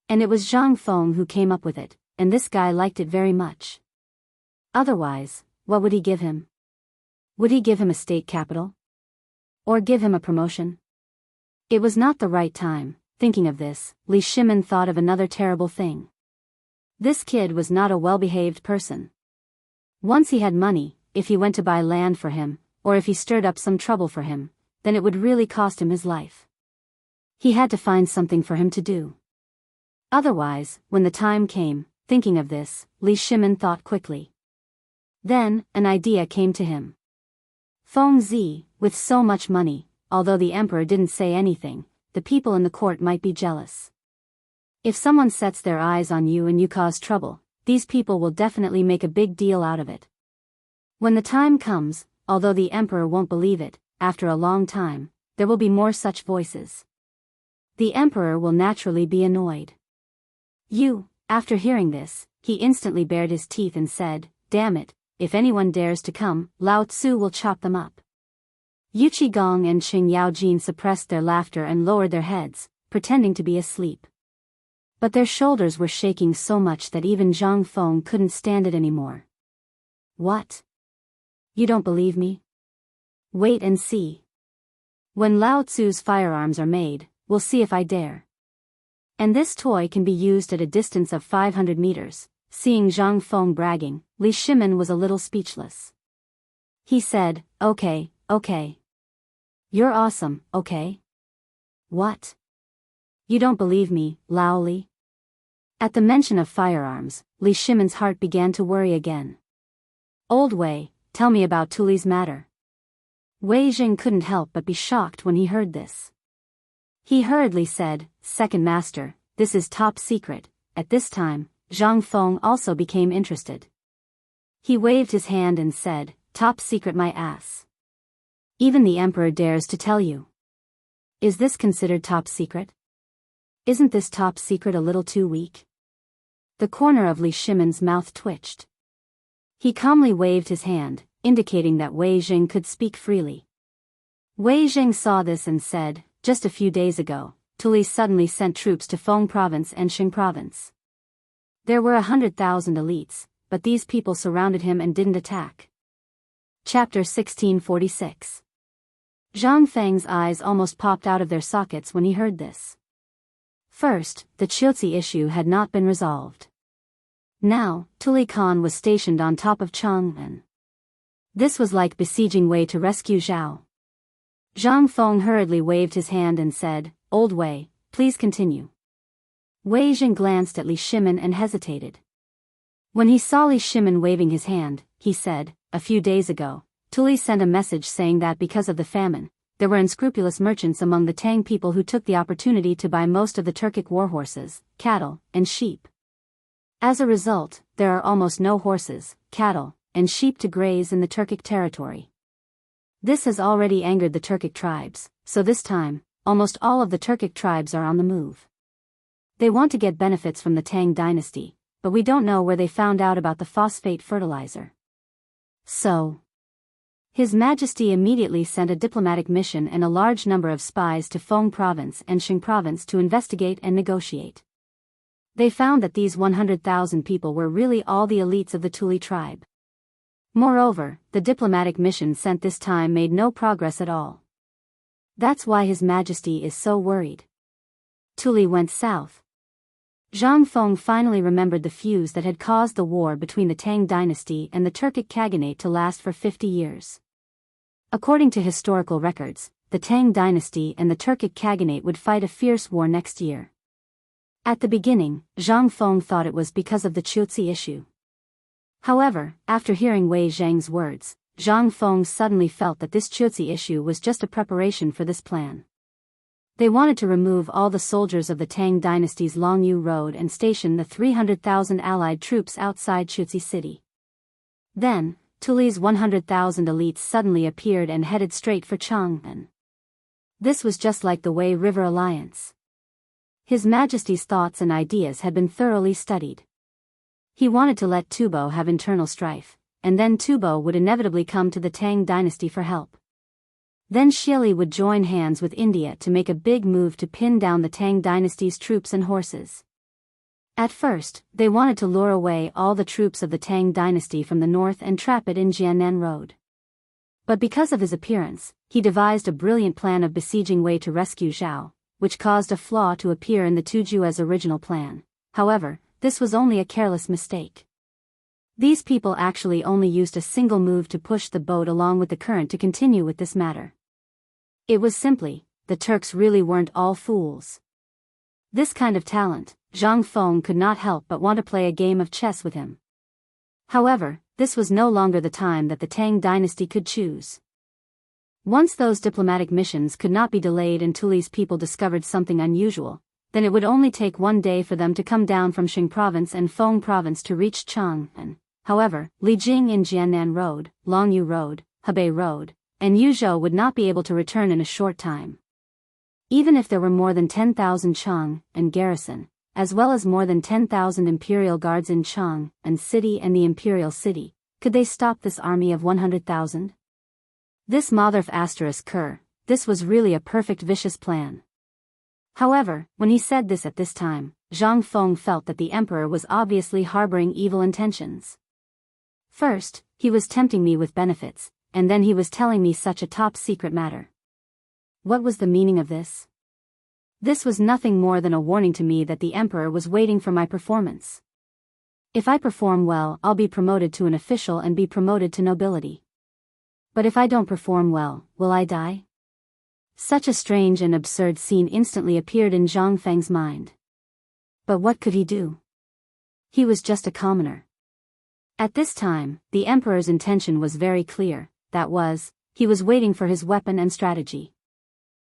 And it was Zhang Feng who came up with it, and this guy liked it very much. Otherwise, what would he give him? Would he give him a state capital? Or give him a promotion? It was not the right time. Thinking of this, Li Shimin thought of another terrible thing. This kid was not a well-behaved person. Once he had money, if he went to buy land for him, or if he stirred up some trouble for him, then it would really cost him his life. He had to find something for him to do. Otherwise, when the time came, thinking of this, Li Shimin thought quickly. Then, an idea came to him. Feng Zi, with so much money, although the emperor didn't say anything, the people in the court might be jealous. If someone sets their eyes on you and you cause trouble, these people will definitely make a big deal out of it. When the time comes, although the emperor won't believe it, after a long time, there will be more such voices. The emperor will naturally be annoyed. After hearing this, he instantly bared his teeth and said, "Damn it, if anyone dares to come, Lao Tzu will chop them up." Yu Qigong and Qing Yaojin suppressed their laughter and lowered their heads, pretending to be asleep. But their shoulders were shaking so much that even Zhang Feng couldn't stand it anymore. What? You don't believe me? Wait and see. When Lao Tzu's firearms are made, we'll see if I dare. And this toy can be used at a distance of 500 meters. Seeing Zhang Feng bragging, Li Shimin was a little speechless. He said, okay. You're awesome, okay? What? You don't believe me, Lao Li? At the mention of firearms, Li Shimin's heart began to worry again. Old Wei, tell me about Tuli's matter. Wei Jing couldn't help but be shocked when he heard this. He hurriedly said, Second Master, this is top secret. At this time, Zhang Feng also became interested. He waved his hand and said, Top secret my ass. Even the Emperor dares to tell you. Is this considered top secret? Isn't this top secret a little too weak? The corner of Li Shimin's mouth twitched. He calmly waved his hand, indicating that Wei Jing could speak freely. Wei Jing saw this and said, Just a few days ago, Tuli suddenly sent troops to Feng Province and Xing Province. There were 100,000 elites, but these people surrounded him and didn't attack. Chapter 1646. Zhang Feng's eyes almost popped out of their sockets when he heard this. First, the Qiuzi issue had not been resolved. Now, Tuli Khan was stationed on top of Chang'an. This was like besieging Wei to rescue Zhao. Zhang Feng hurriedly waved his hand and said, Old Wei, please continue. Wei Jing glanced at Li Shimin and hesitated. When he saw Li Shimin waving his hand, he said, A few days ago, Tuli sent a message saying that because of the famine, there were unscrupulous merchants among the Tang people who took the opportunity to buy most of the Turkic war horses, cattle, and sheep. As a result, there are almost no horses, cattle, and sheep to graze in the Turkic territory. This has already angered the Turkic tribes, so this time, almost all of the Turkic tribes are on the move. They want to get benefits from the Tang dynasty, but we don't know where they found out about the phosphate fertilizer. So, His Majesty immediately sent a diplomatic mission and a large number of spies to Feng Province and Xing Province to investigate and negotiate. They found that these 100,000 people were really all the elites of the Tuli tribe. Moreover, the diplomatic mission sent this time made no progress at all. That's why His Majesty is so worried. Tuli went south. Zhang Feng finally remembered the fuse that had caused the war between the Tang dynasty and the Turkic Khaganate to last for 50 years. According to historical records, the Tang dynasty and the Turkic Khaganate would fight a fierce war next year. At the beginning, Zhang Feng thought it was because of the Qiuzi issue. However, after hearing Wei Zhang's words, Zhang Feng suddenly felt that this Qiuzi issue was just a preparation for this plan. They wanted to remove all the soldiers of the Tang dynasty's Longyu Road and station the 300,000 allied troops outside Qiuzi city. Then, Tuli's 100,000 elites suddenly appeared and headed straight for Chang'an. This was just like the Wei River Alliance. His Majesty's thoughts and ideas had been thoroughly studied. He wanted to let Tubo have internal strife, and then Tubo would inevitably come to the Tang dynasty for help. Then Xieli would join hands with India to make a big move to pin down the Tang dynasty's troops and horses. At first, they wanted to lure away all the troops of the Tang dynasty from the north and trap it in Jianan Road. But because of his appearance, he devised a brilliant plan of besieging Wei to rescue Zhao, which caused a flaw to appear in the Tujue's original plan. However, this was only a careless mistake. These people actually only used a single move to push the boat along with the current to continue with this matter. It was simply, the Turks really weren't all fools. This kind of talent, Zhang Feng could not help but want to play a game of chess with him. However, this was no longer the time that the Tang dynasty could choose. Once those diplomatic missions could not be delayed and Tuli's people discovered something unusual, then it would only take one day for them to come down from Xing Province and Feng Province to reach Chang'an. However, Li Jing in Jianan Road, Longyu Road, Hebei Road, and Yuzhou would not be able to return in a short time. Even if there were more than 10,000 Chang'an garrison, as well as more than 10,000 imperial guards in Chang'an city and the imperial city, could they stop this army of 100,000? This Motherf this was really a perfect vicious plan. However, when he said this at this time, Zhang Feng felt that the emperor was obviously harboring evil intentions. First, he was tempting me with benefits, and then he was telling me such a top-secret matter. What was the meaning of this? This was nothing more than a warning to me that the emperor was waiting for my performance. If I perform well, I'll be promoted to an official and be promoted to nobility. But if I don't perform well, will I die? Such a strange and absurd scene instantly appeared in Zhang Feng's mind. But what could he do? He was just a commoner. At this time, the emperor's intention was very clear, that was, he was waiting for his weapon and strategy.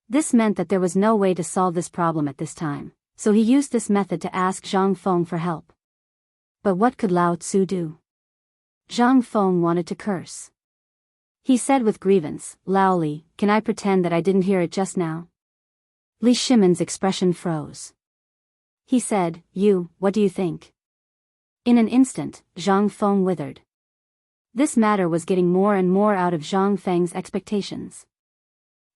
This meant that there was no way to solve this problem at this time, so he used this method to ask Zhang Feng for help. But what could Lao Tzu do? Zhang Feng wanted to curse. He said with grievance, "Lao Li, can I pretend that I didn't hear it just now?" Li Shimon's expression froze. He said, What do you think?" In an instant, Zhang Feng withered. This matter was getting more and more out of Zhang Feng's expectations.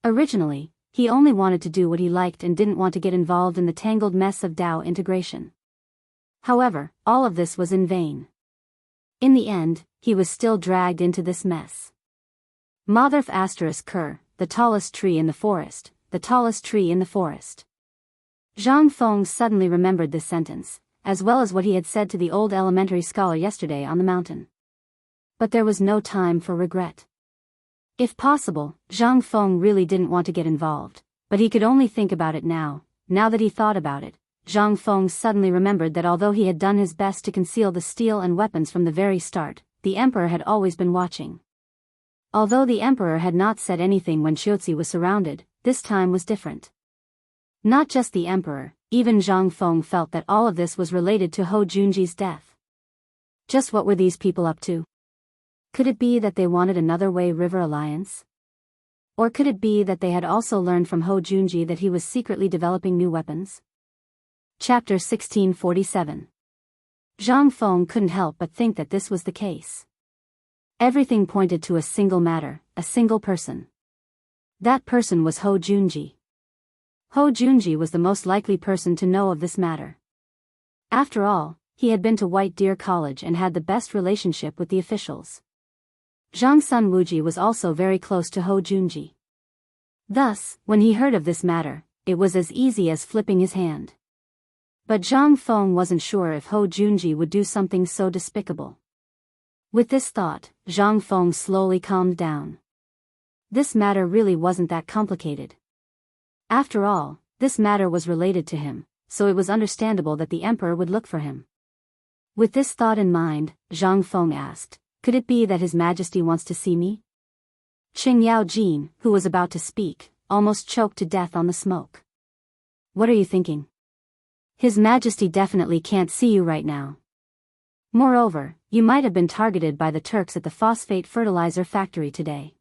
Originally, he only wanted to do what he liked and didn't want to get involved in the tangled mess of Dao integration. However, all of this was in vain. In the end, he was still dragged into this mess. Motherf ***, the tallest tree in the forest, the tallest tree in the forest. Zhang Feng suddenly remembered this sentence, as well as what he had said to the old elementary scholar yesterday on the mountain. But there was no time for regret. If possible, Zhang Feng really didn't want to get involved, but he could only think about it now. Now that he thought about it, Zhang Feng suddenly remembered that although he had done his best to conceal the steel and weapons from the very start, the emperor had always been watching. Although the emperor had not said anything when Xiuzi was surrounded, this time was different. Not just the emperor, even Zhang Feng felt that all of this was related to Hou Junji's death. Just what were these people up to? Could it be that they wanted another Wei River alliance? Or could it be that they had also learned from Hou Junji that he was secretly developing new weapons? Chapter 1647. Zhang Feng couldn't help but think that this was the case. Everything pointed to a single matter, a single person. That person was Hou Junji. Hou Junji was the most likely person to know of this matter. After all, he had been to White Deer College and had the best relationship with the officials. Zhang Sun Wuji was also very close to Hou Junji. Thus, when he heard of this matter, it was as easy as flipping his hand. But Zhang Feng wasn't sure if Hou Junji would do something so despicable. With this thought, Zhang Feng slowly calmed down. This matter really wasn't that complicated. After all, this matter was related to him, so it was understandable that the emperor would look for him. With this thought in mind, Zhang Feng asked, "Could it be that His Majesty wants to see me?" Qing Yao Jin, who was about to speak, almost choked to death on the smoke. "What are you thinking? His Majesty definitely can't see you right now. Moreover, you might have been targeted by the Turks at the phosphate fertilizer factory today.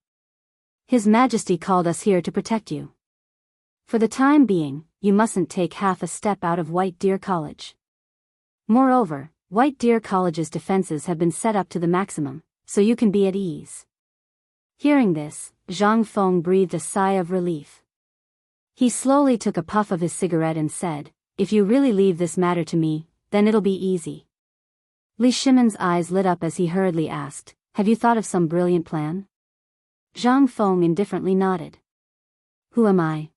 His Majesty called us here to protect you. For the time being, you mustn't take half a step out of White Deer College. Moreover, White Deer College's defenses have been set up to the maximum, so you can be at ease." Hearing this, Zhang Feng breathed a sigh of relief. He slowly took a puff of his cigarette and said, "If you really leave this matter to me, then it'll be easy." Li Shimon's eyes lit up as he hurriedly asked, "Have you thought of some brilliant plan?" Zhang Feng indifferently nodded. "Who am I?"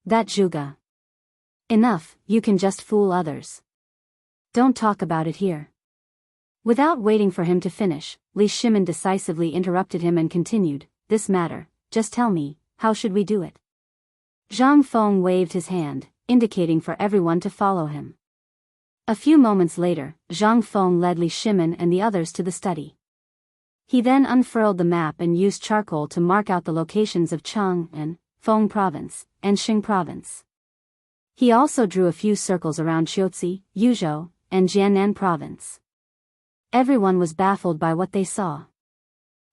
"That Zhuge." "Enough, you can just fool others. Don't talk about it here." Without waiting for him to finish, Li Shimon decisively interrupted him and continued, "This matter, just tell me, how should we do it?" Zhang Feng waved his hand, indicating for everyone to follow him. A few moments later, Zhang Feng led Li Shimon and the others to the study. He then unfurled the map and used charcoal to mark out the locations of Chang and Feng Province, and Xing Province. He also drew a few circles around Xiuzi, Yuzhou, and Jiannan Province. Everyone was baffled by what they saw.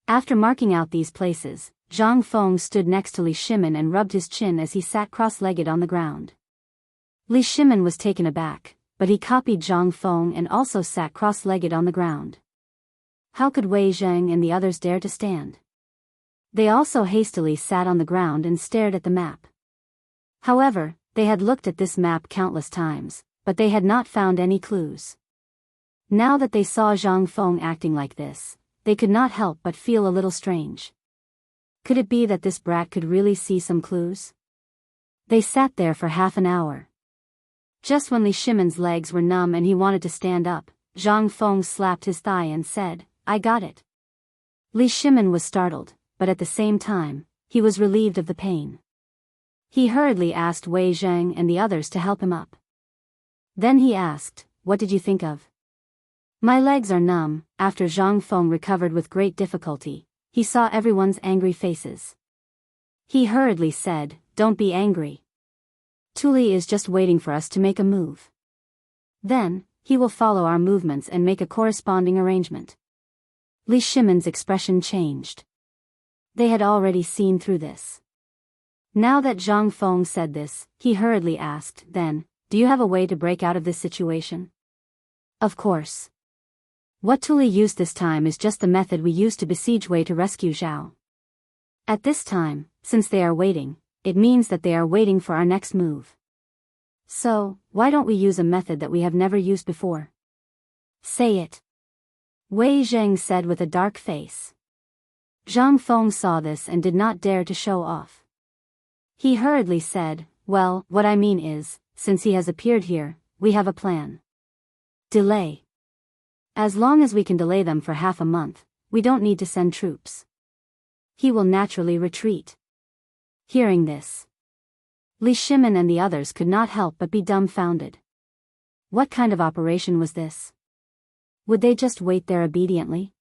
After marking out these places, Zhang Feng stood next to Li Shimon and rubbed his chin as he sat cross-legged on the ground. Li Shimon was taken aback, but he copied Zhang Feng and also sat cross-legged on the ground. How could Wei Zheng and the others dare to stand? They also hastily sat on the ground and stared at the map. However, they had looked at this map countless times, but they had not found any clues. Now that they saw Zhang Feng acting like this, they could not help but feel a little strange. Could it be that this brat could really see some clues? They sat there for half an hour. Just when Li Shimon's legs were numb and he wanted to stand up, Zhang Feng slapped his thigh and said, "I got it." Li Shimon was startled, but at the same time, he was relieved of the pain. He hurriedly asked Wei Zheng and the others to help him up. Then he asked, "What did you think of?" "My legs are numb." After Zhang Feng recovered with great difficulty, he saw everyone's angry faces. He hurriedly said, "Don't be angry. Tuli is just waiting for us to make a move. Then, he will follow our movements and make a corresponding arrangement." Li Shimon's expression changed. They had already seen through this. Now that Zhang Feng said this, he hurriedly asked, "Then, do you have a way to break out of this situation?" "Of course. What Tuli used this time is just the method we used to besiege Wei to rescue Zhao. At this time, since they are waiting, it means that they are waiting for our next move. So, why don't we use a method that we have never used before?" "Say it," Wei Zheng said with a dark face. Zhang Feng saw this and did not dare to show off. He hurriedly said, "Well, what I mean is, since he has appeared here, we have a plan. Delay. As long as we can delay them for half a month, we don't need to send troops. He will naturally retreat." Hearing this, Li Shimon and the others could not help but be dumbfounded. What kind of operation was this? Would they just wait there obediently?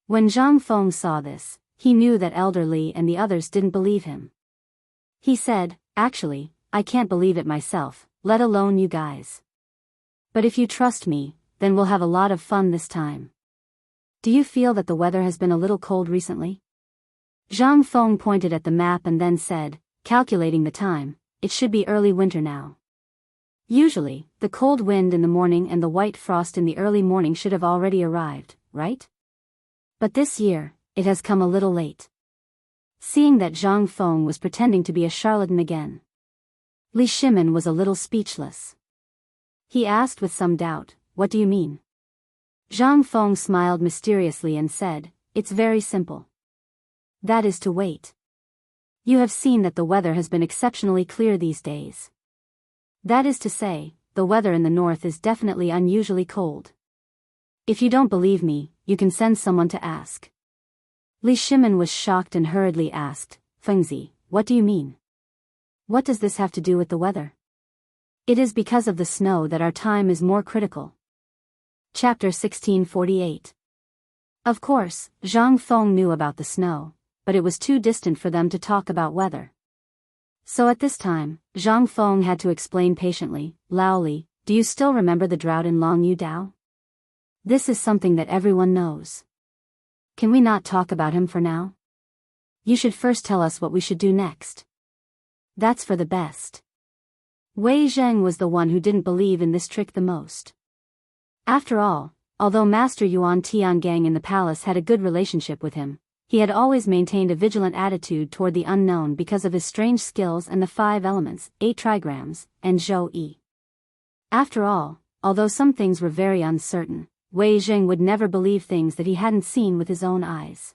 When Zhang Feng saw this, he knew that Elder Li and the others didn't believe him. He said, "Actually, I can't believe it myself, let alone you guys. But if you trust me, then we'll have a lot of fun this time. Do you feel that the weather has been a little cold recently?" Zhang Feng pointed at the map and then said, calculating the time, "It should be early winter now. Usually, the cold wind in the morning and the white frost in the early morning should have already arrived, right? But this year, it has come a little late." Seeing that Zhang Feng was pretending to be a charlatan again, Li Shimon was a little speechless. He asked with some doubt, "What do you mean?" Zhang Feng smiled mysteriously and said, "It's very simple. That is to wait. You have seen that the weather has been exceptionally clear these days. That is to say, the weather in the north is definitely unusually cold. If you don't believe me, you can send someone to ask." Li Shimon was shocked and hurriedly asked, "Fengzi, what do you mean? What does this have to do with the weather?" "It is because of the snow that our time is more critical." Chapter 1648. Of course, Zhang Feng knew about the snow, but it was too distant for them to talk about weather. So at this time, Zhang Feng had to explain patiently, "Lao Li, do you still remember the drought in Longyu Dao? This is something that everyone knows. Can we not talk about him for now? You should first tell us what we should do next. That's for the best." Wei Zheng was the one who didn't believe in this trick the most. After all, although Master Yuan Tiangang in the palace had a good relationship with him, he had always maintained a vigilant attitude toward the unknown because of his strange skills and the 5 elements, 8 trigrams, and Zhou Yi. After all, although some things were very uncertain, Wei Zheng would never believe things that he hadn't seen with his own eyes.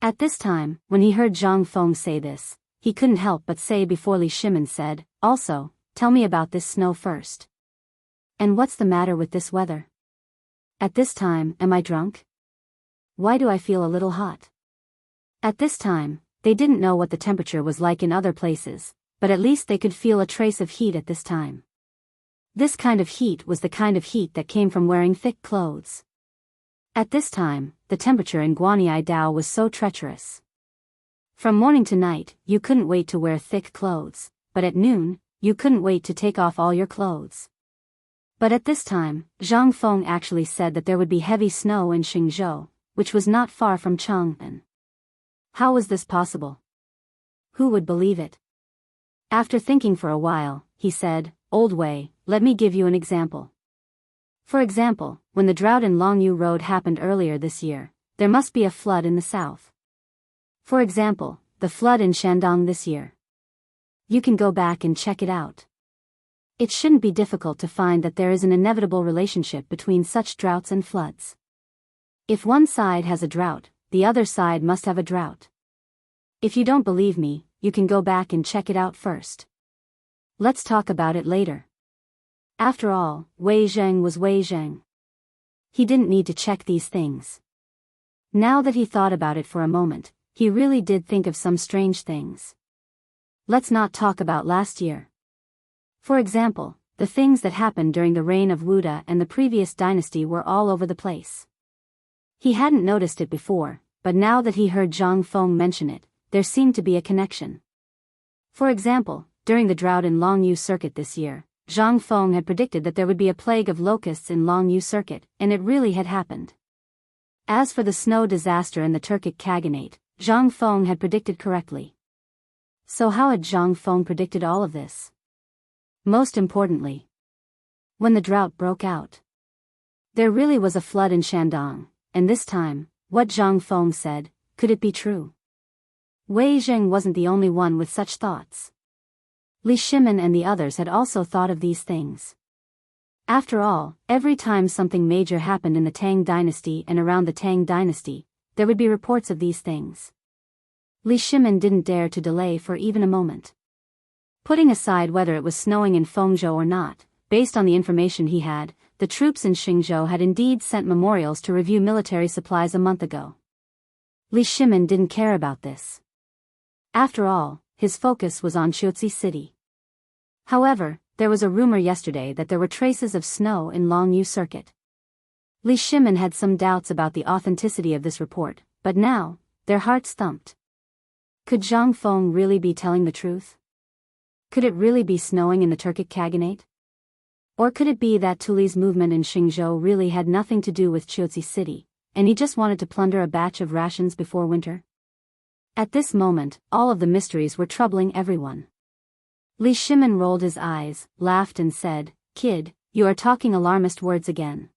At this time, when he heard Zhang Feng say this, he couldn't help but say before Li Shimon said, "Also, tell me about this snow first. And what's the matter with this weather? At this time, am I drunk? Why do I feel a little hot?" At this time, they didn't know what the temperature was like in other places, but at least they could feel a trace of heat at this time. This kind of heat was the kind of heat that came from wearing thick clothes. At this time, the temperature in Guanyi Dao was so treacherous. From morning to night, you couldn't wait to wear thick clothes, but at noon, you couldn't wait to take off all your clothes. But at this time, Zhang Feng actually said that there would be heavy snow in Xingzhou, which was not far from Chang'an. How was this possible? Who would believe it? After thinking for a while, he said, "Old Wei, let me give you an example. For example, when the drought in Longyu Road happened earlier this year, there must be a flood in the south. For example, the flood in Shandong this year. You can go back and check it out. It shouldn't be difficult to find that there is an inevitable relationship between such droughts and floods. If one side has a drought, the other side must have a drought. If you don't believe me, you can go back and check it out first. Let's talk about it later. After all, Wei Zheng was Wei Zheng. He didn't need to check these things. Now that he thought about it for a moment, he really did think of some strange things. Let's not talk about last year. For example, the things that happened during the reign of Wuda and the previous dynasty were all over the place. He hadn't noticed it before, but now that he heard Zhang Feng mention it, there seemed to be a connection. For example, during the drought in Longyu Circuit this year, Zhang Feng had predicted that there would be a plague of locusts in Longyu Circuit, and it really had happened. As for the snow disaster in the Turkic Khaganate, Zhang Feng had predicted correctly. So how had Zhang Feng predicted all of this? Most importantly, when the drought broke out, there really was a flood in Shandong, and this time, what Zhang Feng said, could it be true? Wei Zheng wasn't the only one with such thoughts. Li Shimin and the others had also thought of these things. After all, every time something major happened in the Tang dynasty and around the Tang dynasty, there would be reports of these things. Li Shimin didn't dare to delay for even a moment. Putting aside whether it was snowing in Fengzhou or not, based on the information he had, the troops in Xingzhou had indeed sent memorials to review military supplies a month ago. Li Shimin didn't care about this. After all, his focus was on Chuozi City. However, there was a rumor yesterday that there were traces of snow in Longyu Circuit. Li Shimin had some doubts about the authenticity of this report, but now, their hearts thumped. Could Zhang Feng really be telling the truth? Could it really be snowing in the Turkic Khaganate? Or could it be that Tuli's movement in Xingzhou really had nothing to do with Chuozi City, and he just wanted to plunder a batch of rations before winter? At this moment, all of the mysteries were troubling everyone. Li Shimin rolled his eyes, laughed and said, "Kid, you are talking alarmist words again.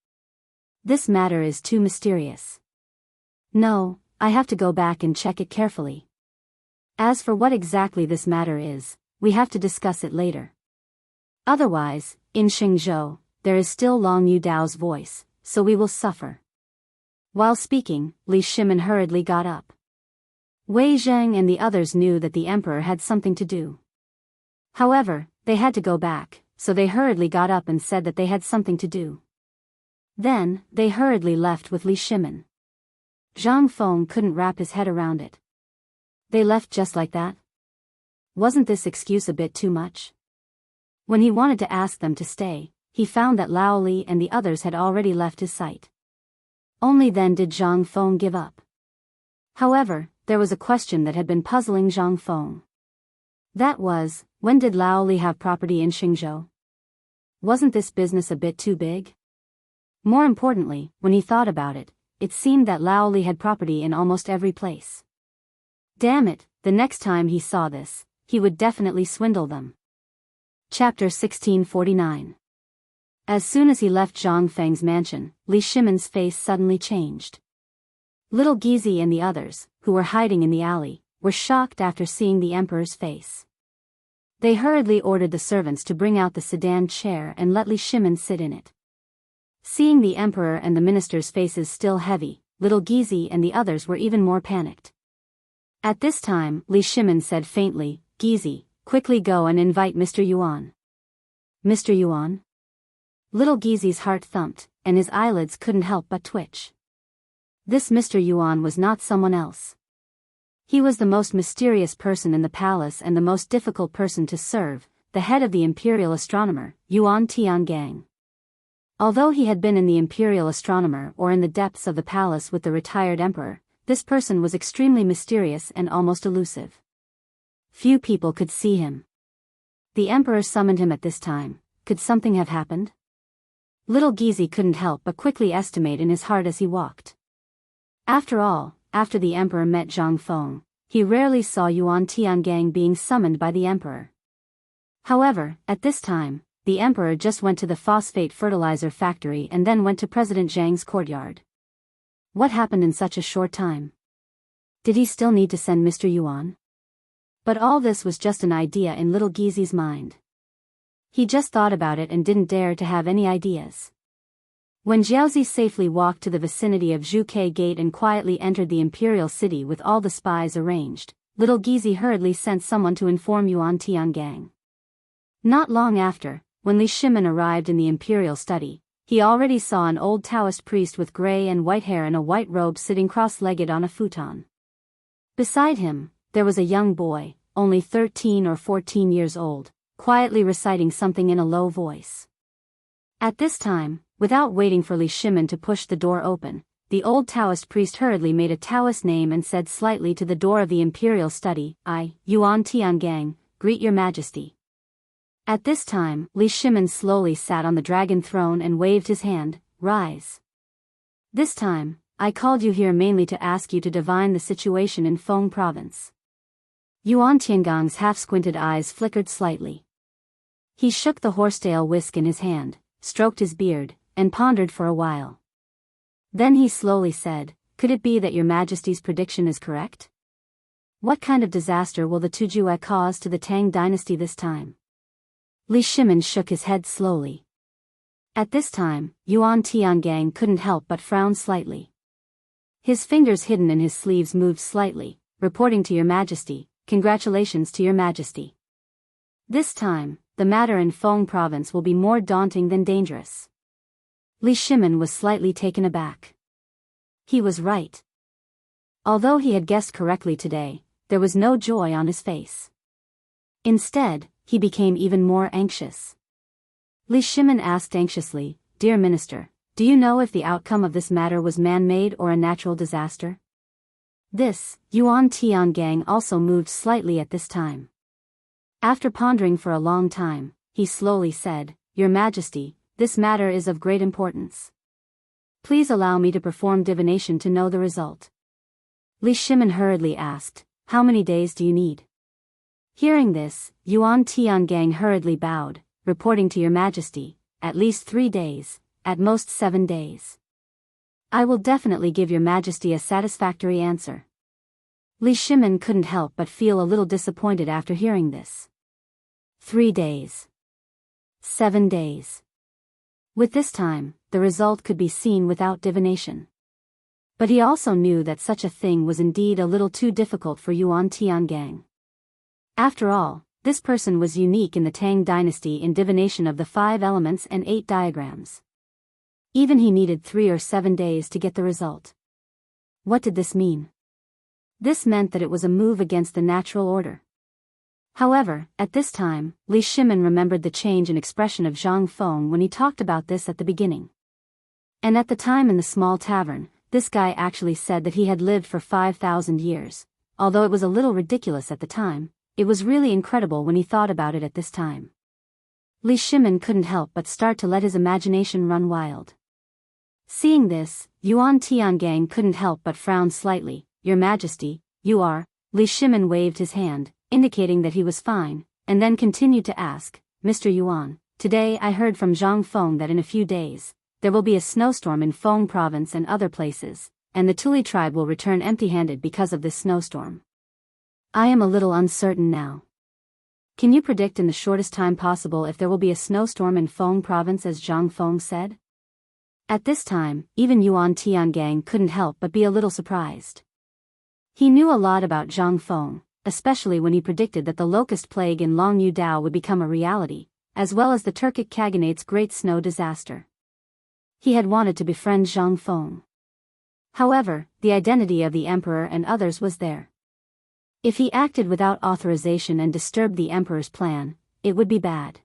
This matter is too mysterious. No, I have to go back and check it carefully. As for what exactly this matter is, we have to discuss it later. Otherwise, in Xingzhou, there is still Long Yu Dao's voice, so we will suffer." While speaking, Li Shimin hurriedly got up. Wei Zheng and the others knew that the emperor had something to do. However, they had to go back, so they hurriedly got up and said that they had something to do. Then, they hurriedly left with Li Shimin. Zhang Feng couldn't wrap his head around it. They left just like that? Wasn't this excuse a bit too much? When he wanted to ask them to stay, he found that Lao Li and the others had already left his sight. Only then did Zhang Feng give up. However, there was a question that had been puzzling Zhang Feng. That was, when did Lao Li have property in Xingzhou? Wasn't this business a bit too big? More importantly, when he thought about it, it seemed that Lao Li had property in almost every place. Damn it, the next time he saw this, he would definitely swindle them. Chapter 1649. As soon as he left Zhang Feng's mansion, Li Shimin's face suddenly changed. Little Gizi and the others, who were hiding in the alley, were shocked after seeing the emperor's face. They hurriedly ordered the servants to bring out the sedan chair and let Li Shimin sit in it. Seeing the emperor and the ministers' faces still heavy, little Gizi and the others were even more panicked. At this time, Li Shimin said faintly, "Gizi, quickly go and invite Mr. Yuan." Mr. Yuan? Little Gizi's heart thumped, and his eyelids couldn't help but twitch. This Mr. Yuan was not someone else. He was the most mysterious person in the palace and the most difficult person to serve, the head of the imperial astronomer, Yuan Tiangang. Although he had been in the imperial astronomer or in the depths of the palace with the retired emperor, this person was extremely mysterious and almost elusive. Few people could see him. The emperor summoned him at this time. Could something have happened? Little Gizi couldn't help but quickly estimate in his heart as he walked. After all, after the emperor met Zhang Feng, he rarely saw Yuan Tiangang being summoned by the emperor. However, at this time, the emperor just went to the phosphate fertilizer factory and then went to President Zhang's courtyard. What happened in such a short time? Did he still need to send Mr. Yuan? But all this was just an idea in little Gizi's mind. He just thought about it and didn't dare to have any ideas. When Jiaozi safely walked to the vicinity of Zhuke Gate and quietly entered the imperial city with all the spies arranged, little Gizi hurriedly sent someone to inform Yuan Tiangang. Not long after, when Li Shimin arrived in the imperial study, he already saw an old Taoist priest with gray and white hair and a white robe sitting cross-legged on a futon. Beside him, there was a young boy, only 13 or 14 years old, quietly reciting something in a low voice. At this time, without waiting for Li Shimin to push the door open, the old Taoist priest hurriedly made a Taoist name and said slightly to the door of the imperial study, "I, Yuan Tiangang, greet your majesty." At this time, Li Shimin slowly sat on the dragon throne and waved his hand, "Rise." "This time, I called you here mainly to ask you to divine the situation in Feng province." Yuan Tiangang's half-squinted eyes flickered slightly. He shook the horsetail whisk in his hand, stroked his beard, and pondered for a while. Then he slowly said, "Could it be that your majesty's prediction is correct? What kind of disaster will the Tujue cause to the Tang dynasty this time?" Li Shimin shook his head slowly. At this time, Yuan Tiangang couldn't help but frown slightly. His fingers hidden in his sleeves moved slightly, reporting to your majesty, "Congratulations to your majesty. This time, the matter in Feng province will be more daunting than dangerous." Li Shimin was slightly taken aback. He was right. Although he had guessed correctly today, there was no joy on his face. Instead, he became even more anxious. Li Shimin asked anxiously, "Dear Minister, do you know if the outcome of this matter was man-made or a natural disaster?" This, Yuan Tiangang also moved slightly at this time. After pondering for a long time, he slowly said, "Your Majesty, this matter is of great importance. Please allow me to perform divination to know the result." Li Shimin hurriedly asked, "How many days do you need?" Hearing this, Yuan Tiangang hurriedly bowed, reporting to your majesty, "At least 3 days, at most 7 days. I will definitely give your majesty a satisfactory answer." Li Shimin couldn't help but feel a little disappointed after hearing this. 3 days. 7 days. With this time, the result could be seen without divination. But he also knew that such a thing was indeed a little too difficult for Yuan Tiangang. After all, this person was unique in the Tang dynasty in divination of the 5 elements and 8 diagrams. Even he needed 3 or 7 days to get the result. What did this mean? This meant that it was a move against the natural order. However, at this time, Li Shimin remembered the change in expression of Zhang Feng when he talked about this at the beginning. And at the time in the small tavern, this guy actually said that he had lived for 5,000 years. Although it was a little ridiculous at the time, it was really incredible when he thought about it at this time. Li Shimin couldn't help but start to let his imagination run wild. Seeing this, Yuan Tiangang couldn't help but frown slightly. "Your Majesty, you are..." Li Shimin waved his hand, indicating that he was fine, and then continued to ask, "Mr. Yuan, today I heard from Zhang Feng that in a few days, there will be a snowstorm in Feng province and other places, and the Tuli tribe will return empty-handed because of this snowstorm. I am a little uncertain now. Can you predict in the shortest time possible if there will be a snowstorm in Feng province as Zhang Feng said?" At this time, even Yuan Tiangang couldn't help but be a little surprised. He knew a lot about Zhang Feng, especially when he predicted that the locust plague in Longyu Dao would become a reality, as well as the Turkic Khaganate's great snow disaster. He had wanted to befriend Zhang Feng. However, the identity of the emperor and others was there. If he acted without authorization and disturbed the emperor's plan, it would be bad.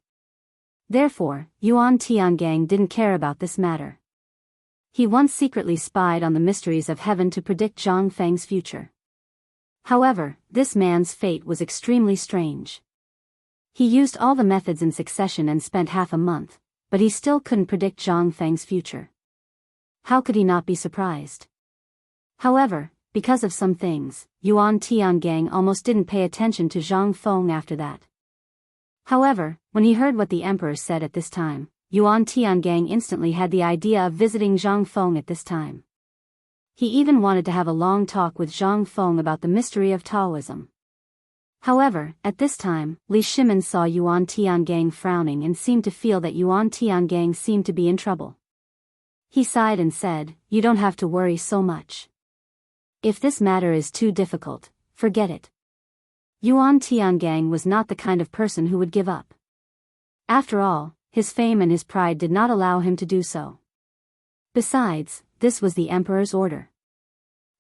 Therefore, Yuan Tiangang didn't care about this matter. He once secretly spied on the mysteries of heaven to predict Zhang Feng's future. However, this man's fate was extremely strange. He used all the methods in succession and spent half a month, but he still couldn't predict Zhang Feng's future. How could he not be surprised? However, because of some things, Yuan Tiangang almost didn't pay attention to Zhang Feng after that. However, when he heard what the emperor said at this time, Yuan Tiangang instantly had the idea of visiting Zhang Feng at this time. He even wanted to have a long talk with Zhang Feng about the mystery of Taoism. However, at this time, Li Shimin saw Yuan Tiangang frowning and seemed to feel that Yuan Tiangang seemed to be in trouble. He sighed and said, "You don't have to worry so much. If this matter is too difficult, forget it." Yuan Tiangang was not the kind of person who would give up. After all, his fame and his pride did not allow him to do so. Besides, this was the emperor's order.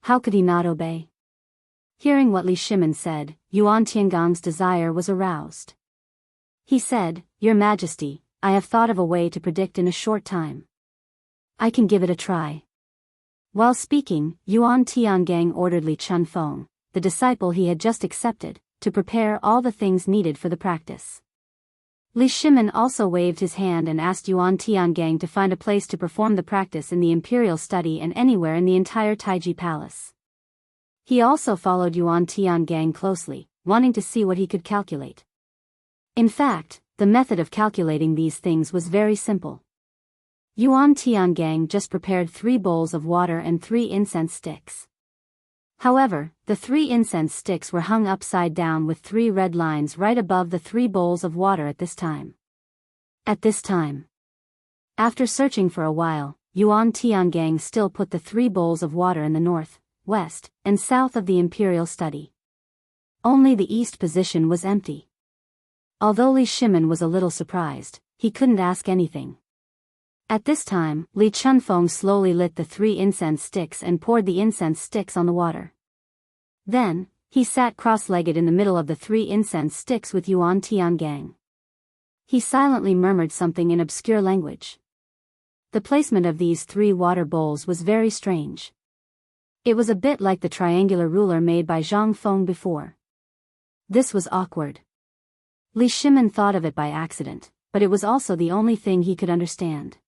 How could he not obey? Hearing what Li Shimin said, Yuan Tiangang's desire was aroused. He said, "Your Majesty, I have thought of a way to predict in a short time. I can give it a try." While speaking, Yuan Tiangang ordered Li Chunfeng, the disciple he had just accepted, to prepare all the things needed for the practice. Li Shimin also waved his hand and asked Yuan Tiangang to find a place to perform the practice in the imperial study and anywhere in the entire Taiji palace. He also followed Yuan Tiangang closely, wanting to see what he could calculate. In fact, the method of calculating these things was very simple. Yuan Tiangang just prepared 3 bowls of water and 3 incense sticks. However, the 3 incense sticks were hung upside down with 3 red lines right above the 3 bowls of water at this time. After searching for a while, Yuan Tiangang still put the 3 bowls of water in the north, west, and south of the imperial study. Only the east position was empty. Although Li Shimin was a little surprised, he couldn't ask anything. At this time, Li Chunfeng slowly lit the 3 incense sticks and poured the incense sticks on the water. Then, he sat cross-legged in the middle of the 3 incense sticks with Yuan Tiangang. He silently murmured something in obscure language. The placement of these 3 water bowls was very strange. It was a bit like the triangular ruler made by Zhang Feng before. This was awkward. Li Shimin thought of it by accident, but it was also the only thing he could understand.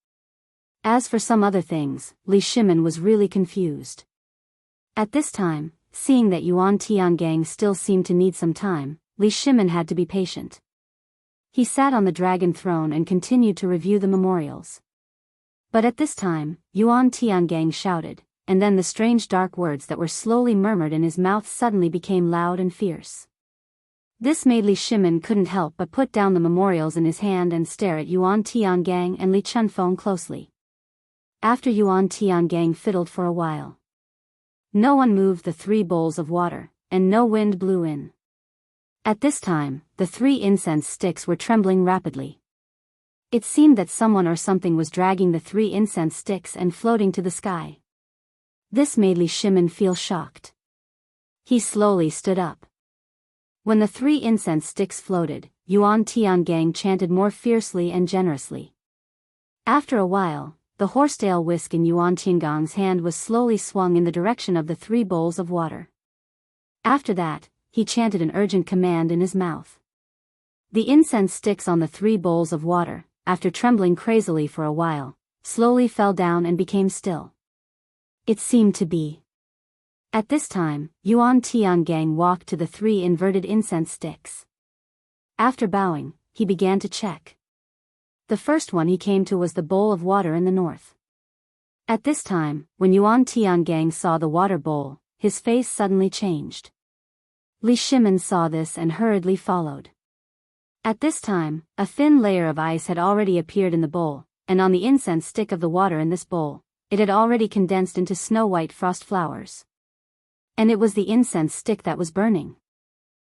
As for some other things, Li Shimin was really confused. At this time, seeing that Yuan Tiangang still seemed to need some time, Li Shimin had to be patient. He sat on the dragon throne and continued to review the memorials. But at this time, Yuan Tiangang shouted, and then the strange dark words that were slowly murmured in his mouth suddenly became loud and fierce. This made Li Shimin couldn't help but put down the memorials in his hand and stare at Yuan Tiangang and Li Chunfeng closely. After Yuan Tiangang fiddled for a while, no one moved the 3 bowls of water, and no wind blew in. At this time, the 3 incense sticks were trembling rapidly. It seemed that someone or something was dragging the 3 incense sticks and floating to the sky. This made Li Shimin feel shocked. He slowly stood up. When the 3 incense sticks floated, Yuan Tiangang chanted more fiercely and generously. After a while, the horsetail whisk in Yuan Tiangang's hand was slowly swung in the direction of the 3 bowls of water. After that, he chanted an urgent command in his mouth. The incense sticks on the 3 bowls of water, after trembling crazily for a while, slowly fell down and became still. It seemed to be. At this time, Yuan Tiangang walked to the 3 inverted incense sticks. After bowing, he began to check. The first one he came to was the bowl of water in the north. At this time, when Yuan Tiangang saw the water bowl, his face suddenly changed. Li Shimin saw this and hurriedly followed. At this time, a thin layer of ice had already appeared in the bowl, and on the incense stick of the water in this bowl, it had already condensed into snow-white frost flowers. And it was the incense stick that was burning.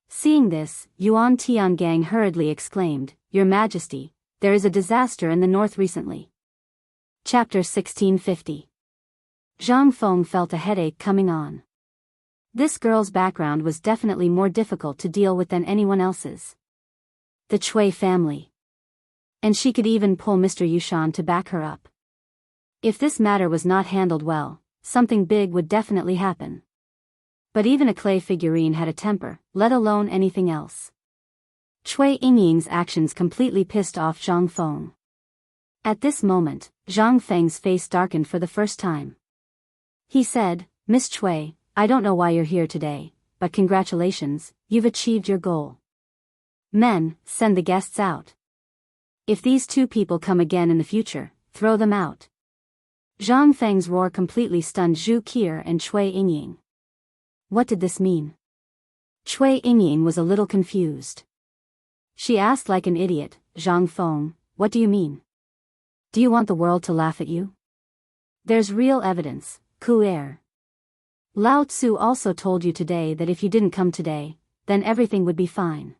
Seeing this, Yuan Tiangang hurriedly exclaimed, "Your Majesty, there is a disaster in the north recently." Chapter 1650. Zhang Feng felt a headache coming on. This girl's background was definitely more difficult to deal with than anyone else's. The Chui family. And she could even pull Mr. Yushan to back her up. If this matter was not handled well, something big would definitely happen. But even a clay figurine had a temper, let alone anything else. Chui Yingying's actions completely pissed off Zhang Feng. At this moment, Zhang Feng's face darkened for the first time. He said, "Miss Chui, I don't know why you're here today, but congratulations, you've achieved your goal. Men, send the guests out. If these 2 people come again in the future, throw them out." Zhang Feng's roar completely stunned Zhu Qier and Chui Yingying. What did this mean? Cui Yingying was a little confused. She asked like an idiot, Zhang Feng, what do you mean? Do you want the world to laugh at you? There's real evidence, Ku'er. Lao Tzu also told you today that if you didn't come today, then everything would be fine.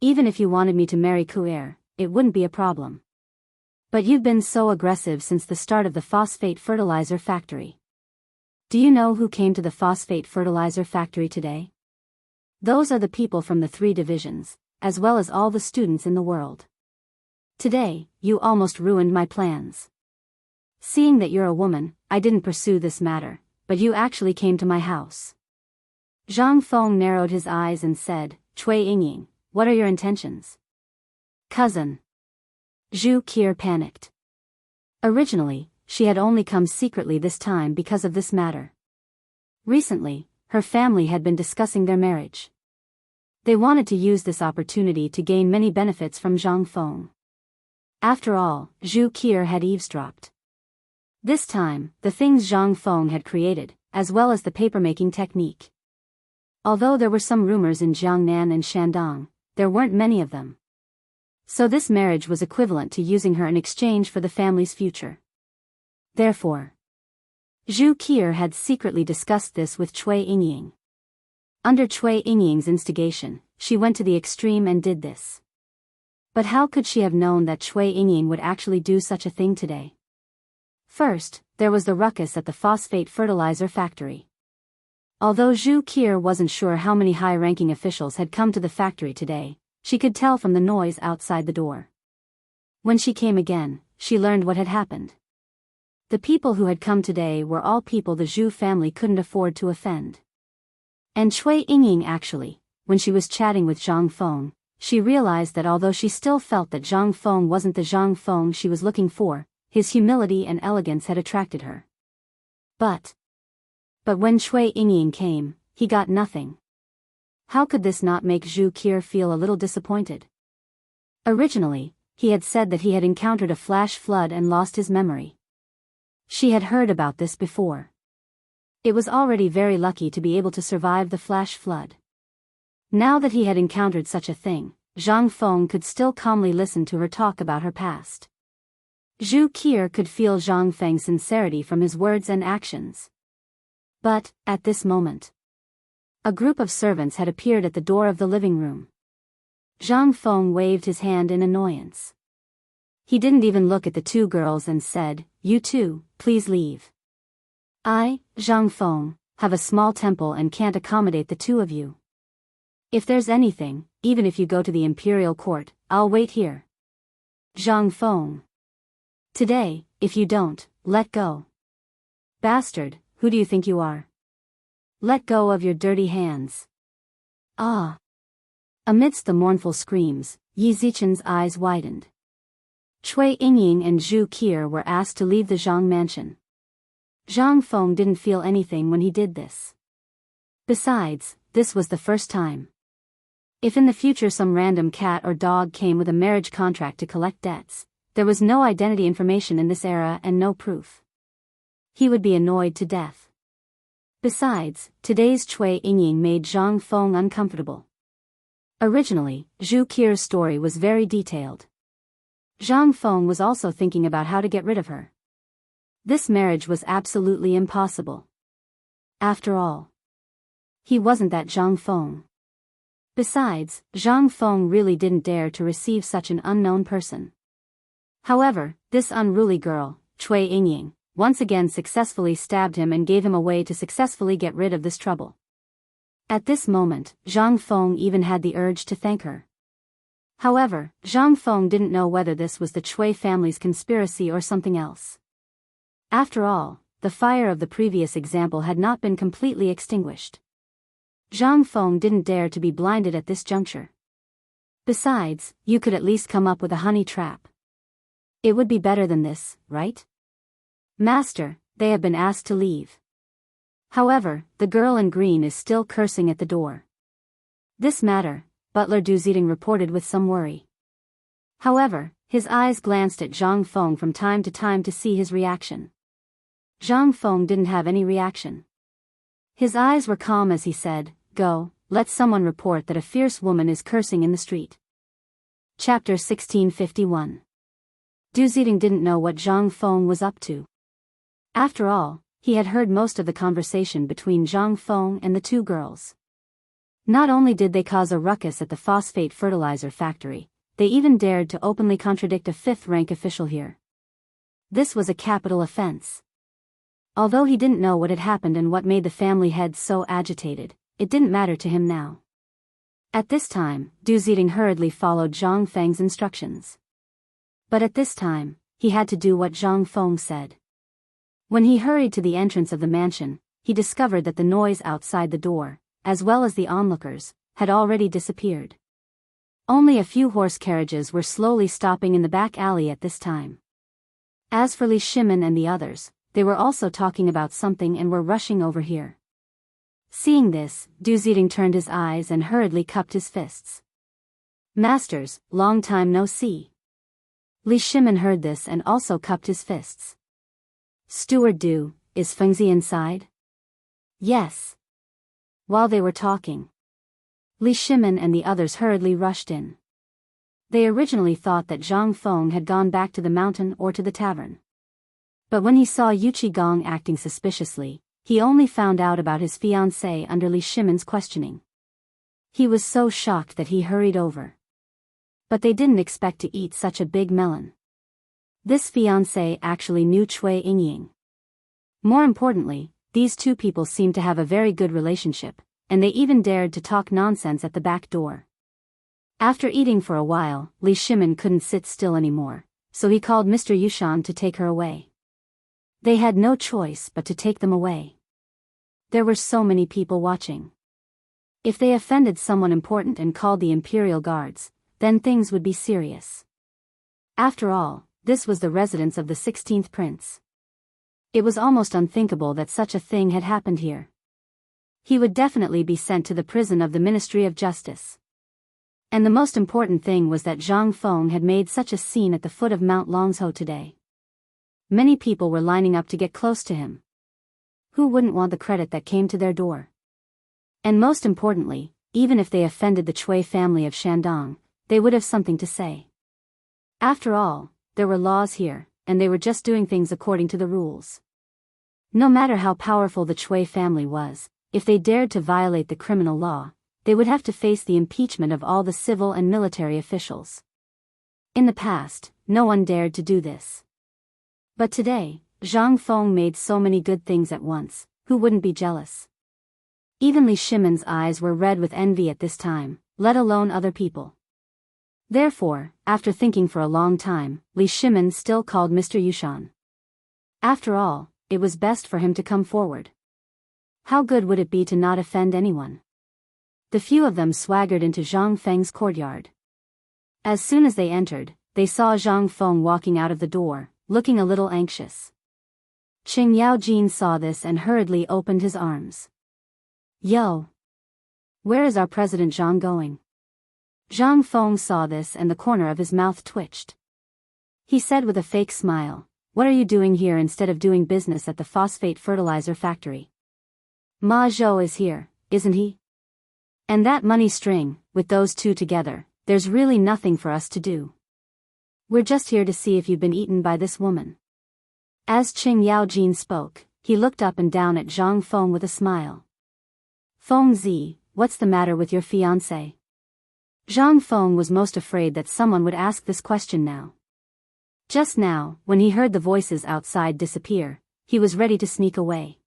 Even if you wanted me to marry Ku'er, it wouldn't be a problem. But you've been so aggressive since the start of the phosphate fertilizer factory. Do you know who came to the phosphate fertilizer factory today? Those are the people from the 3 divisions, as well as all the students in the world. Today, you almost ruined my plans. Seeing that you're a woman, I didn't pursue this matter, but you actually came to my house. Zhang Feng narrowed his eyes and said, Cui Yingying, what are your intentions? Cousin. Zhu Qier panicked. Originally, she had only come secretly this time because of this matter. Recently, her family had been discussing their marriage. They wanted to use this opportunity to gain many benefits from Zhang Feng. After all, Zhu Qier had eavesdropped. This time, the things Zhang Feng had created, as well as the papermaking technique. Although there were some rumors in Jiangnan and Shandong, there weren't many of them. So this marriage was equivalent to using her in exchange for the family's future. Therefore, Zhu Qier had secretly discussed this with Cui Yingying. Under Cui Yingying's instigation, she went to the extreme and did this. But how could she have known that Cui Yingying would actually do such a thing today? First, there was the ruckus at the phosphate fertilizer factory. Although Zhu Qier wasn't sure how many high-ranking officials had come to the factory today, she could tell from the noise outside the door. When she came again, she learned what had happened. The people who had come today were all people the Zhu family couldn't afford to offend. And Cui Yingying actually, when she was chatting with Zhang Feng, she realized that although she still felt that Zhang Feng wasn't the Zhang Feng she was looking for, his humility and elegance had attracted her. But when Cui Yingying came, he got nothing. How could this not make Zhu Qier feel a little disappointed? Originally, he had said that he had encountered a flash flood and lost his memory. She had heard about this before. It was already very lucky to be able to survive the flash flood. Now that he had encountered such a thing, Zhang Feng could still calmly listen to her talk about her past. Zhu Qier could feel Zhang Feng's sincerity from his words and actions. But, at this moment, a group of servants had appeared at the door of the living room. Zhang Feng waved his hand in annoyance. He didn't even look at the 2 girls and said, "You two, please leave. I, Zhang Feng, have a small temple and can't accommodate the 2 of you. If there's anything, even if you go to the imperial court, I'll wait here." Zhang Feng. Today, if you don't, let go. Bastard, who do you think you are? Let go of your dirty hands. Ah! Amidst the mournful screams, Yi Zichen's eyes widened. Cui Yingying and Zhu Qier were asked to leave the Zhang mansion. Zhang Feng didn't feel anything when he did this. Besides, this was the first time. If in the future some random cat or dog came with a marriage contract to collect debts, there was no identity information in this era and no proof. He would be annoyed to death. Besides, today's Cui Yingying made Zhang Feng uncomfortable. Originally, Zhu Qier's story was very detailed. Zhang Feng was also thinking about how to get rid of her. This marriage was absolutely impossible. After all, he wasn't that Zhang Feng. Besides, Zhang Feng really didn't dare to receive such an unknown person. However, this unruly girl, Cui Yingying, once again successfully stabbed him and gave him a way to successfully get rid of this trouble. At this moment, Zhang Feng even had the urge to thank her. However, Zhang Feng didn't know whether this was the Cui family's conspiracy or something else. After all, the fire of the previous example had not been completely extinguished. Zhang Feng didn't dare to be blinded at this juncture. Besides, you could at least come up with a honey trap. It would be better than this, right? Master, they have been asked to leave. However, the girl in green is still cursing at the door. This matter, Butler Du Zedong reported with some worry. However, his eyes glanced at Zhang Feng from time to time to see his reaction. Zhang Feng didn't have any reaction. His eyes were calm as he said, "Go, let someone report that a fierce woman is cursing in the street. Chapter 1651. Du Ziding didn't know what Zhang Feng was up to. After all, he had heard most of the conversation between Zhang Feng and the two girls. Not only did they cause a ruckus at the phosphate fertilizer factory, they even dared to openly contradict a fifth-rank official here. This was a capital offense. Although he didn't know what had happened and what made the family heads so agitated, it didn't matter to him now. At this time, Du Ziding hurriedly followed Zhang Feng's instructions. But at this time, he had to do what Zhang Feng said. When he hurried to the entrance of the mansion, he discovered that the noise outside the door, as well as the onlookers, had already disappeared. Only a few horse carriages were slowly stopping in the back alley at this time. As for Li Shimin and the others, they were also talking about something and were rushing over here. Seeing this, Du Ziding turned his eyes and hurriedly cupped his fists. "Masters, long time no see." Li Shimin heard this and also cupped his fists. "Steward Du, is Fengzi inside?" "Yes." While they were talking, Li Shimin and the others hurriedly rushed in. They originally thought that Zhang Feng had gone back to the mountain or to the tavern. But when he saw Yu Qigong acting suspiciously, he only found out about his fiancée under Li Shimin's questioning. He was so shocked that he hurried over. But they didn't expect to eat such a big melon. This fiancé actually knew Cui Yingying. More importantly, these two people seemed to have a very good relationship, and they even dared to talk nonsense at the back door. After eating for a while, Li Shimin couldn't sit still anymore, so he called Mr. Yushan to take her away. They had no choice but to take them away. There were so many people watching. If they offended someone important and called the Imperial Guards, then things would be serious. After all, this was the residence of the 16th prince. It was almost unthinkable that such a thing had happened here. He would definitely be sent to the prison of the Ministry of Justice. And the most important thing was that Zhang Feng had made such a scene at the foot of Mount Longsho today. Many people were lining up to get close to him. Who wouldn't want the credit that came to their door? And most importantly, even if they offended the Cui family of Shandong, they would have something to say. After all, there were laws here, and they were just doing things according to the rules. No matter how powerful the Cui family was, if they dared to violate the criminal law, they would have to face the impeachment of all the civil and military officials. In the past, no one dared to do this. But today, Zhang Feng made so many good things at once, who wouldn't be jealous? Even Li Shimin's eyes were red with envy at this time, let alone other people. Therefore, after thinking for a long time, Li Shimin still called Mr. Yushan. After all, it was best for him to come forward. How good would it be to not offend anyone? The few of them swaggered into Zhang Feng's courtyard. As soon as they entered, they saw Zhang Feng walking out of the door, looking a little anxious. Qing Yaojin saw this and hurriedly opened his arms. "Yo! Where is our President Zhang going?" Zhang Feng saw this and the corner of his mouth twitched. He said with a fake smile, "What are you doing here instead of doing business at the phosphate fertilizer factory?" "Ma Zhou is here, isn't he? And that money string, with those two together, there's really nothing for us to do. We're just here to see if you've been eaten by this woman." As Qing Yaojin spoke, he looked up and down at Zhang Feng with a smile. "Feng Zi, what's the matter with your fiancé?" Zhang Feng was most afraid that someone would ask this question now. Just now, when he heard the voices outside disappear, he was ready to sneak away.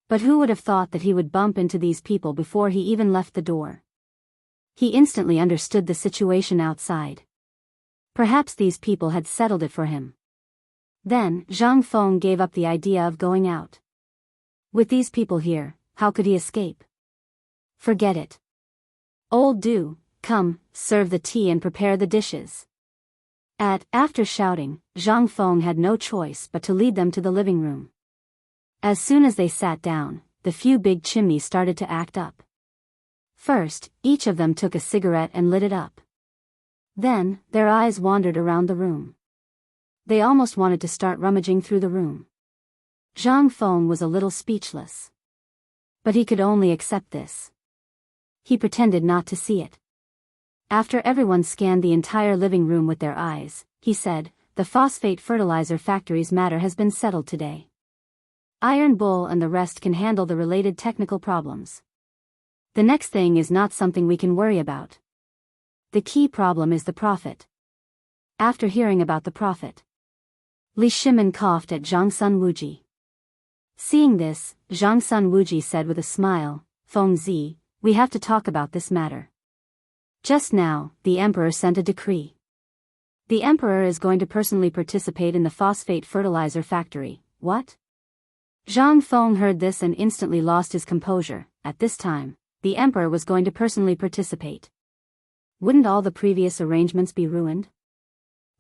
But who would have thought that he would bump into these people before he even left the door? He instantly understood the situation outside. Perhaps these people had settled it for him. Then, Zhang Feng gave up the idea of going out. With these people here, how could he escape? Forget it. "Old Du, come, serve the tea and prepare the dishes." After shouting, Zhang Feng had no choice but to lead them to the living room. As soon as they sat down, the few big chimneys started to act up. First, each of them took a cigarette and lit it up. Then, their eyes wandered around the room. They almost wanted to start rummaging through the room. Zhang Feng was a little speechless. But he could only accept this. he pretended not to see it. After everyone scanned the entire living room with their eyes, he said, "The phosphate fertilizer factory's matter has been settled today. Iron Bull and the rest can handle the related technical problems. The next thing is not something we can worry about. The key problem is the profit." After hearing about the profit, Li Shimin coughed at Zhang Sun Wuji. Seeing this, Zhang Sun Wuji said with a smile, "Feng Zi, we have to talk about this matter. Just now, the emperor sent a decree. The emperor is going to personally participate in the phosphate fertilizer factory." "What?" Zhang Feng heard this and instantly lost his composure. At this time, the emperor was going to personally participate. Wouldn't all the previous arrangements be ruined?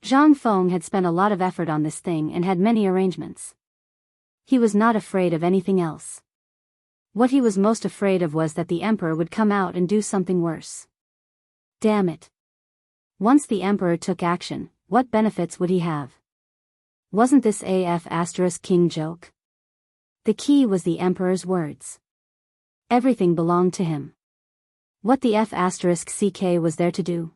Zhang Feng had spent a lot of effort on this thing and had many arrangements. He was not afraid of anything else. What he was most afraid of was that the emperor would come out and do something worse. Damn it. Once the emperor took action, what benefits would he have? Wasn't this king joke? The key was the emperor's words. Everything belonged to him. What the ck was there to do?